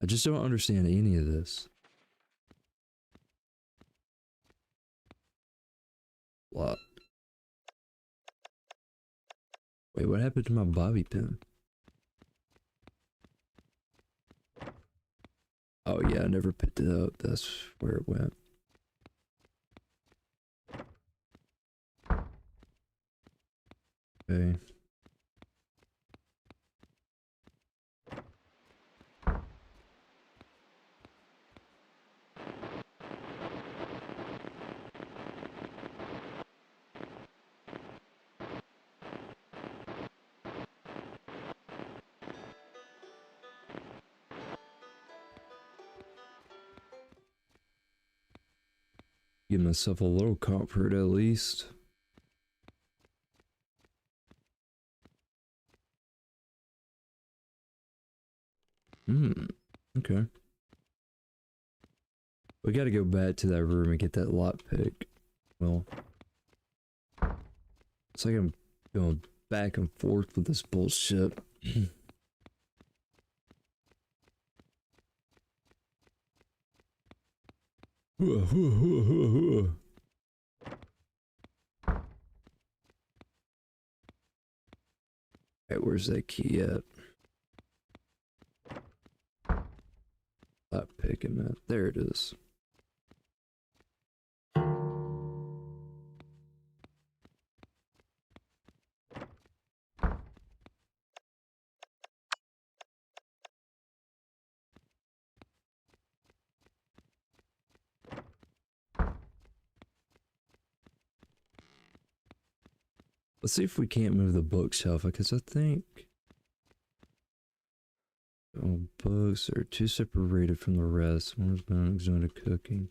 I just don't understand any of this. What? Wait, what happened to my bobby pin? Oh yeah, I never picked it up. That's where it went. Okay. Give myself a little comfort at least. Okay. We gotta go back to that room and get that lockpick. Well, it's like I'm going back and forth with this bullshit. Alright, where's that key at? Not picking that. There it is. Let's see if we can't move the bookshelf, because I think books are too separated from the rest. One's been zone of cooking.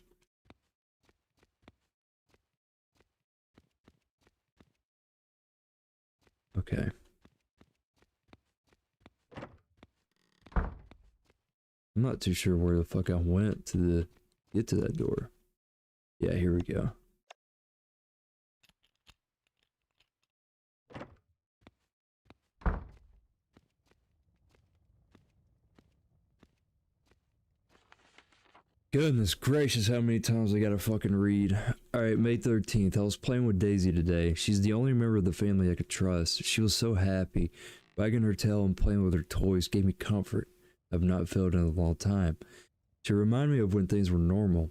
Okay. I'm not too sure where the fuck I went to get to that door. Yeah, here we go. Goodness gracious, how many times I gotta fucking read. Alright, May 13th. I was playing with Daisy today. She's the only member of the family I could trust. She was so happy. Wagging her tail and playing with her toys gave me comfort I've not felt in a long time. She reminded me of when things were normal.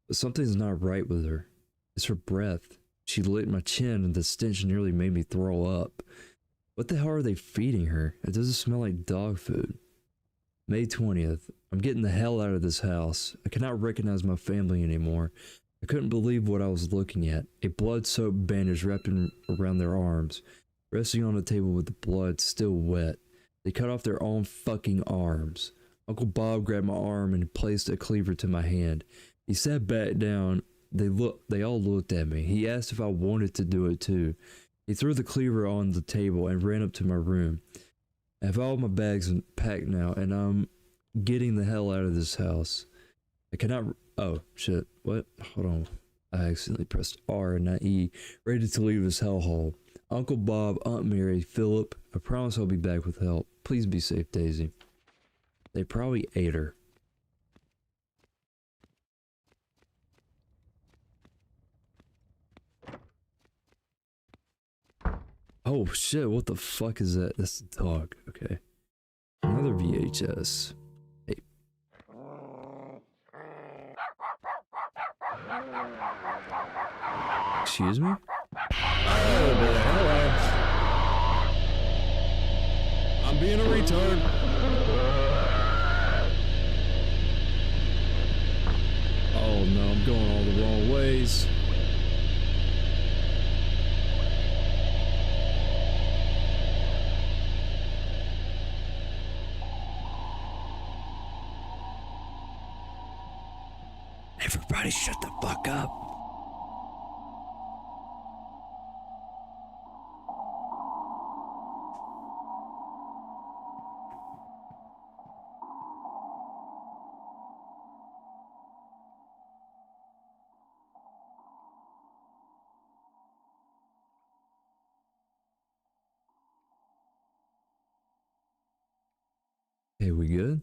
But something's not right with her. It's her breath. She licked my chin and the stench nearly made me throw up. What the hell are they feeding her? It doesn't smell like dog food. May 20th. I'm getting the hell out of this house. I cannot recognize my family anymore. I couldn't believe what I was looking at. A blood-soaked bandage wrapped around their arms, resting on the table with the blood still wet. They cut off their own fucking arms. Uncle Bob grabbed my arm and placed a cleaver to my hand. He sat back down. They all looked at me. He asked if I wanted to do it too. He threw the cleaver on the table and ran up to my room. I have all my bags packed now, and I'm getting the hell out of this house. I cannot. Oh, shit. What? Hold on. I accidentally pressed R and not E. Ready to leave this hellhole. Uncle Bob, Aunt Mary, Philip. I promise I'll be back with help. Please be safe, Daisy. They probably ate her. Oh shit, what the fuck is that? That's the dog. Okay. Another VHS. Hey. Excuse me? Oh, hello. I'm being a retard. Oh no, I'm going all the wrong ways. Everybody shut the fuck up. Hey, we good?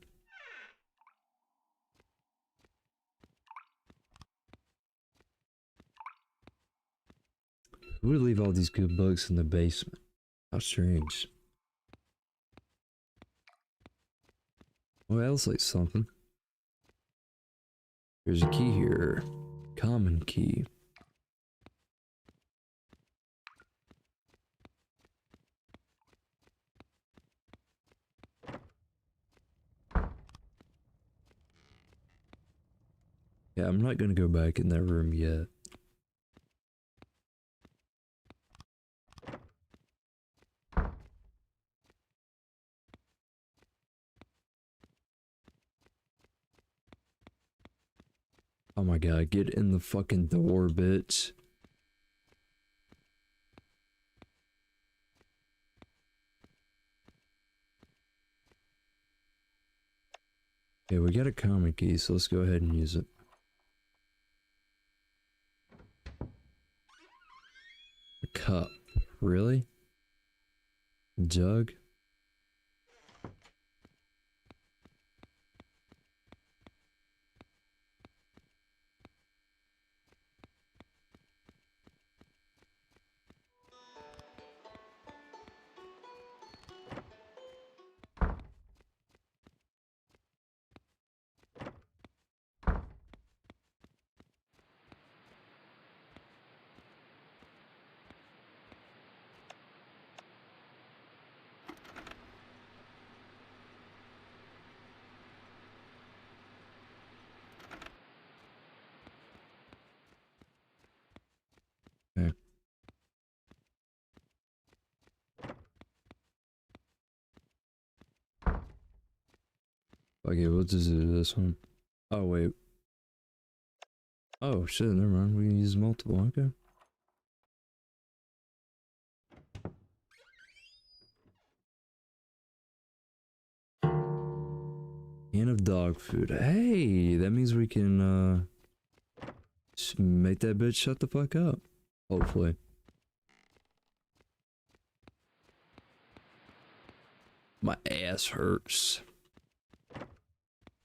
Who would leave all these good books in the basement? How strange. Oh, that looks like something. There's a key here. Common key. Yeah, I'm not gonna go back in that room yet. Oh my god, get in the fucking door, bitch. Okay, we got a comic key, so let's go ahead and use it. A cup. Really? Jug? Okay. Okay, we'll just do this one. Oh, wait. Oh, shit, never mind. We can use multiple, okay. Can of dog food. Hey, that means we can, just make that bitch shut the fuck up. Hopefully. My ass hurts.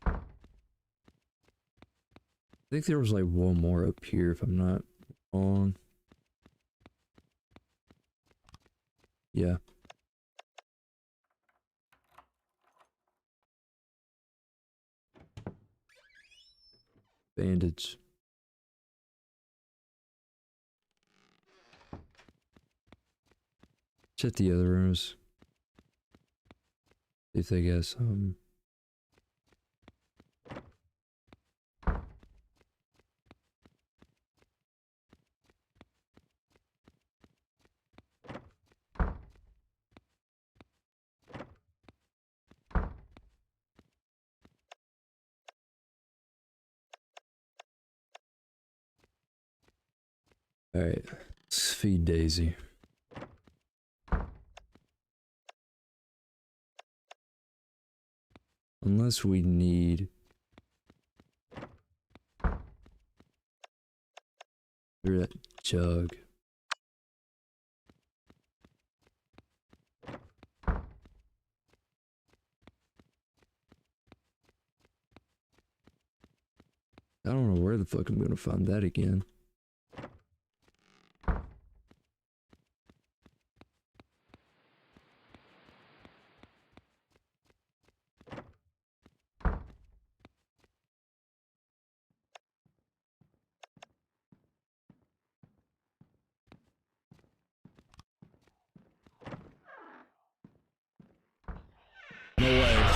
I think there was like one more up here if I'm not wrong. Yeah. Bandage. Check the other rooms. See if they got some. Alright, let's feed Daisy. Unless we need... that jug. I don't know where the fuck I'm gonna find that again. No way.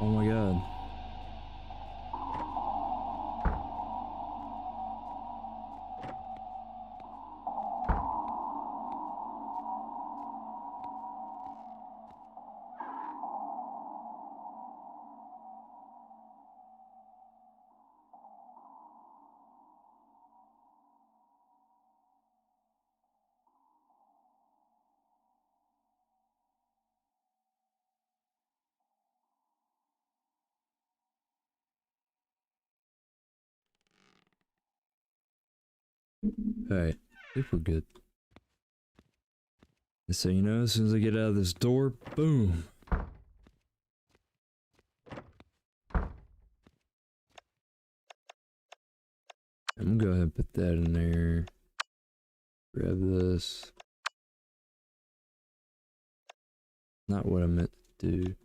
Oh my god. Alright, I think we're good. And so, you know, as soon as I get out of this door, boom. I'm gonna go ahead and put that in there. Grab this. Not what I meant to do.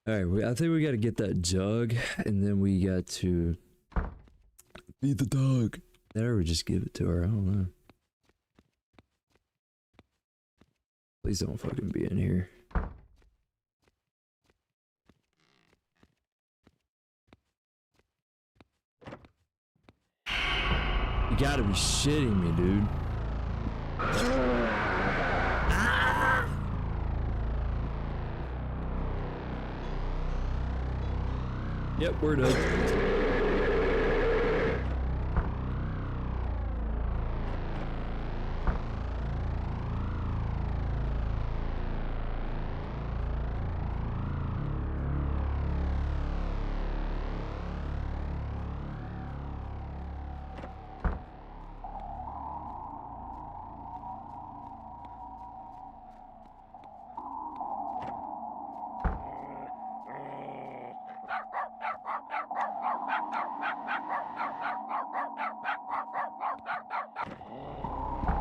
Alright, I think we gotta get that jug, and then we got to feed the dog. Or we just give it to her, I don't know. Please don't fucking be in here. You gotta be shitting me, dude. Yep, we're done.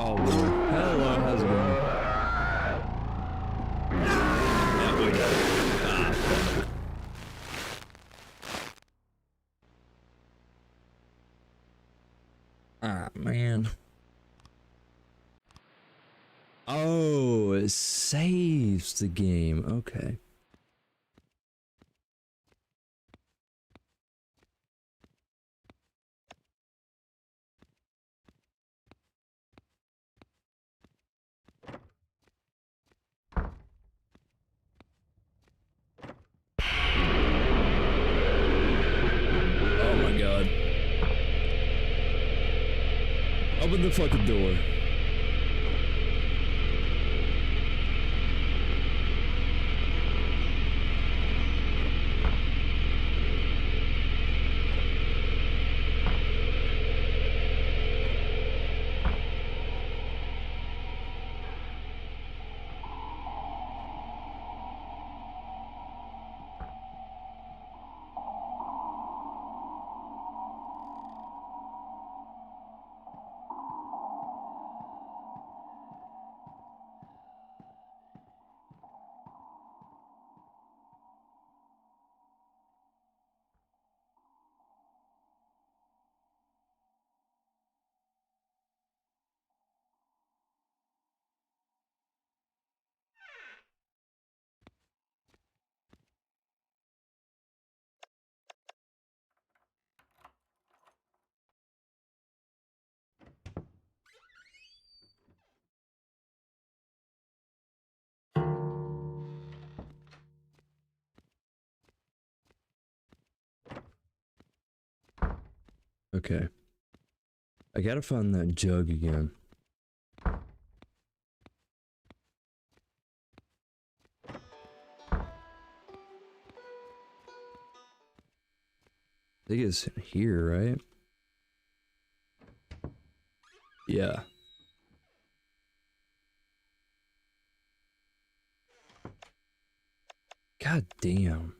Oh, Lord. Hello, how's it going? Yeah, we got it. Ah, man. Oh, it saves the game. Okay. Oh my god. Open the fucking door. Okay. I gotta find that jug again. I think it's in here, right? Yeah. God damn.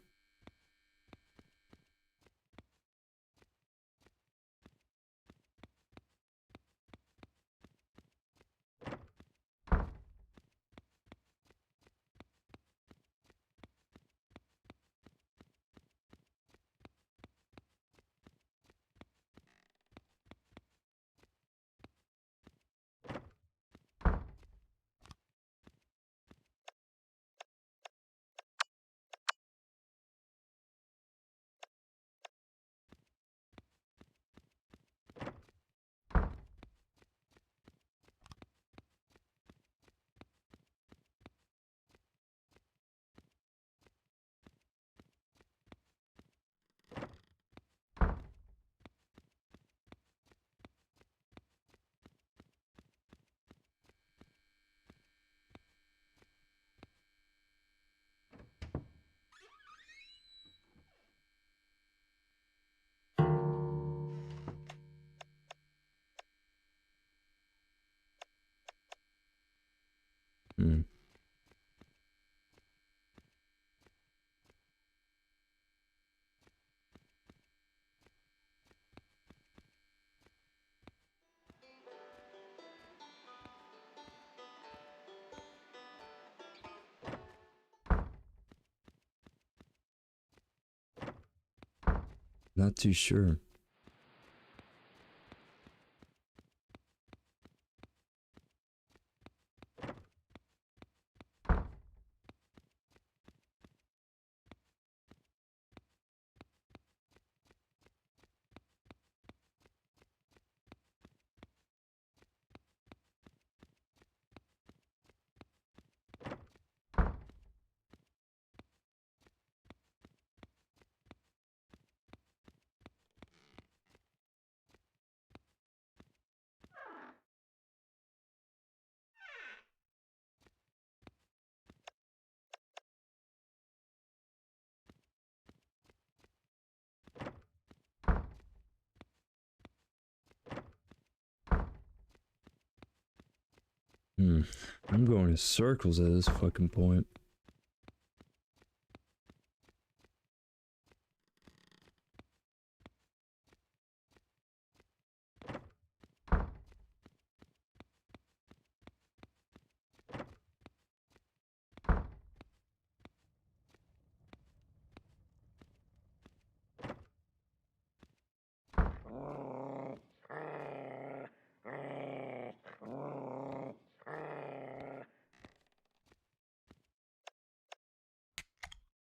Not too sure. I'm going in circles at this fucking point.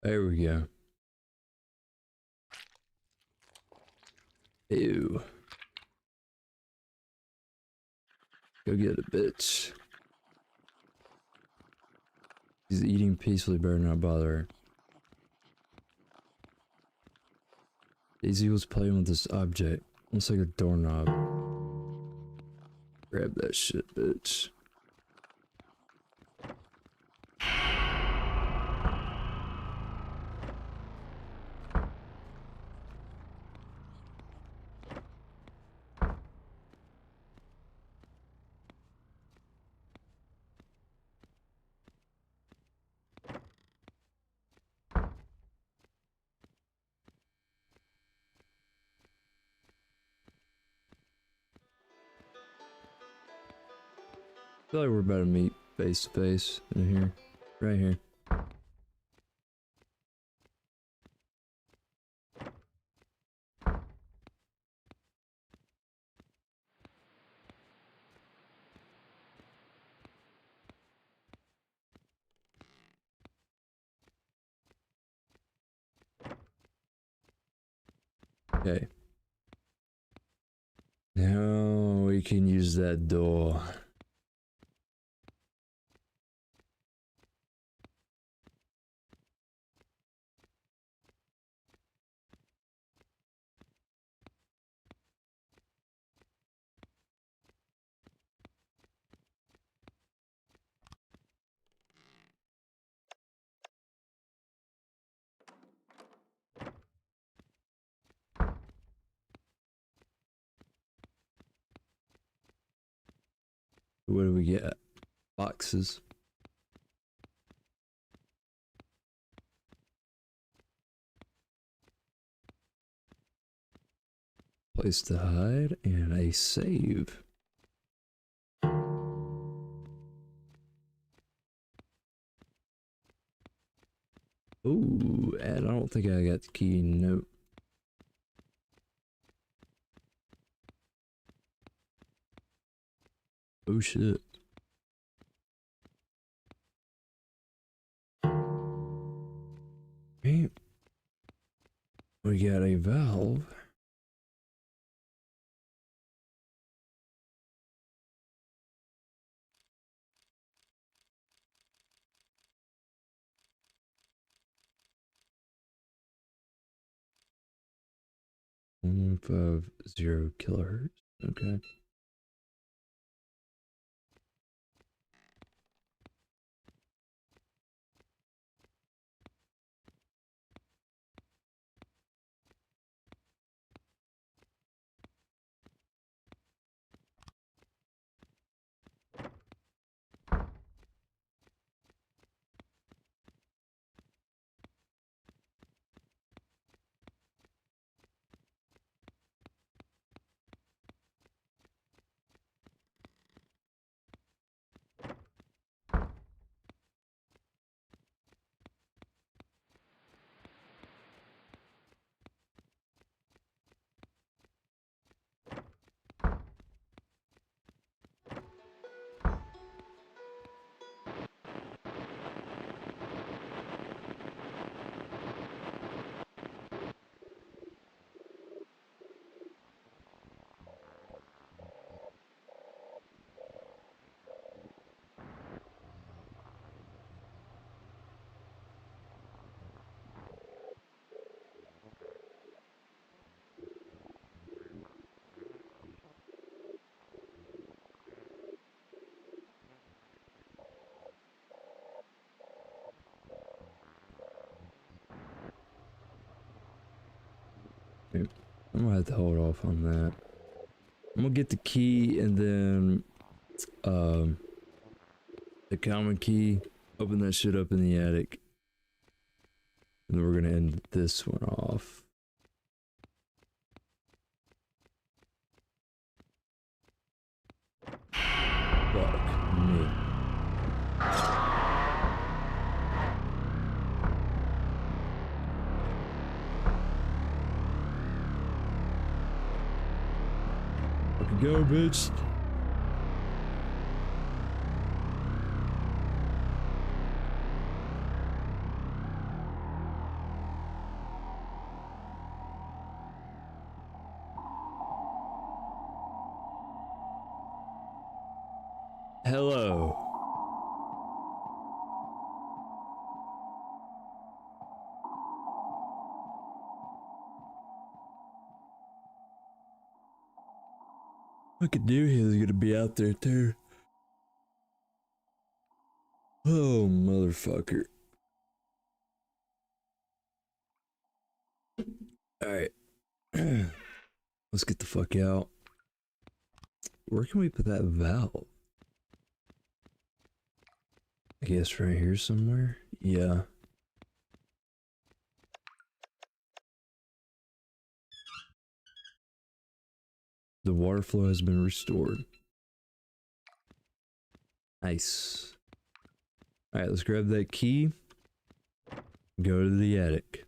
There we go. Ew. Go get it, bitch. He's eating peacefully, better not bother her. Daisy was playing with this object. Looks like a doorknob. Grab that shit, bitch. I feel like we're about to meet face to face in here. Right here. Okay. Now we can use that door. What do we get? Boxes. Place to hide and a save. Ooh, and I don't think I got the key. Nope. Oh shit. Right. We got a valve. One 150 kilohertz. Okay. I'm gonna have to hold off on that. I'm gonna get the key and then the common key, open that shit up in the attic. And then we're gonna end this one off. Fuck me. Fucking go, bitch. Hello. Fucking knew he was gonna be out there too. Oh, motherfucker. Alright. Let's get the fuck out. Where can we put that valve? I guess right here somewhere? Yeah. The water flow has been restored. Nice. Alright, let's grab that key. Go to the attic.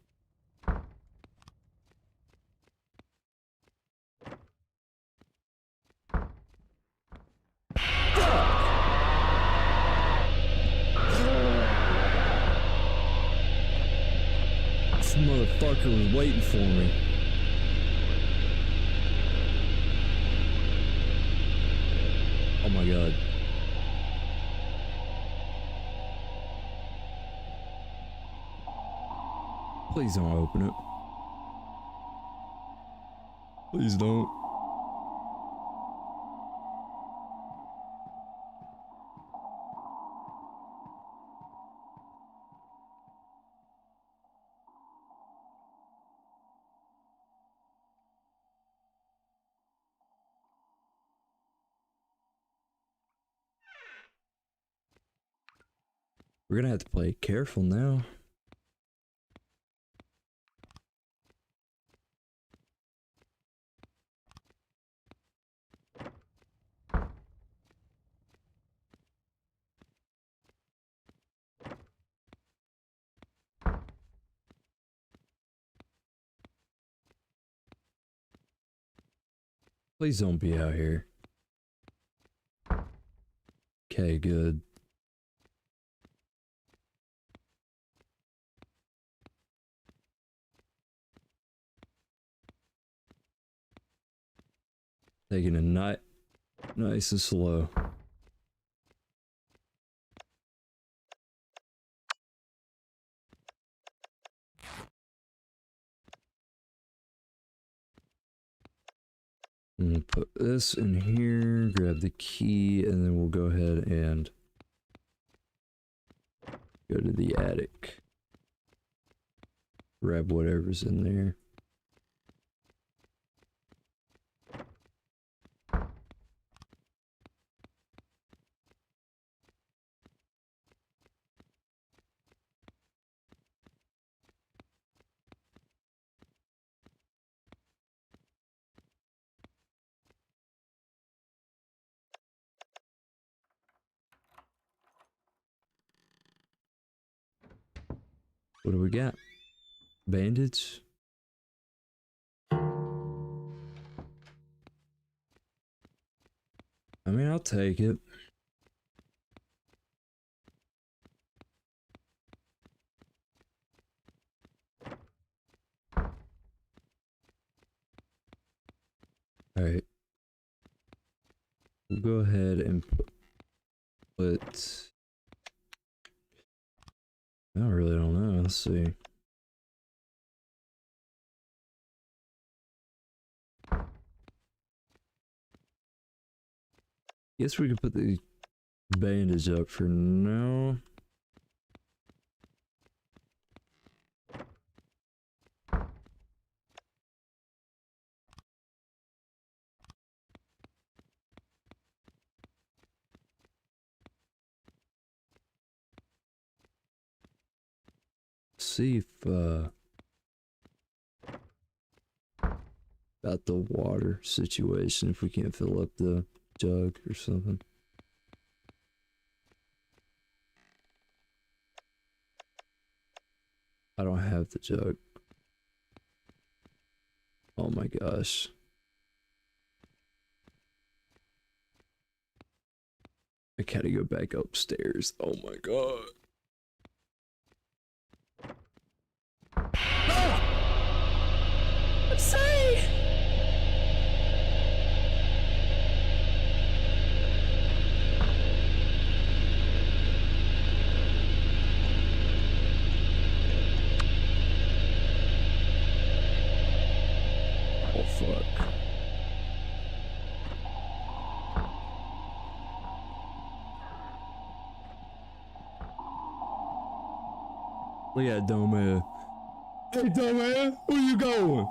This motherfucker was waiting for me. Oh my god. Please don't open it. Please don't. We're gonna have to play careful now. Please don't be out here. Okay, good. Taking a nice and slow. I'm gonna put this in here, grab the key, and then we'll go ahead and go to the attic. Grab whatever's in there. What do we got? Bandage? I mean, I'll take it. Alright. We'll go ahead and put... I really don't know. Let's see. Guess we could put the bandage up for now. see if about the water situation, if we can't fill up the jug or something. I don't have the jug. Oh my gosh. I gotta go back upstairs. Oh my god. I'm sorry. Oh fuck. Look at that dumbass. Hey dumbass, where you going?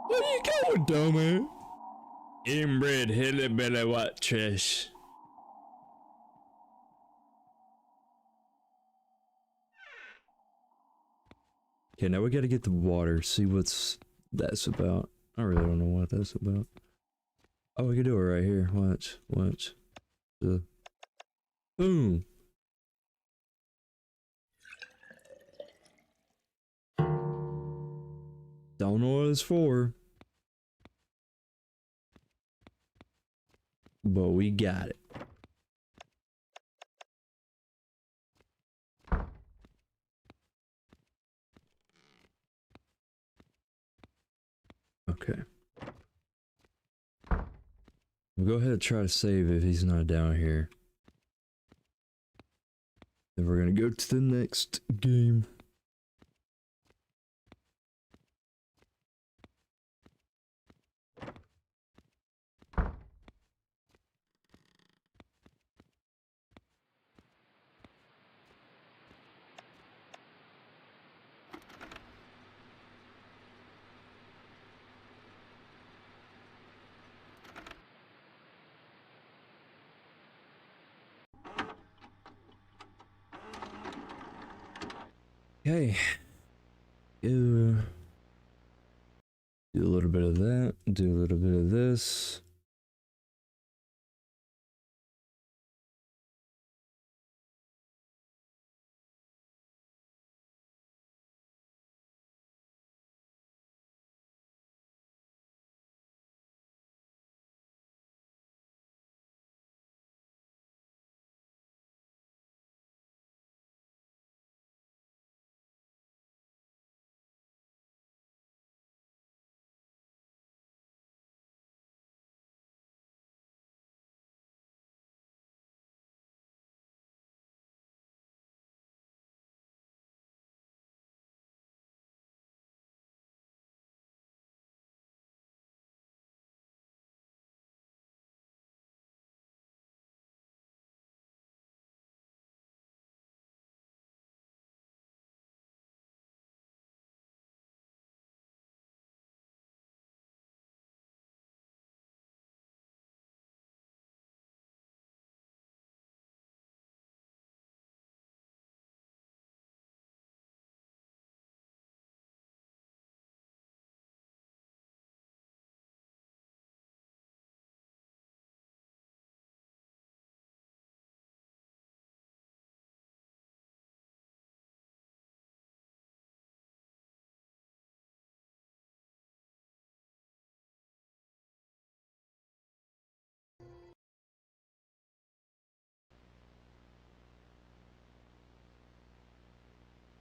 Where you going, dumbass? Inbred hilly billy white trash. Okay, now we gotta get the water, see what's that's about. I really don't know what that's about. Oh, we can do it right here. Watch, watch. Boom. Don't know what it's for. But we got it. Okay. We'll go ahead and try to save if he's not down here. Then we're gonna go to the next game. Okay. Do a little bit of that. Do a little bit of this.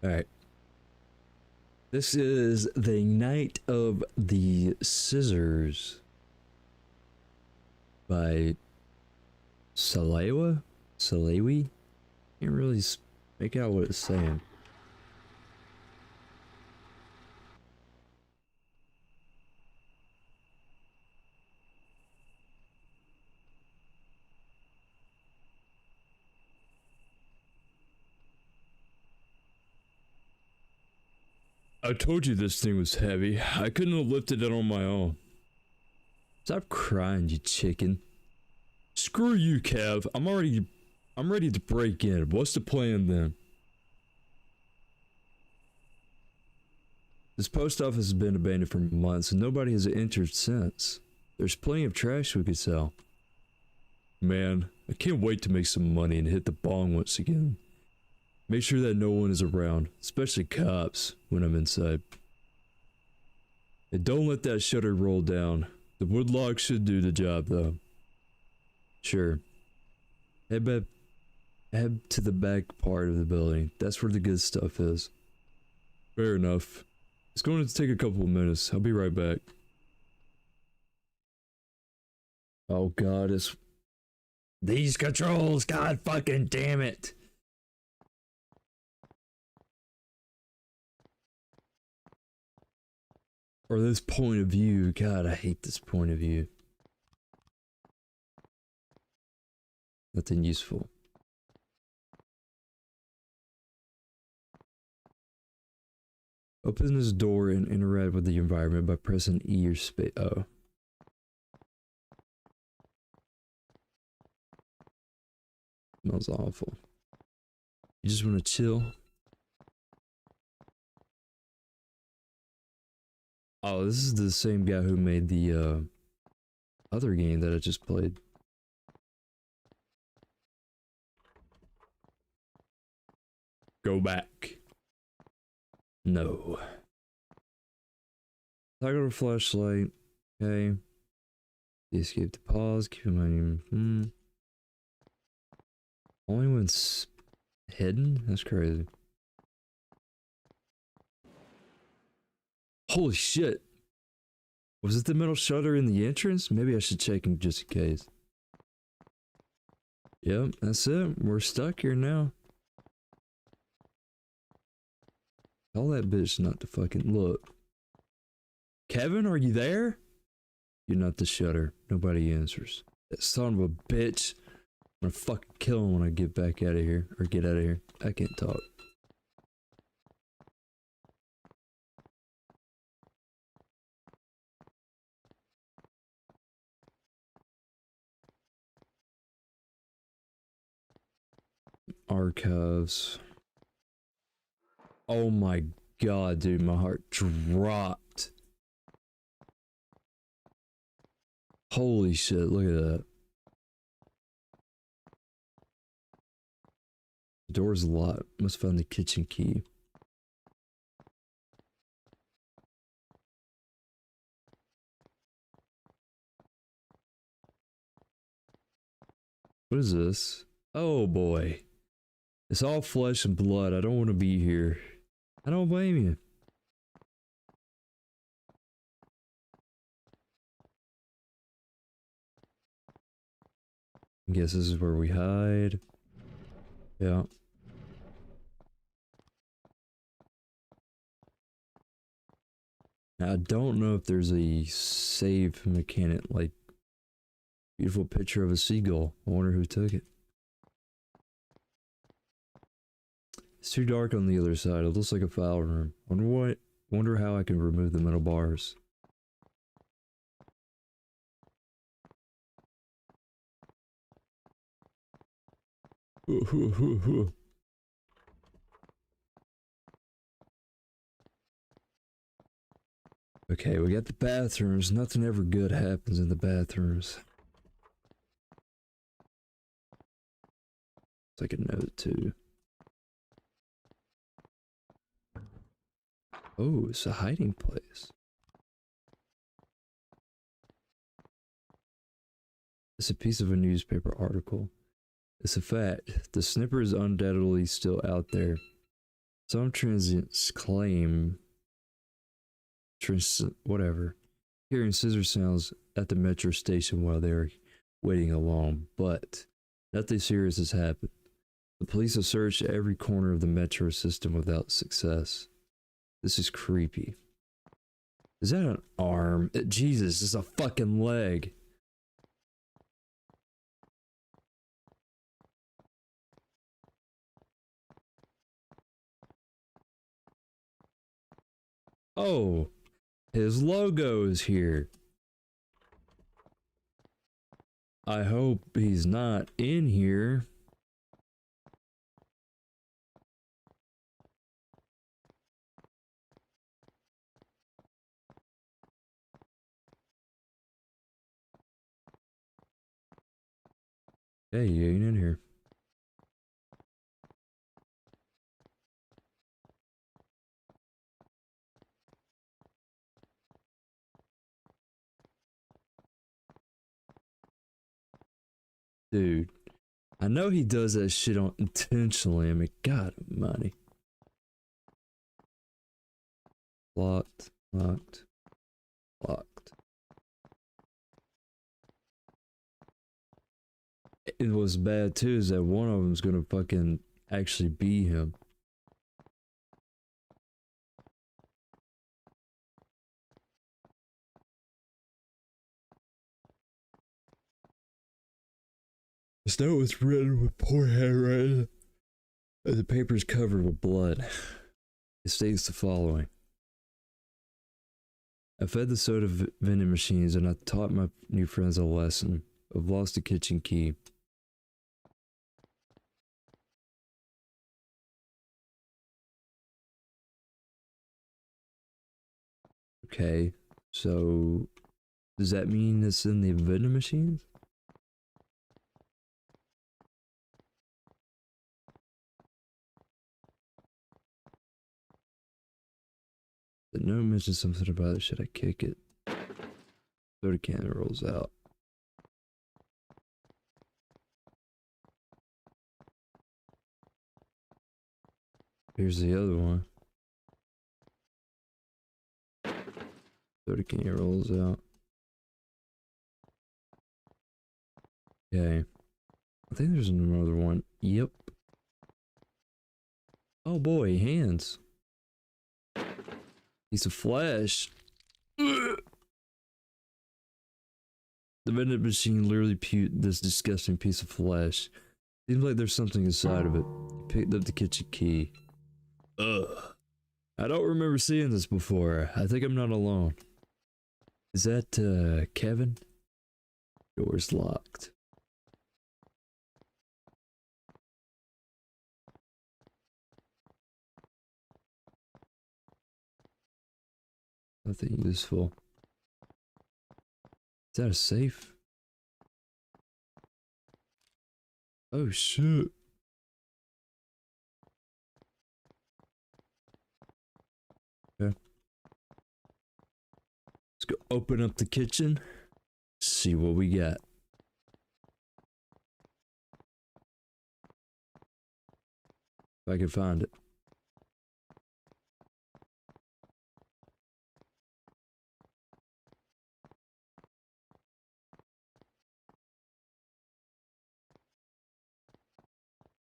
Alright. This is the Night of the Scissors by Salewa? Salewi? Can't really make out what it's saying. I told you this thing was heavy. I couldn't have lifted it on my own. Stop crying, you chicken. Screw you, Kev. I'm ready to break in. What's the plan then? This post office has been abandoned for months and nobody has entered since. There's plenty of trash we could sell. Man, I can't wait to make some money and hit the bong once again. Make sure that no one is around, especially cops, when I'm inside. And don't let that shutter roll down. The woodlock should do the job though. Sure. Head to the back part of the building. That's where the good stuff is. Fair enough. It's going to take a couple of minutes. I'll be right back. Oh god, it's... These controls, god fucking damn it! Or this point of view, god I hate this point of view. Nothing useful. Open this door and interact with the environment by pressing E or space. Oh. Smells awful. You just want to chill? Oh, this is the same guy who made the other game that I just played. Go back. No. Toggle the flashlight. Okay. Escape to pause. Keep in mind. Only when it's hidden? That's crazy. Holy shit. Was it the metal shutter in the entrance? Maybe I should check in just in case. Yep, that's it. We're stuck here now. Tell that bitch not to fucking look. Kevin, are you there? You're not the shutter. Nobody answers. That son of a bitch. I'm gonna fucking kill him when I get back out of here. Or get out of here. I can't talk. Archives. Oh my god, dude, my heart dropped. Holy shit, look at that. The door's locked. Must find the kitchen key. What is this? Oh boy. It's all flesh and blood. I don't want to be here. I don't blame you. I guess this is where we hide. Yeah. Now, I don't know if there's a save mechanic, like beautiful picture of a seagull. I wonder who took it. It's too dark on the other side. It looks like a file room. Wonder how I can remove the metal bars. Okay, we got the bathrooms. Nothing ever good happens in the bathrooms. It's like a note too. Oh, it's a hiding place. It's a piece of a newspaper article. It's a fact. The snipper is undoubtedly still out there. Some transients claim... whatever. Hearing scissor sounds at the metro station while they're waiting along, but nothing serious has happened. The police have searched every corner of the metro system without success. This is creepy. Is that an arm? Jesus, it's a fucking leg. Oh, his logo is here. I hope he's not in here. Hey, he ain't in here. Dude, I know he does that shit on intentionally. I mean, God almighty. Locked, locked, locked. It was bad too, is that one of them's gonna fucking actually be him. This note was written with poor handwriting, and the paper is covered with blood. It states the following. I fed the soda vending machines and I taught my new friends a lesson. I've lost the kitchen key. Okay, so does that mean it's in the vending machines? The note mentions something about it. Should I kick it? Soda can rolls out. Here's the other one. Soda can rolls out. Okay. I think there's another one. Yep. Oh boy, hands. Piece of flesh. The vending machine literally puked this disgusting piece of flesh. Seems like there's something inside of it. He picked up the kitchen key. Ugh. I don't remember seeing this before. I think I'm not alone. Is that, Kevin? Door's locked. Nothing useful. Is that a safe? Oh shit. Okay. Let's go open up the kitchen. See what we got. If I can find it.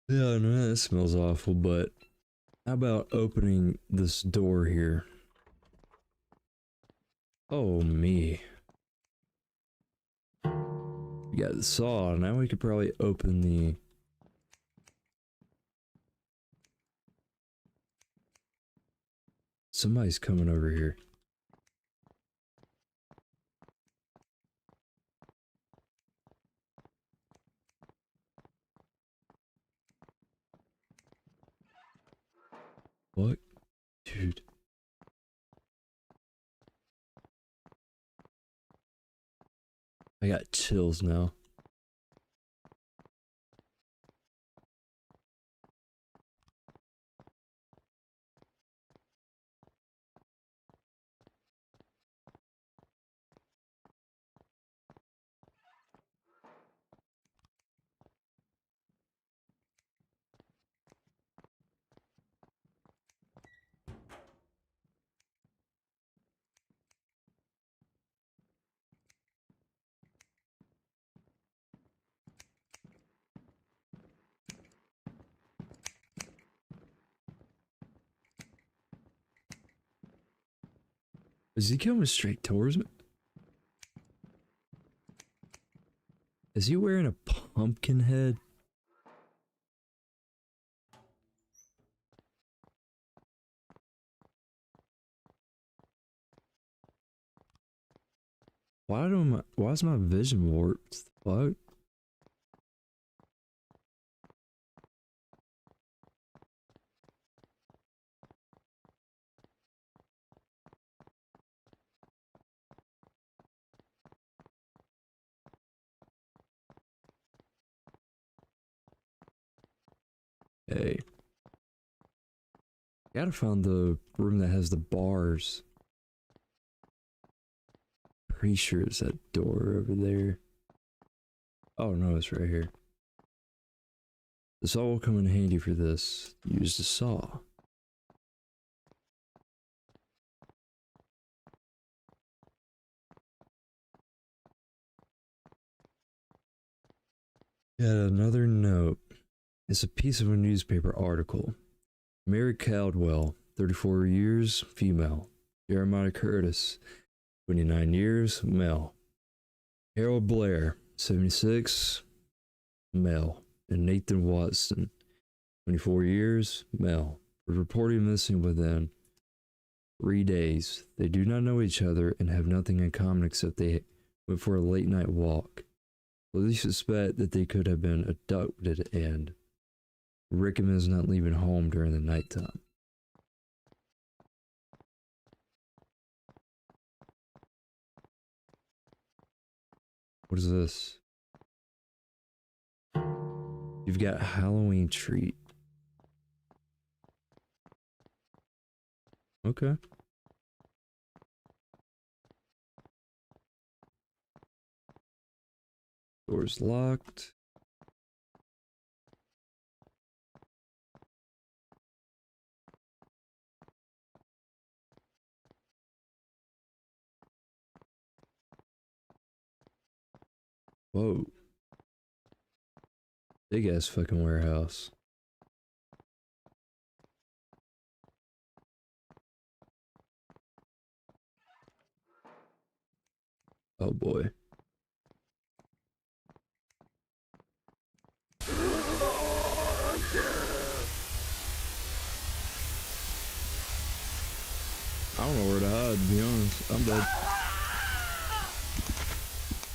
Yeah, no, that smells awful, but how about opening this door here? Oh, me. We got the saw. Now we could probably open the... Somebody's coming over here. What? Dude. I got chills now. Is he coming straight towards me? Is he wearing a pumpkin head? Why is my vision warped? What? Hey. Gotta find the room that has the bars. Pretty sure it's that door over there. Oh no, it's right here. The saw will come in handy for this. Use the saw. Got another note. It's a piece of a newspaper article. Mary Caldwell, 34 years, female. Jeremiah Curtis, 29 years, male. Harold Blair, 76, male. And Nathan Watson, 24 years, male. Were reported missing within 3 days. They do not know each other and have nothing in common except they went for a late night walk. Police suspect that they could have been abducted and recommends not leaving home during the nighttime. What is this? You've got a Halloween treat. Okay. Door's locked. Whoa. Big ass fucking warehouse. Oh boy. I don't know where to hide, to be honest. I'm dead.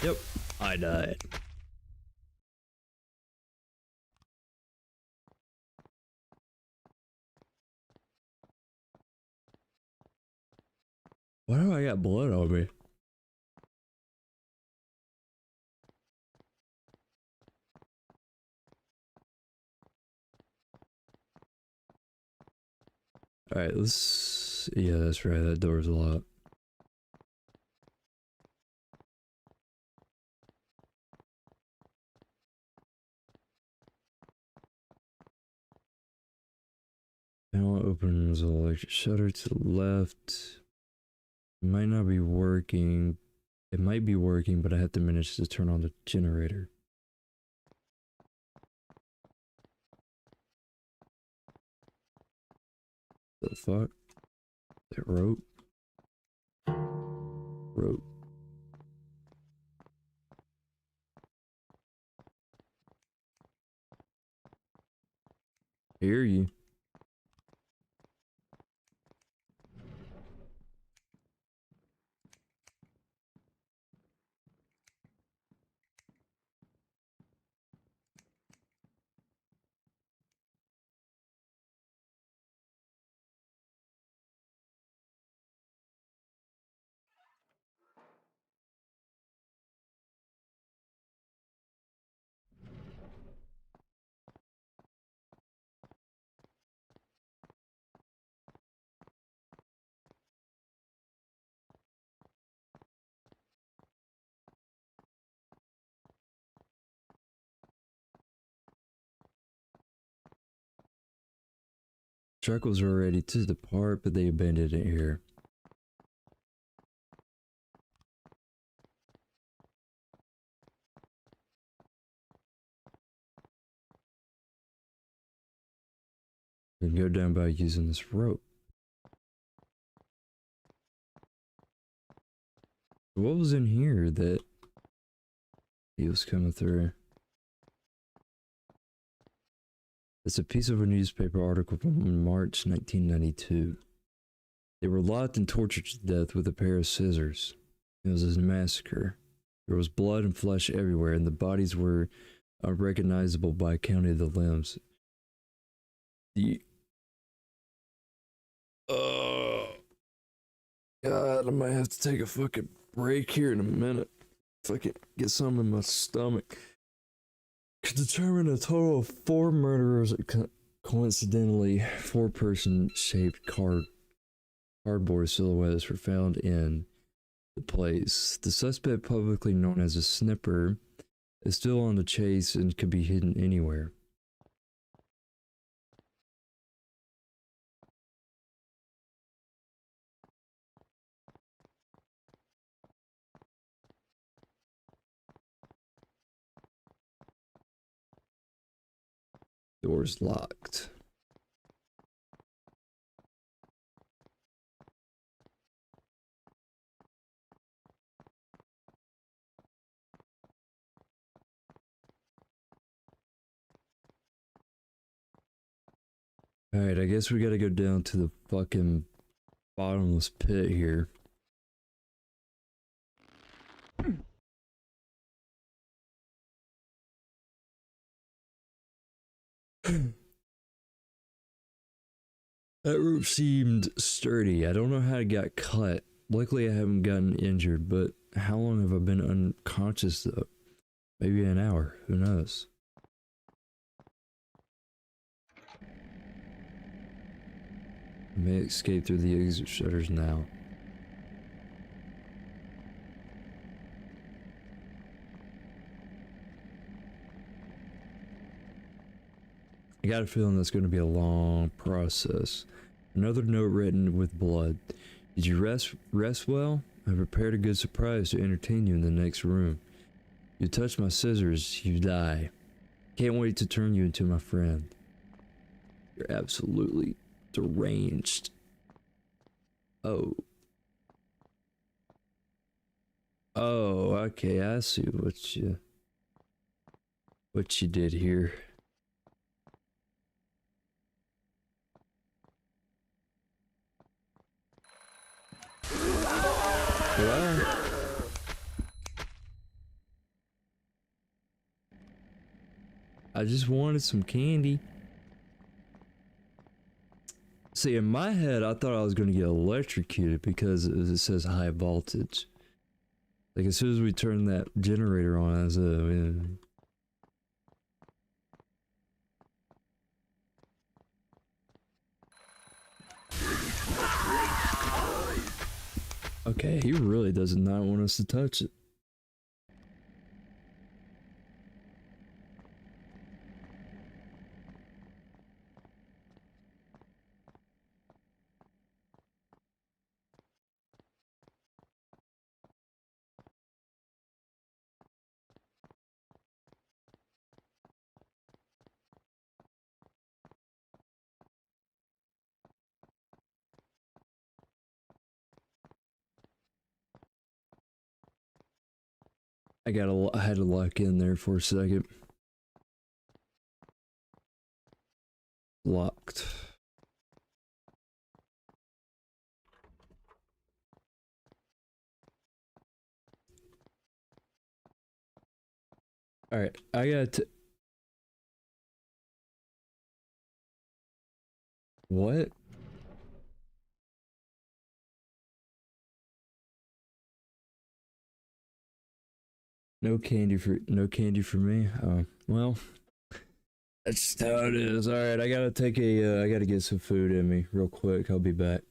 Yep, I died. Why do I got blood on me? Alright, let's... Yeah, that's right, that door's locked. Panel opens the electric shutter to the left. It might not be working. It might be working, but I have to manage to turn on the generator. The fuck? That rope? Rope. Hear you. Truck was ready to depart, but they abandoned it here. You can go down by using this rope. What was in here that he was coming through? It's a piece of a newspaper article from March 1992. They were locked and tortured to death with a pair of scissors. It was a massacre. There was blood and flesh everywhere, and the bodies were unrecognizable by counting the limbs. God, I might have to take a fucking break here in a minute. Fucking get something in my stomach. Could determine a total of 4 murderers Coincidentally, four-person shaped cardboard silhouettes were found in the place. The suspect, publicly known as a snipper, is still on the chase and could be hidden anywhere. Door's locked. Alright, I guess we gotta go down to the fucking bottomless pit here. That rope seemed sturdy. I don't know how it got cut. Luckily I haven't gotten injured, but how long have I been unconscious though? Maybe an hour, who knows? I may escape through the exit shutters now. I got a feeling that's going to be a long process. Another note written with blood. Did you rest well? I prepared a good surprise to entertain you in the next room. You touch my scissors, you die. Can't wait to turn you into my friend. You're absolutely deranged. Oh. Oh, okay, I see what you did here. Hello? I just wanted some candy. See, in my head, I thought I was going to get electrocuted because it says high voltage. Like, as soon as we turn that generator on, I was, okay, he really does not want us to touch it. I had to lock in there for a second. Locked. Alright, I got to... What? No candy for me. Oh, well, that's just how it is. All right, I gotta take a, I gotta get some food in me real quick. I'll be back.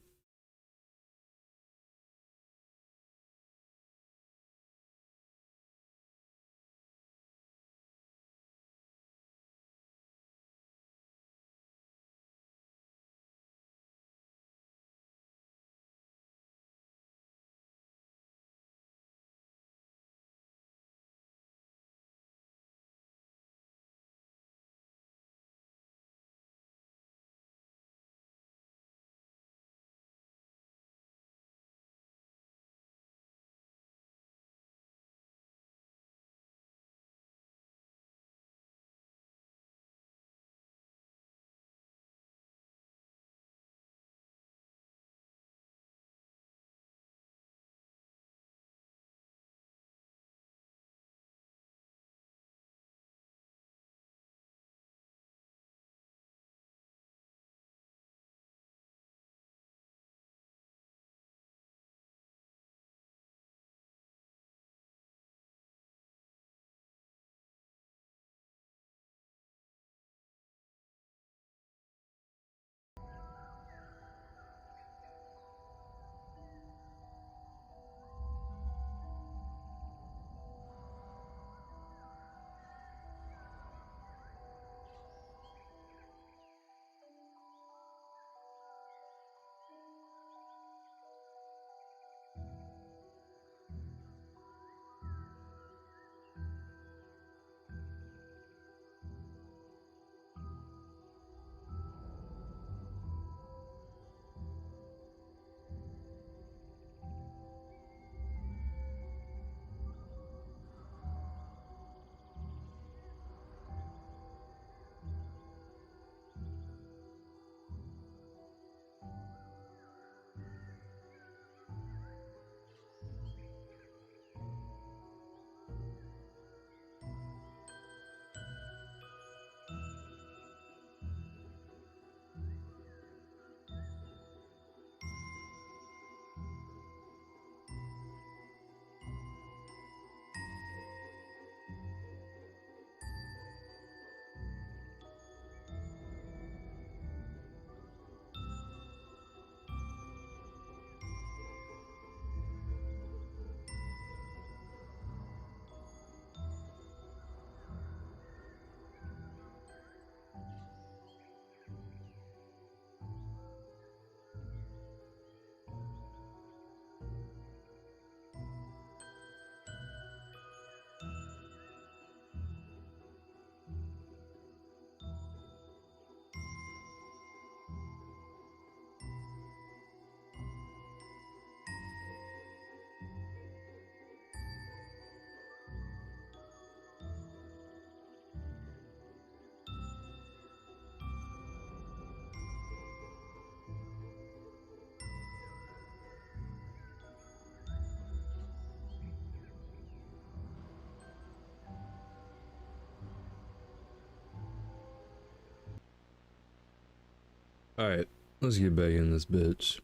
Alright, let's get back in this bitch.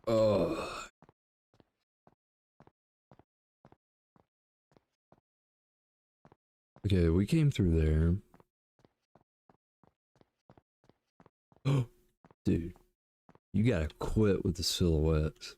Oh. Okay, we came through there. Oh, dude, you gotta quit with the silhouettes.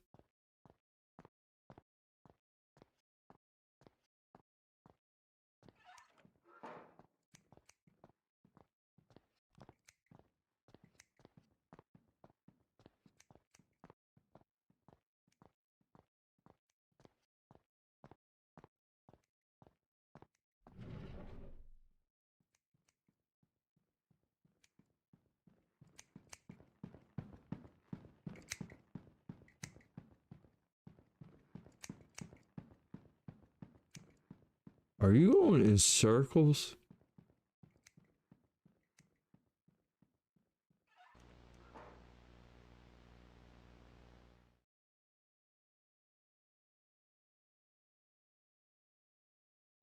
Are you going in circles?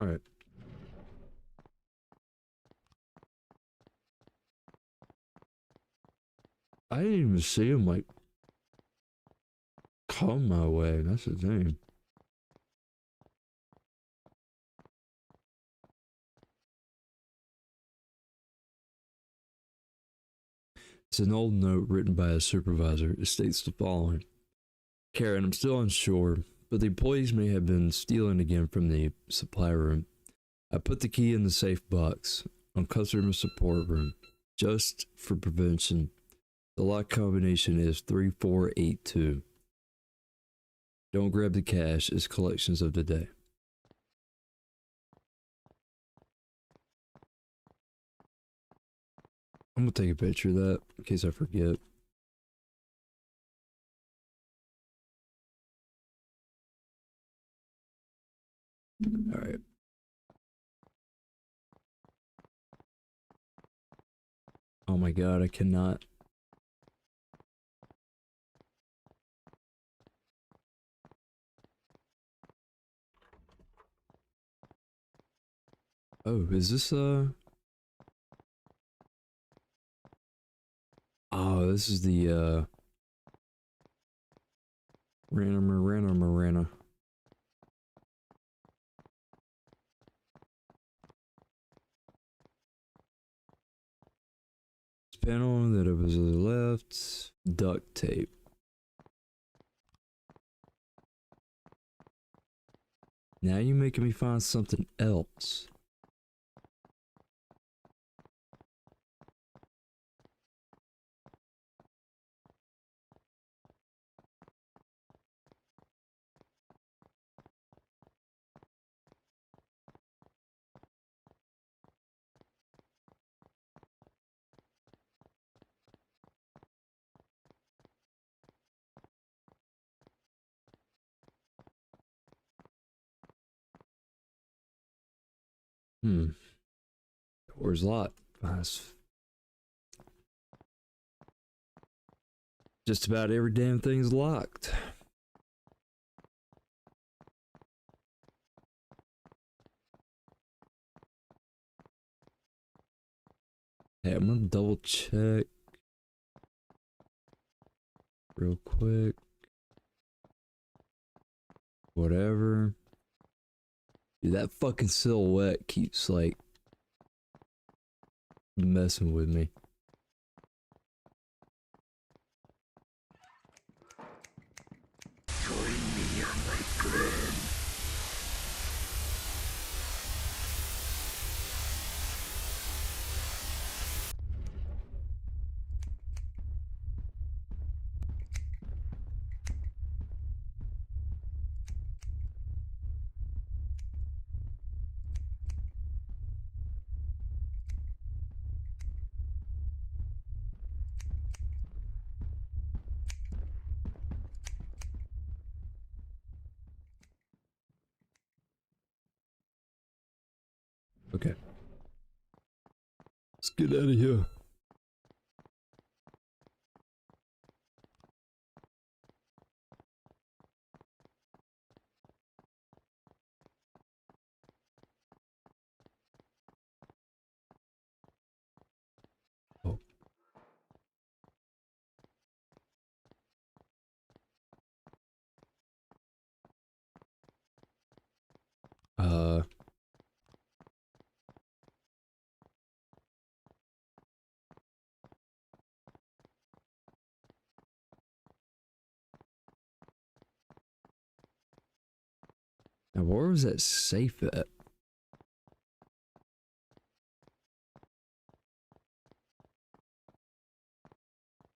Alright. I didn't even see him, like, come my way. That's the thing. It's an old note written by a supervisor. It states the following. Karen, I'm still unsure, but the employees may have been stealing again from the supply room. I put the key in the safe box on customer support room just for prevention. The lock combination is 3482. Don't grab the cash. It's collections of the day. I'm gonna take a picture of that in case I forget. Alright. Oh my god, I cannot. Oh, is this oh, this is the Marina. Panel that it was to the left. Duct tape. Now you're making me find something else. Door's locked. Just about every damn thing's locked. Hey, I'm gonna double check real quick. Whatever. Dude, that fucking silhouette keeps like messing with me. Join me on my friend. Okay. Let's get out of here. Now, where was that safe at?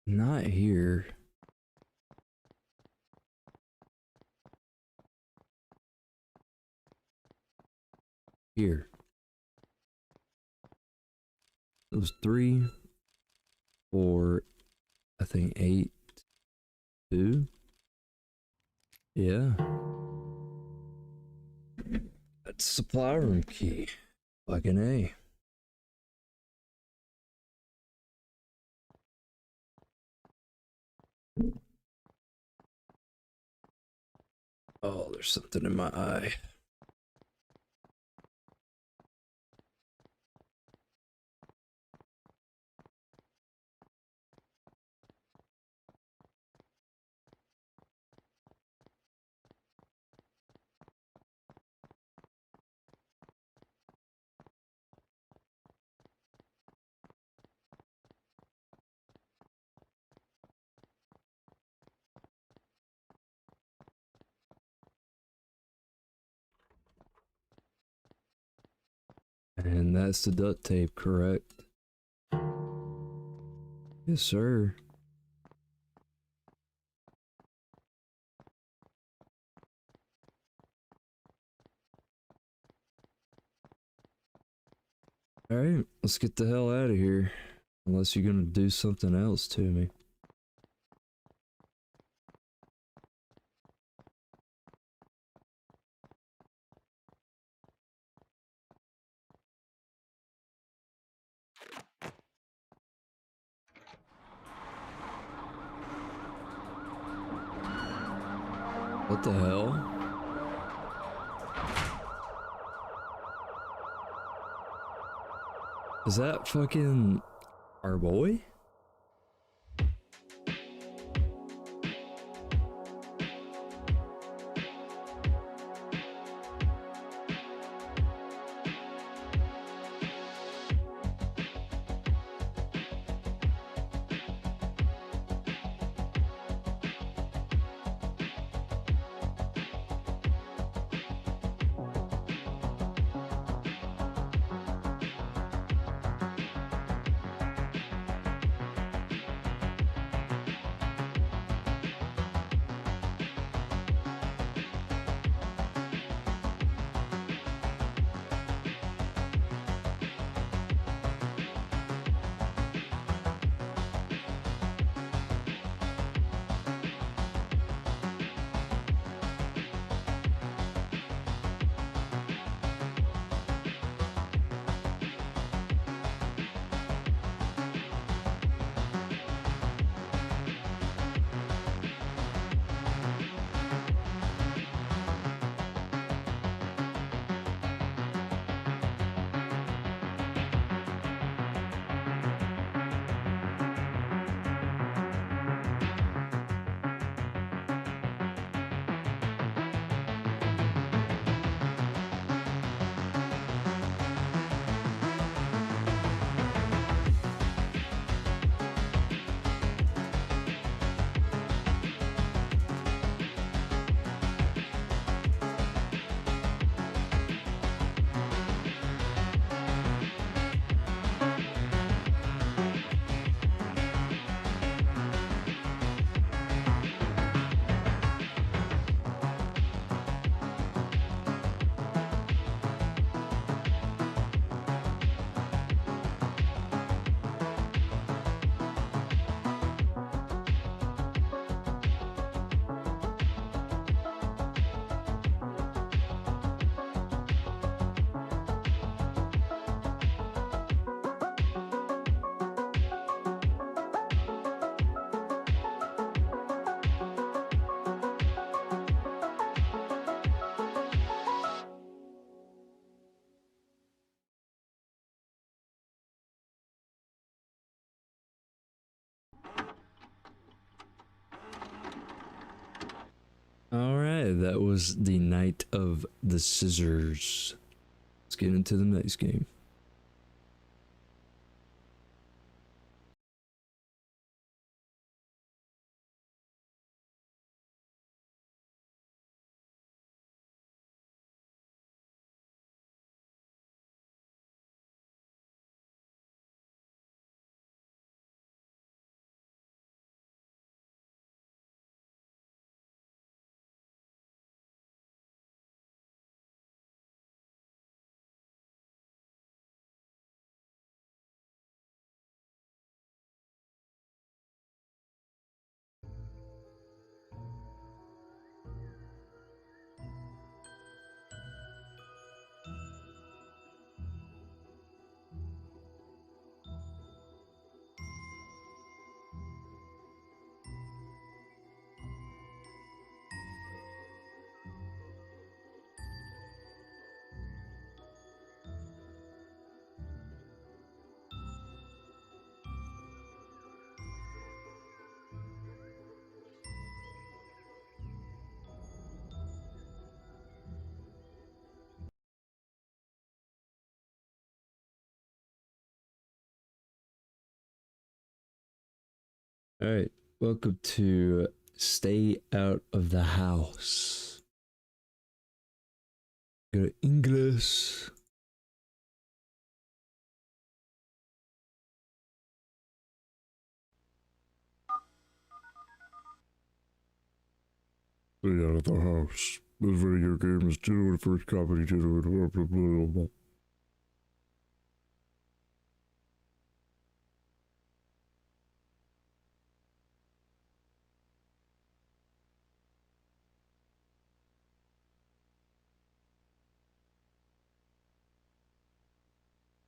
Not here. Here. It was 3, 4, I think 8, 2. Yeah. That's supply room key. Fucking A. Oh, there's something in my eye. And that's the duct tape, correct? Yes, sir. Alright, let's get the hell out of here. Unless you're gonna do something else to me. What the hell? Is that fucking our boy? Alright, that was the Night of the Scissors. Let's get into the next game. Alright, welcome to Stay Out of the House. Go to English. Stay out of the house. This video game is the first copy to blah blah blah.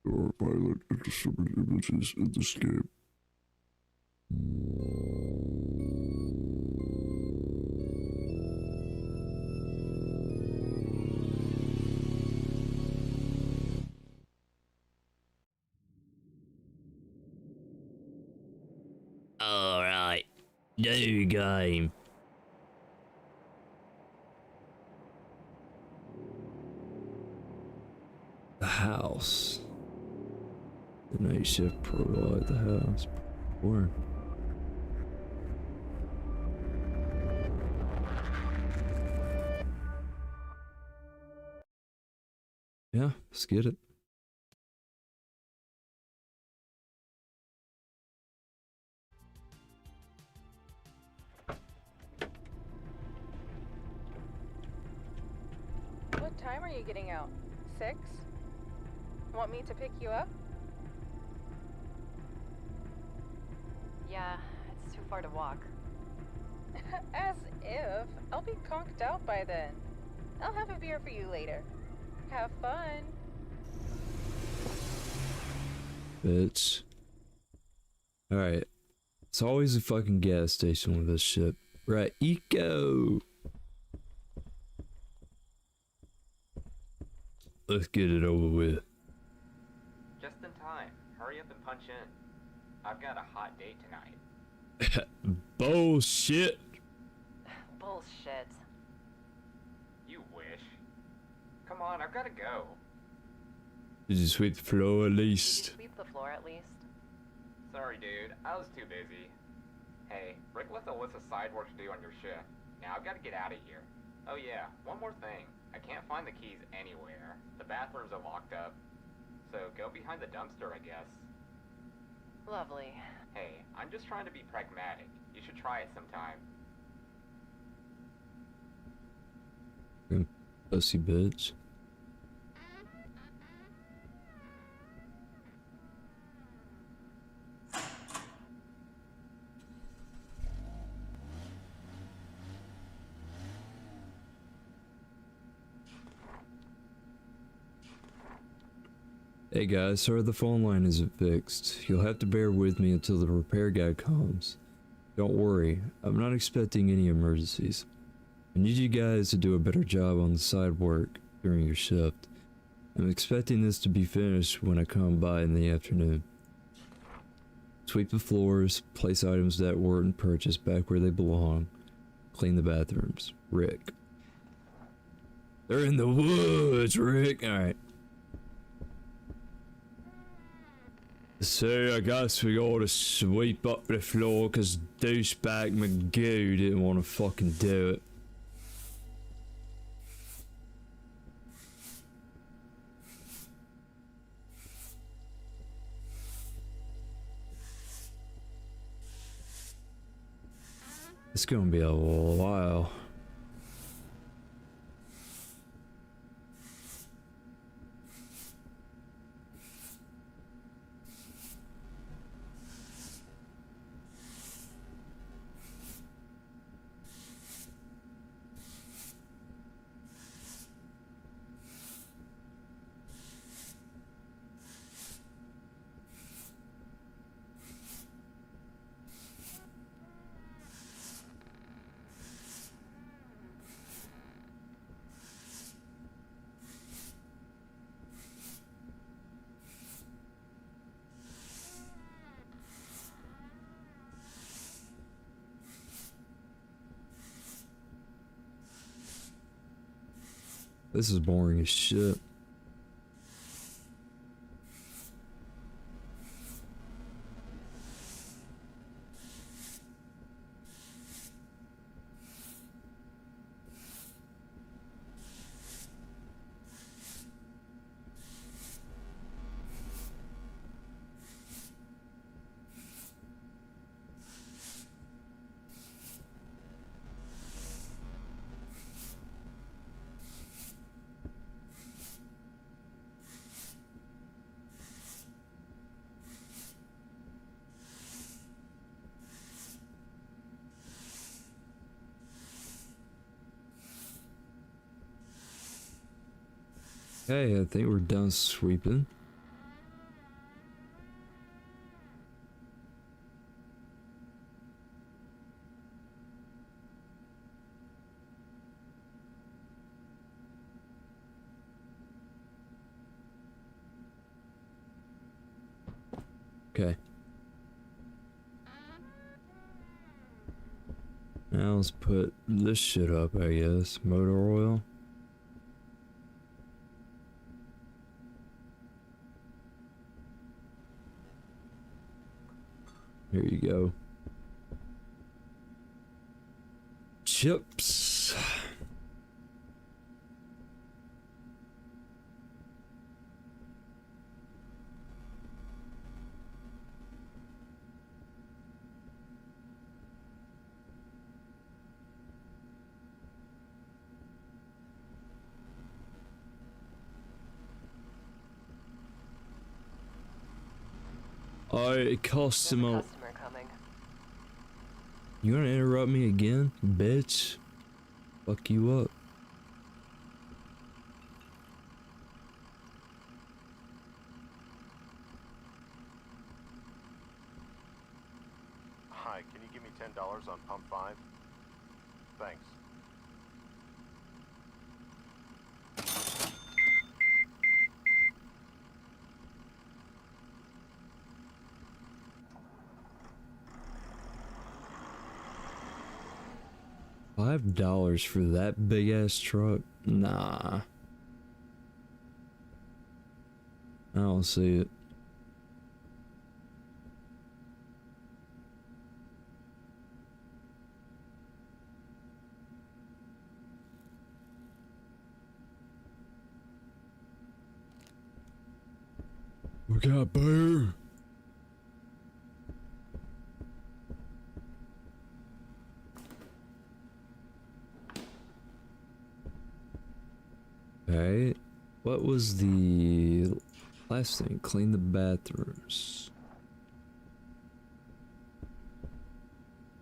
Or violent and disturbing images in this game. Alright, new game. The house. The night shift protocol at the house. Word. Yeah, let's get it. What time are you getting out? 6? Want me to pick you up? Yeah, it's too far to walk. As if. I'll be conked out by then. I'll have a beer for you later. Have fun. Bitch. Alright. It's always a fucking gas station with this shit. Right, eco! Let's get it over with. Just in time. Hurry up and punch in. I've got a hot date tonight. Bullshit! Bullshit. You wish. Come on, I've gotta go. Did you sweep the floor at Did you least? sweep the floor at least? Sorry, dude. I was too busy. Hey, Rick left a list of side work to do on your shift. Now I've gotta get out of here. Oh yeah, one more thing. I can't find the keys anywhere. The bathrooms are locked up. So go behind the dumpster, I guess. Lovely. Hey, I'm just trying to be pragmatic. You should try it sometime. Pussy bitch. Hey guys, sorry the phone line isn't fixed. You'll have to bear with me until the repair guy comes. Don't worry, I'm not expecting any emergencies. I need you guys to do a better job on the side work during your shift. I'm expecting this to be finished when I come by in the afternoon. Sweep the floors, place items that weren't purchased back where they belong, clean the bathrooms. Rick. They're in the woods, Rick! Alright. So I guess we gotta sweep up the floor cause douchebag McGoo didn't want to fucking do it. It's gonna be a while. This is boring as shit. Hey, I think we're done sweeping. Okay. Now let's put this shit up, I guess. Motor oil. Here you go. Chips. It costs him a... Customer coming. You wanna interrupt me again, bitch? Fuck you up. Hi, can you give me $10 on pump 5? Thanks. $5 for that big ass truck? Nah. I don't see it. We got bear. Okay, what was the last thing? Clean the bathrooms.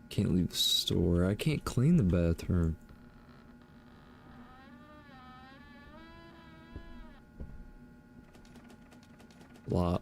Can't leave the store. I can't clean the bathroom. Locked.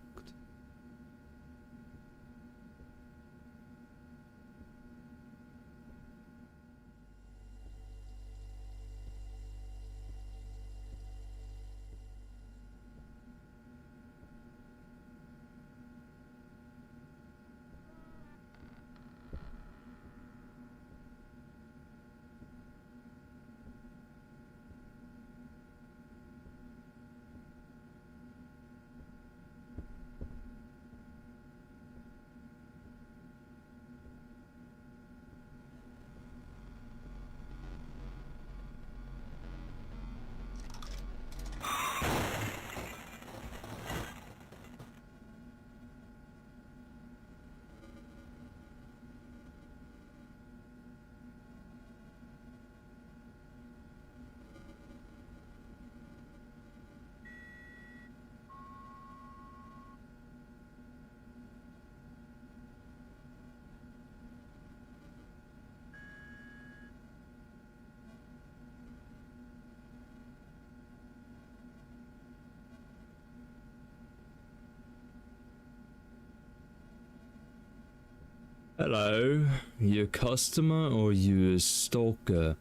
Hello, you a customer or you a stalker?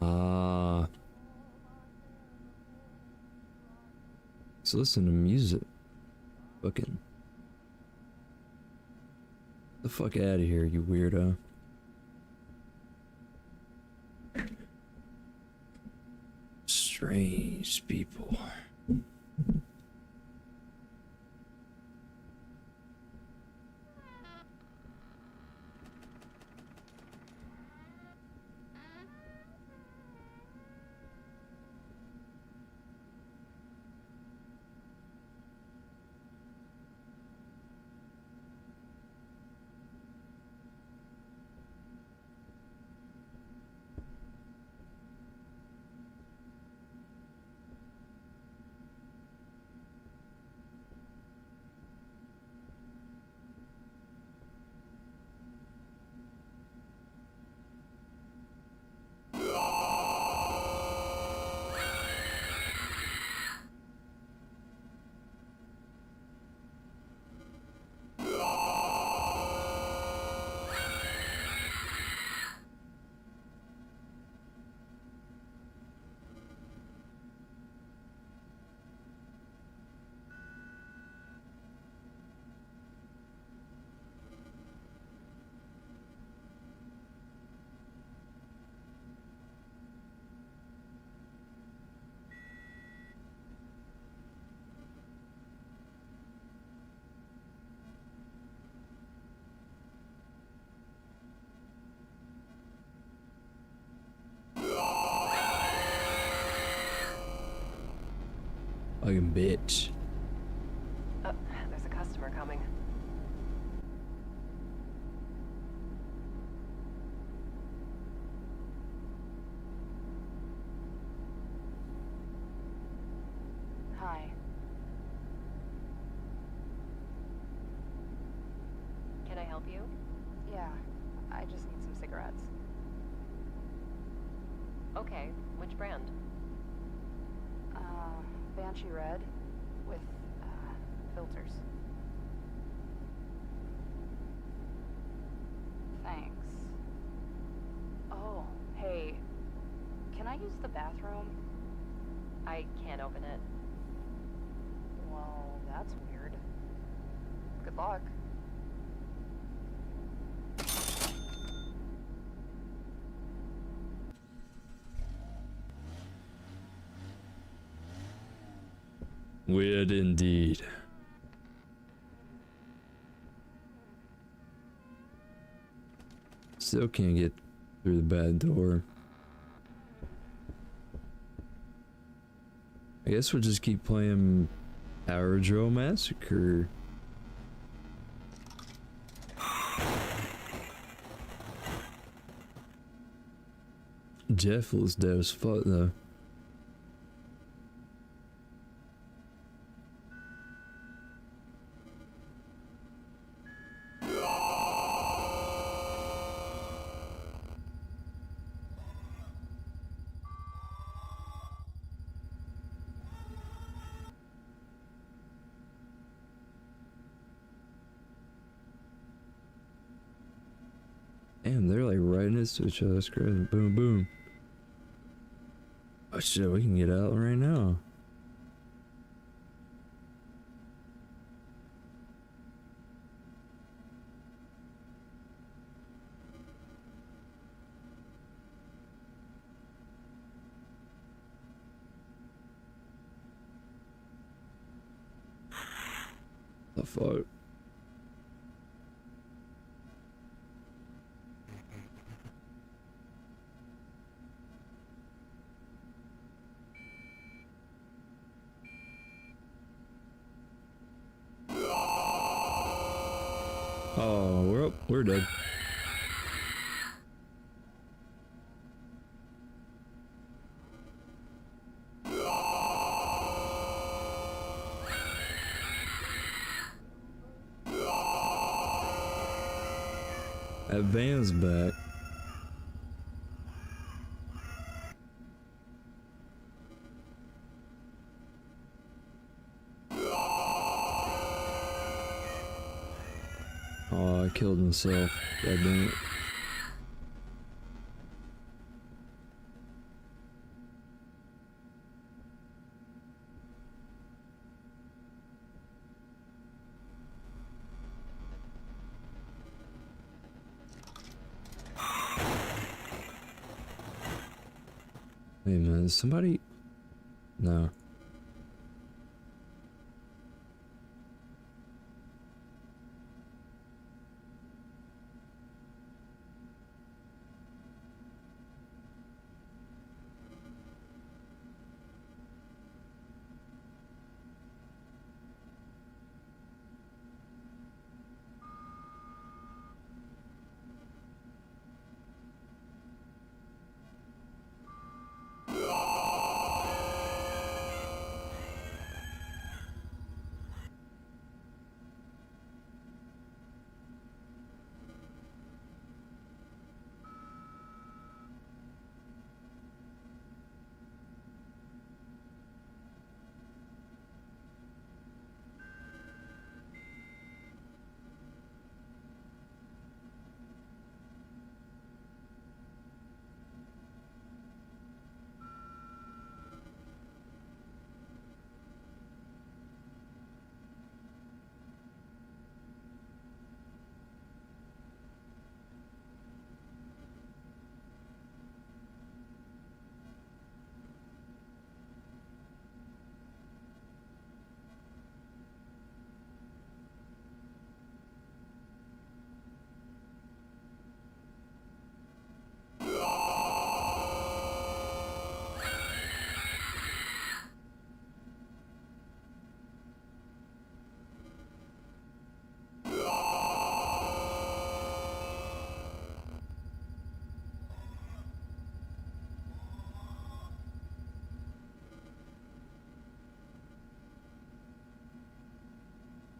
Ah. Let's listen to music. Fucking. Get the fuck out of here, you weirdo. Strange people. Fucking bitch. There's a customer coming. Hi. Can I help you? Yeah, I just need some cigarettes. Okay, which brand? Banshee Red with, filters. Thanks. Oh, hey, can I use the bathroom? I can't open it. Well, that's weird. Good luck. Weird indeed. Still can't get through the bad door. I guess we'll just keep playing Power Drill Massacre. Jeff was dead as fuck though. Damn, they're like right next to each other. That's crazy. Boom, boom. Oh shit, we can get out right now. The fuck? Oh, we're dead. That van's back. Oh, I killed myself. God damn it. Hey man, is somebody? No.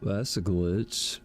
Well, that's a glitch.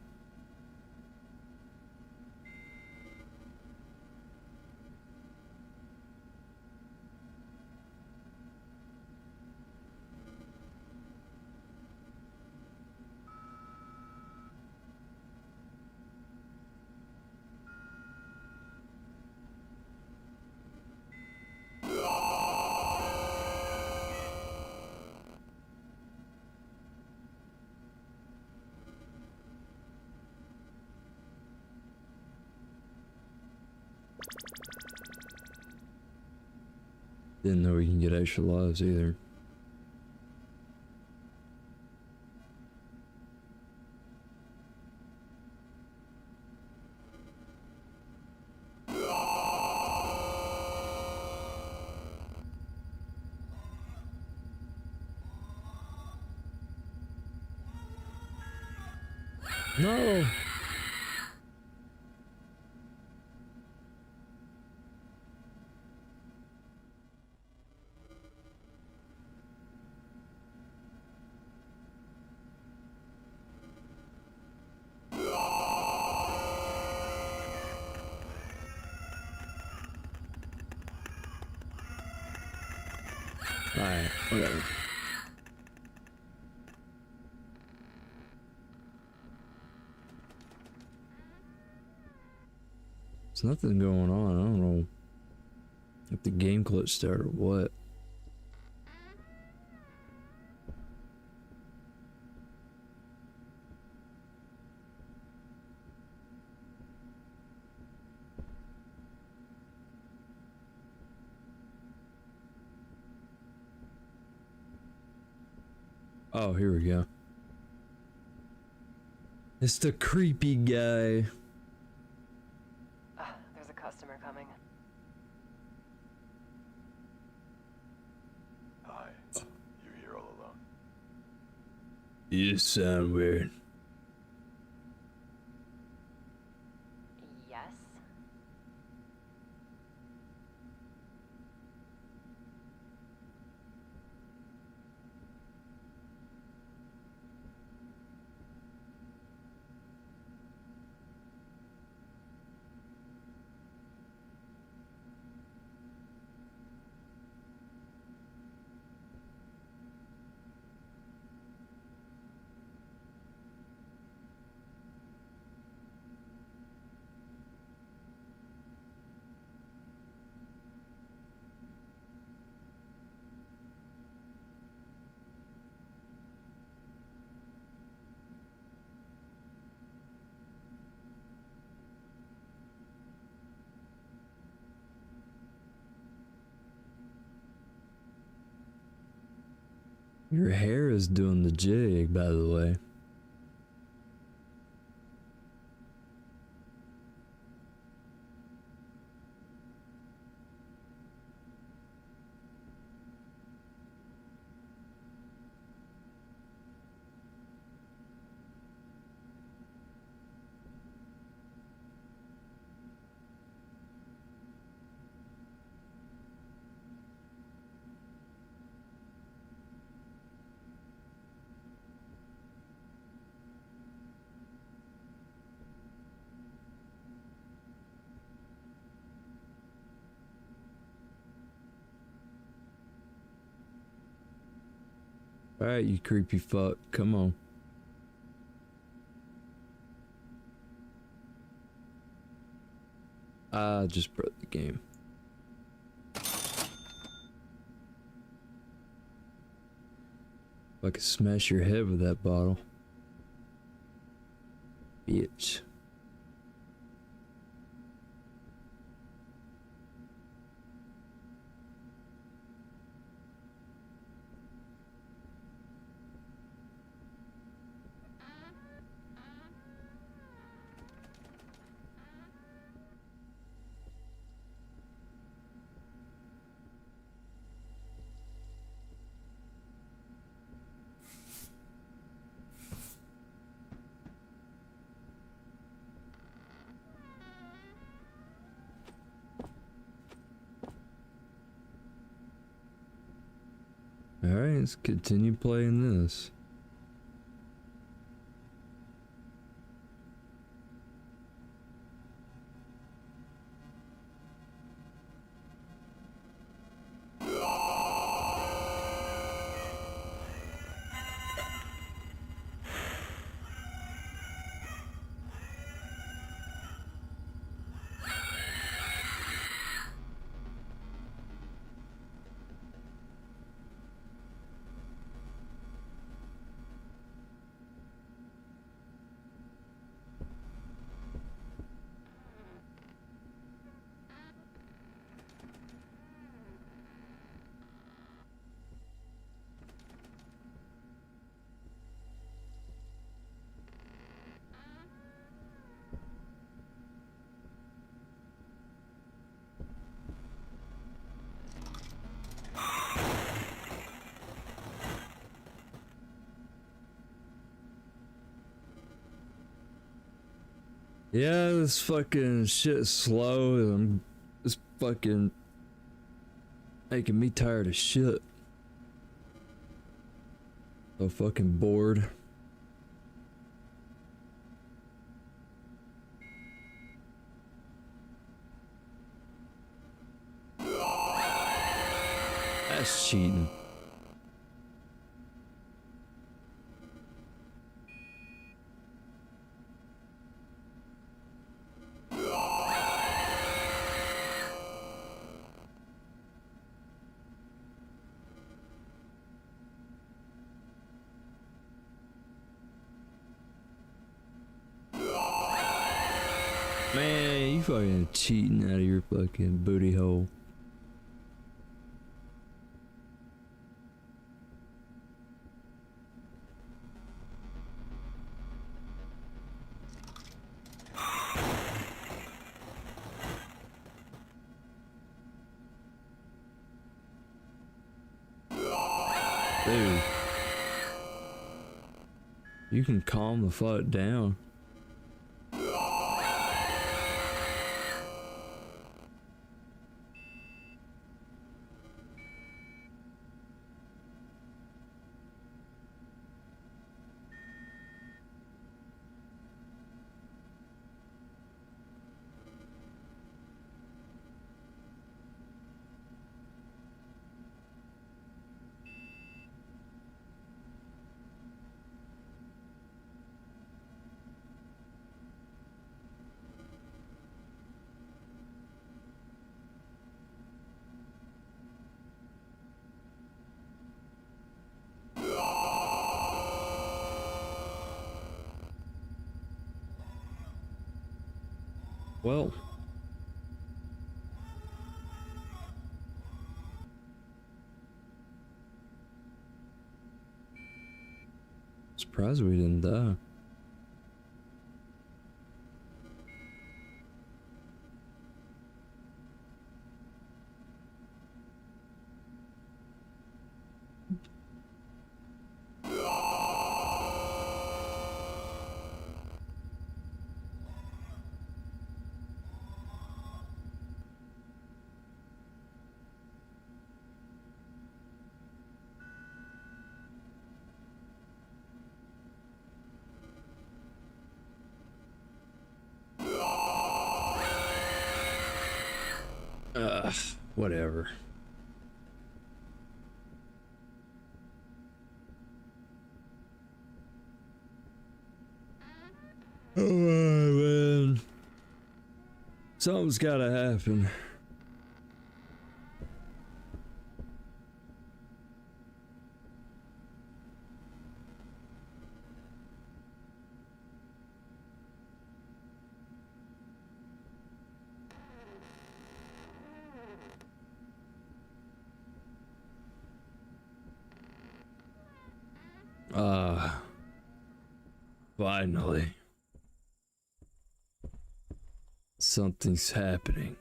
Didn't know we can get extra lives either. No! Alright, whatever. There's nothing going on. I don't know if the game glitched out or what. Oh, here we go. It's the creepy guy. There's a customer coming. Hi. You're here all alone. You sound weird. Yes? Your hair is doing the jig, by the way. Alright, you creepy fuck, come on. I just broke the game. If I could smash your head with that bottle. Bitch. Alright, let's continue playing this. Yeah, this fucking shit is slow and it's fucking making me tired of shit. So fucking bored. That's cheating. Man, you fucking cheating out of your fucking booty hole. Dude, you can calm the fuck down. Well, surprised we didn't die. Whatever. Oh man, something's gotta happen. Finally. Something's happening.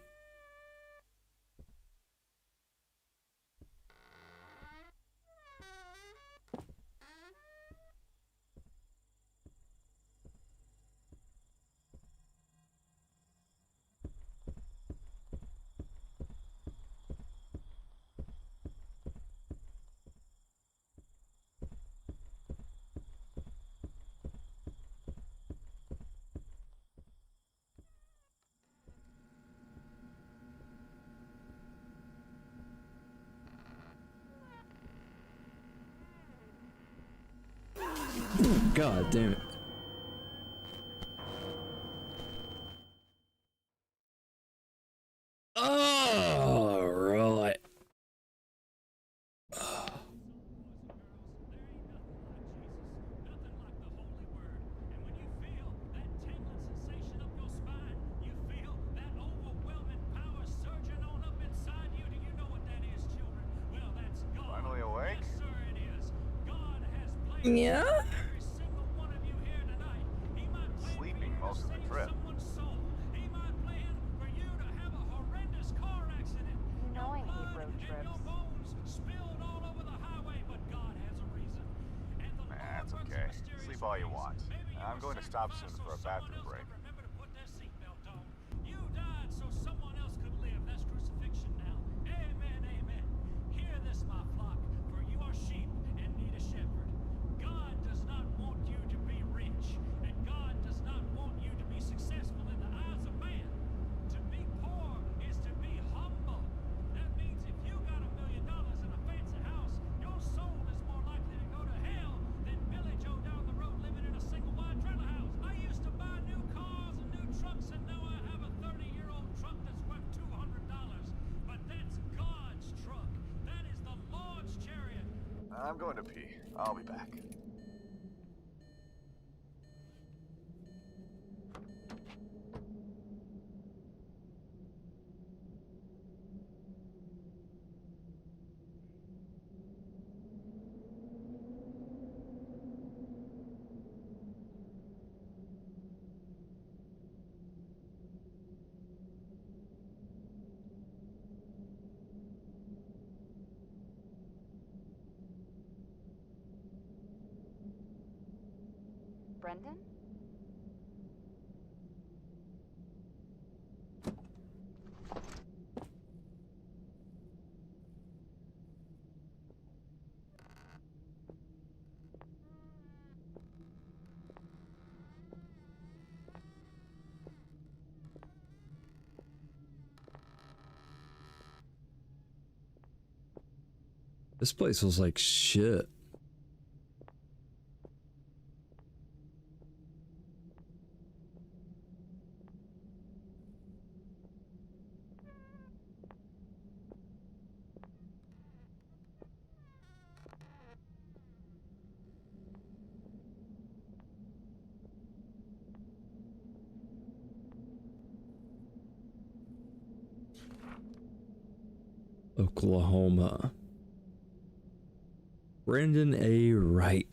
God damn it. Oh, right. Finally awake? Yeah? Sleeping most of the trip. You know I hate road trips. That's okay. Sleep all you want. I'm going to stop soon for a bathroom break. I'm going to pee. I'll be back. Brendan? This place was like shit. Oklahoma. Brendan A. Wright.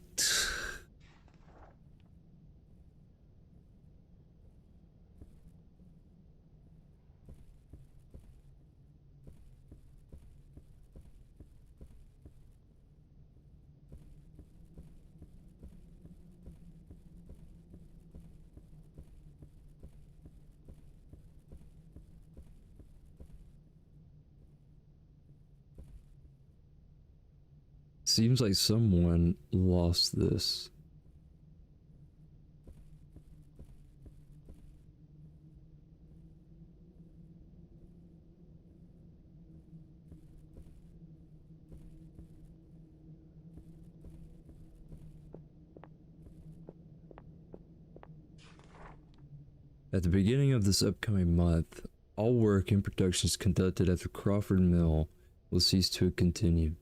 Seems like someone lost this. At the beginning of this upcoming month, all work and productions conducted at the Crawford Mill will cease to continue.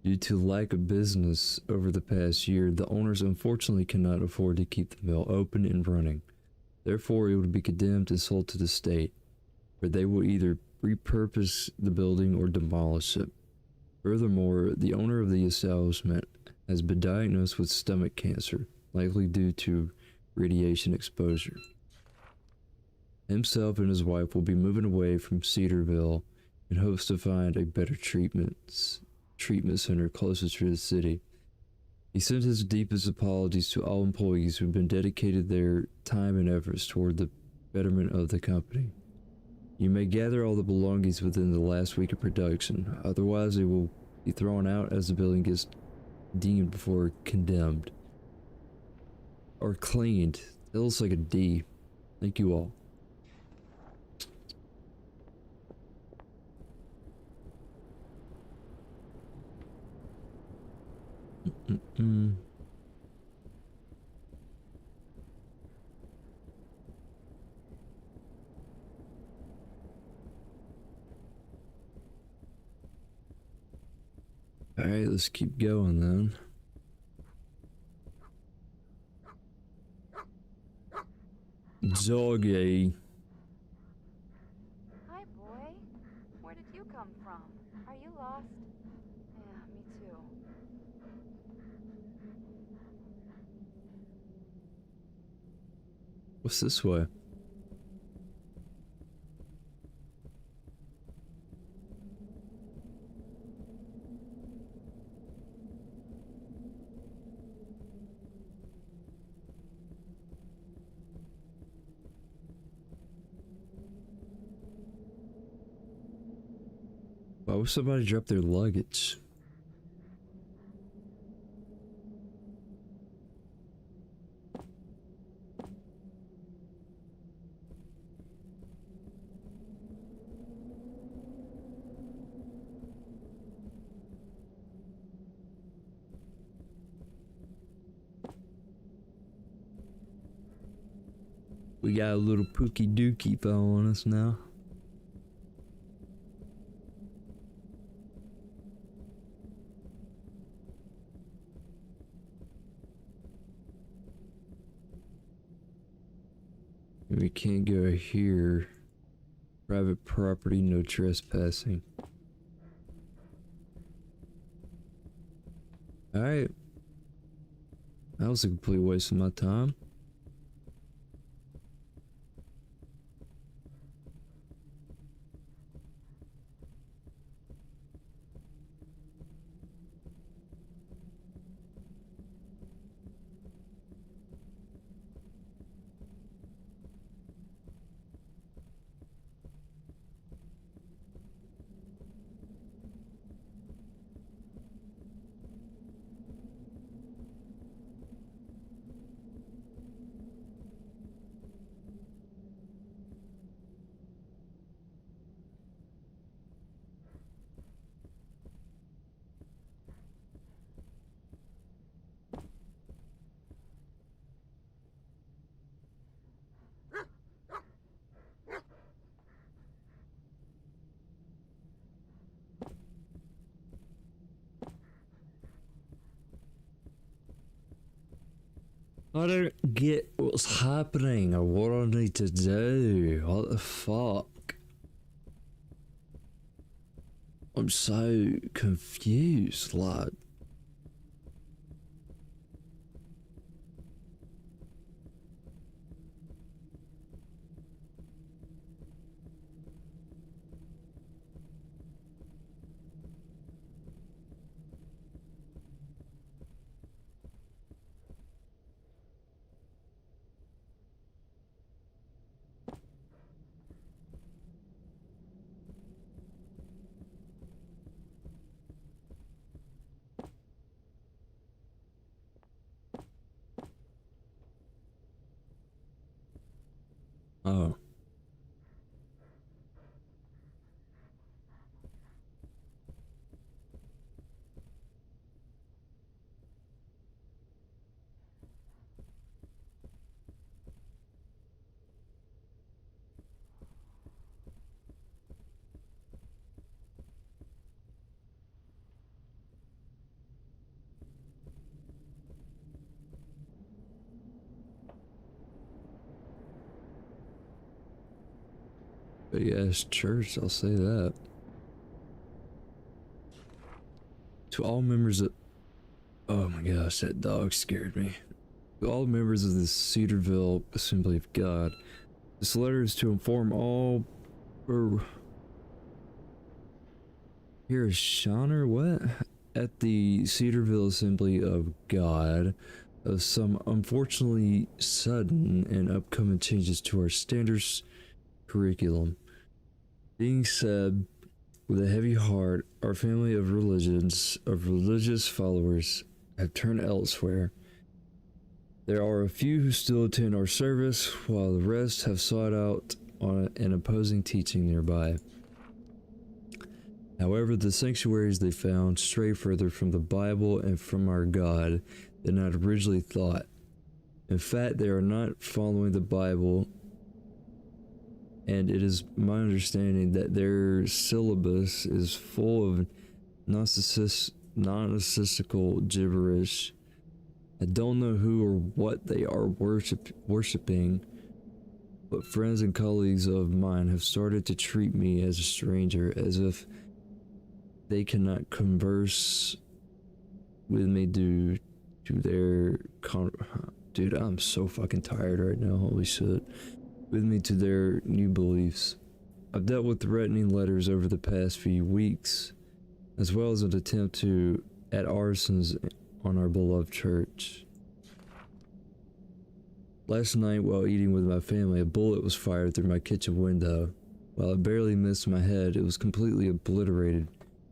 Due to lack of business over the past year, the owners unfortunately cannot afford to keep the mill open and running. Therefore, it will be condemned and sold to the state, where they will either repurpose the building or demolish it. Furthermore, the owner of the establishment has been diagnosed with stomach cancer, likely due to radiation exposure. Himself and his wife will be moving away from Cedarville in hopes to find a better treatment center closer to the city. He sent his deepest apologies to all employees who have been dedicated their time and efforts toward the betterment of the company. You may gather all the belongings within the last week of production, otherwise they will be thrown out as the building gets deemed before condemned. Or cleaned. That looks like a D. Thank you all. Alright, let's keep going then. Doggy. Hi, boy. Where did you come from? Are you lost? Yeah, me too. What's this way? Why would somebody drop their luggage? We got a little Pookie Dookie following us now. We can't go here. Private property, no trespassing. Alright. That was a complete waste of my time. I don't get what's happening or what I need to do. What the fuck? I'm so confused, lad. Oh. Big ass church, I'll say that. To all members of... Oh my gosh, that dog scared me. To all members of the Cedarville Assembly of God, this letter is to inform all... Here is Shawner, what? At the Cedarville Assembly of God of some unfortunately sudden and upcoming changes to our standards curriculum. Being said, with a heavy heart, our family of religious followers have turned elsewhere. There are a few who still attend our service, while the rest have sought out on an opposing teaching nearby. However, the sanctuaries they found stray further from the Bible and from our God than I'd originally thought. In fact, they are not following the Bible, and it is my understanding that their syllabus is full of nonsensical gibberish. I don't know who or what they are worshipping, but friends and colleagues of mine have started to treat me as a stranger, as if they cannot converse with me due to their dude, I'm so fucking tired right now, holy shit. With me to their new beliefs. I've dealt with threatening letters over the past few weeks, as well as an attempt at arsons on our beloved church. Last night, while eating with my family, a bullet was fired through my kitchen window. While it barely missed my head, it was completely obliterated.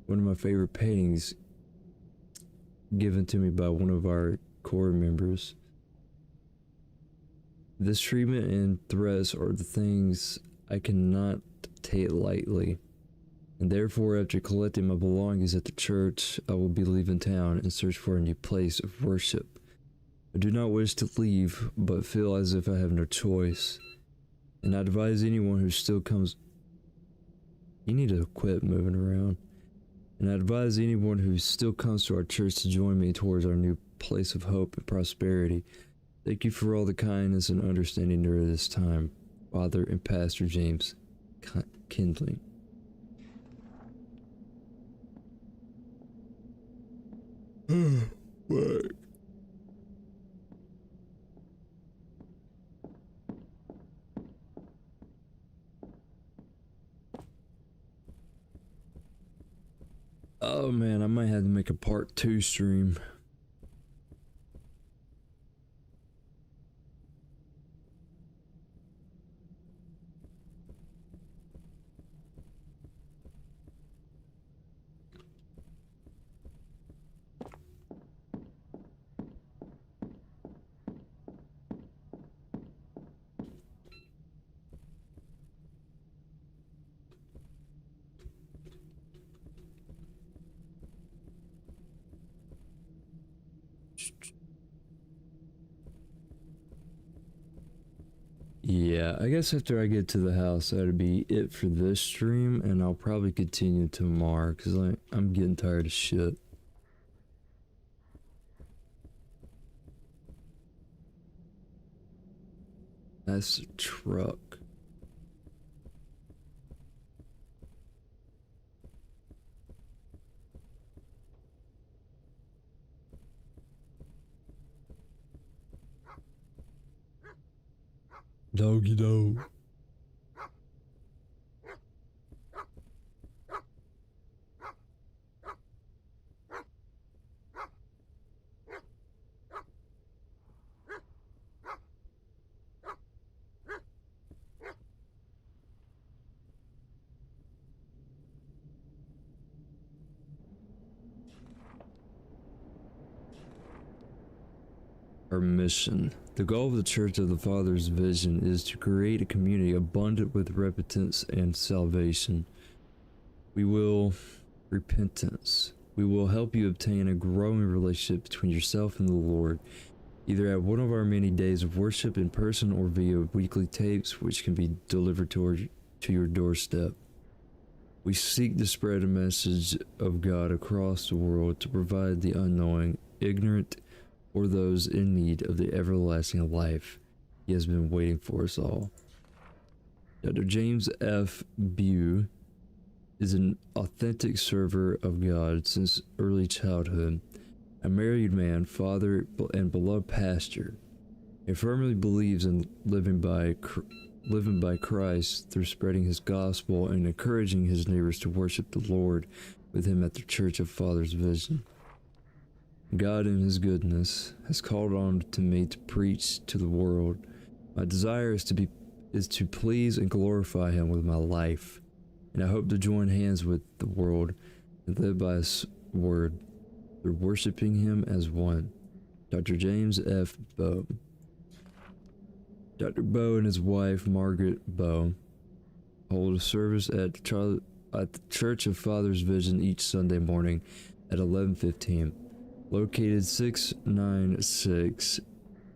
One of my favorite paintings given to me by one of our core members. This treatment and threats are the things I cannot take lightly, and therefore after collecting my belongings at the church, I will be leaving town in search for a new place of worship. I do not wish to leave, but feel as if I have no choice, and I advise anyone who still comes... You need to quit moving around. And I advise anyone who still comes to our church to join me towards our new place of hope and prosperity. Thank you for all the kindness and understanding during this time. Father and Pastor James Kindling. Fuck. Oh man, I might have to make a part 2 stream. Yeah, I guess after I get to the house, that'll be it for this stream, and I'll probably continue tomorrow, because I'm getting tired of shit. That's a truck. Doggy dog. Our mission. The goal of the Church of the Father's vision is to create a community abundant with repentance and salvation. We will help you obtain a growing relationship between yourself and the Lord, either at one of our many days of worship in person or via weekly tapes which can be delivered to your doorstep. We seek to spread a message of God across the world to provide the unknowing, ignorant, or those in need of the everlasting life He has been waiting for us all. Dr. James F. Bew is an authentic server of God since early childhood, a married man, father, and beloved pastor. He firmly believes in living by Christ through spreading His gospel and encouraging his neighbors to worship the Lord with him at the Church of Father's vision. God in His goodness has called on to me to preach to the world. My desire is to please and glorify Him with my life, and I hope to join hands with the world and live by His word through worshiping Him as one. Dr. James F. Bowe. Dr. Bowe and his wife Margaret Bowe hold a service at the Church of Father's Vision each Sunday morning at 11:15. Located 696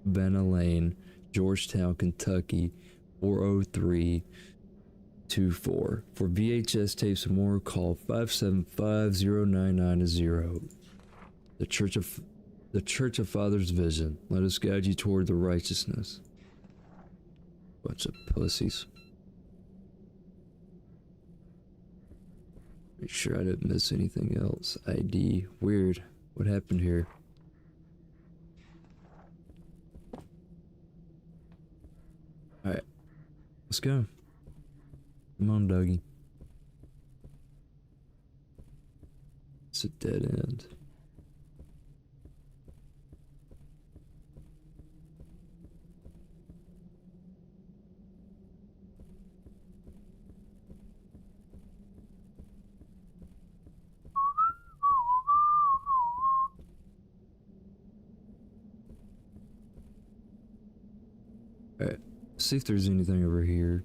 Vanna Lane, Georgetown, Kentucky, 40324. For VHS tapes and more, call 575-0990. The Church of Father's Vision. Let us guide you toward the righteousness. Bunch of pussies. Make sure I didn't miss anything else. ID. Weird. What happened here? Alright. Let's go. Come on, doggy. It's a dead end. Alright, see if there's anything over here.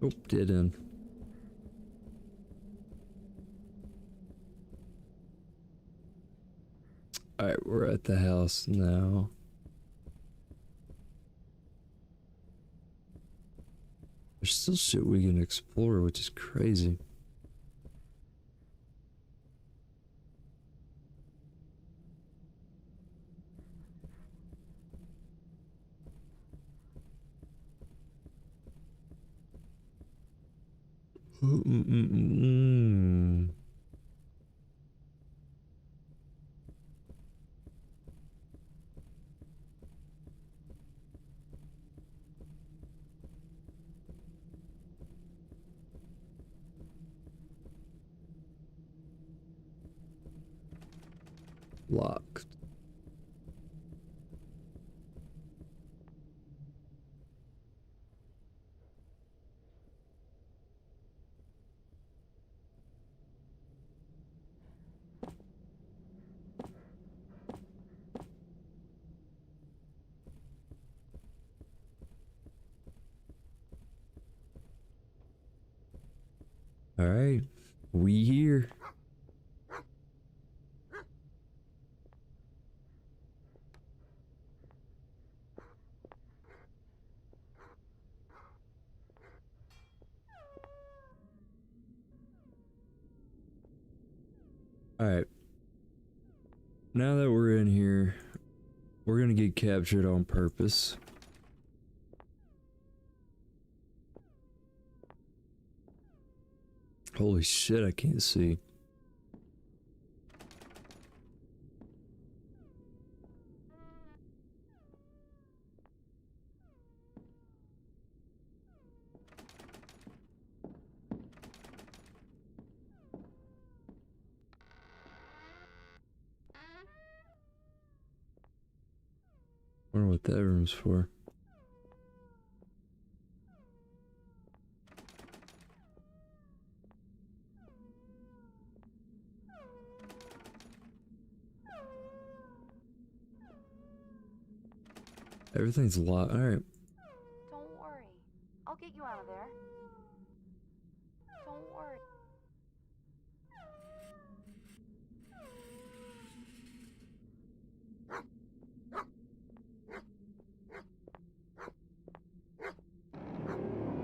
Oh, dead end. Alright, we're at the house now. There's still shit we can explore, which is crazy. Locked. All right, we here. All right. Now that we're in here, we're gonna get captured on purpose. Holy shit, I can't see. Wonder what that room's for. Everything's locked. All right. Don't worry. I'll get you out of there. Don't worry.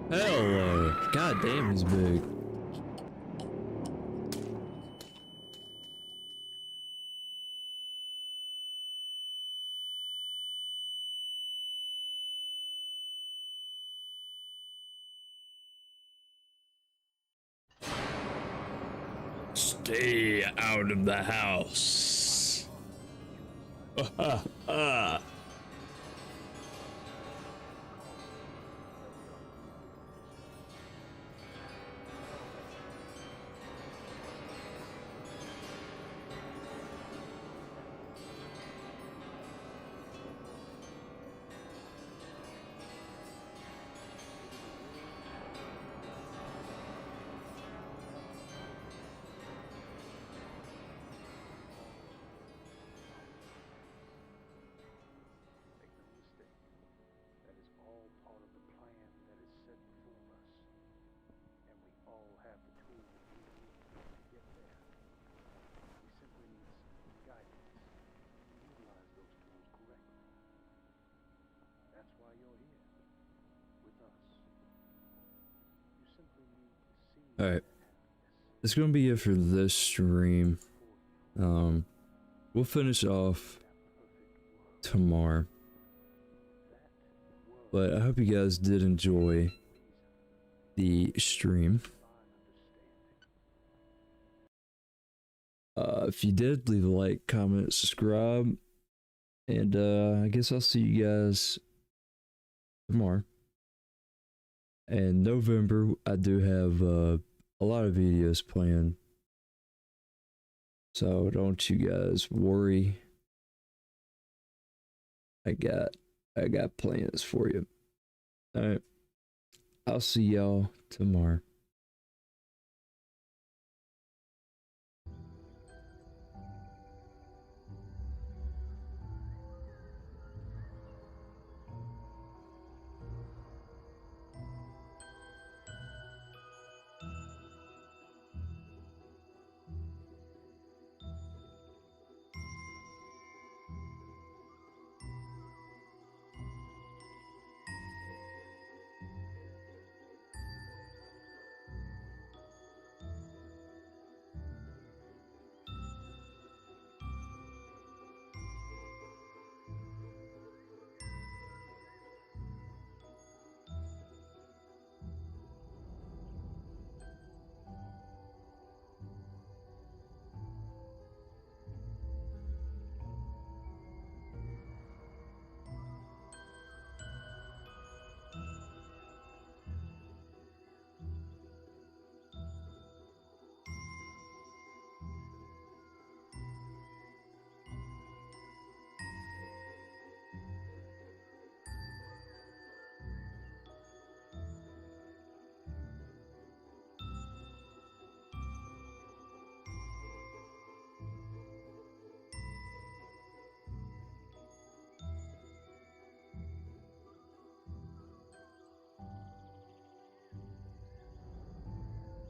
Hello. God damn, he's big. Stay out of the house. Alright. It's gonna be it for this stream. We'll finish off tomorrow. But I hope you guys did enjoy the stream. If you did, leave a like, comment, subscribe. And I guess I'll see you guys tomorrow. And November, I do have a lot of videos planned. So don't you guys worry. I got plans for you. Alright. I'll see y'all tomorrow.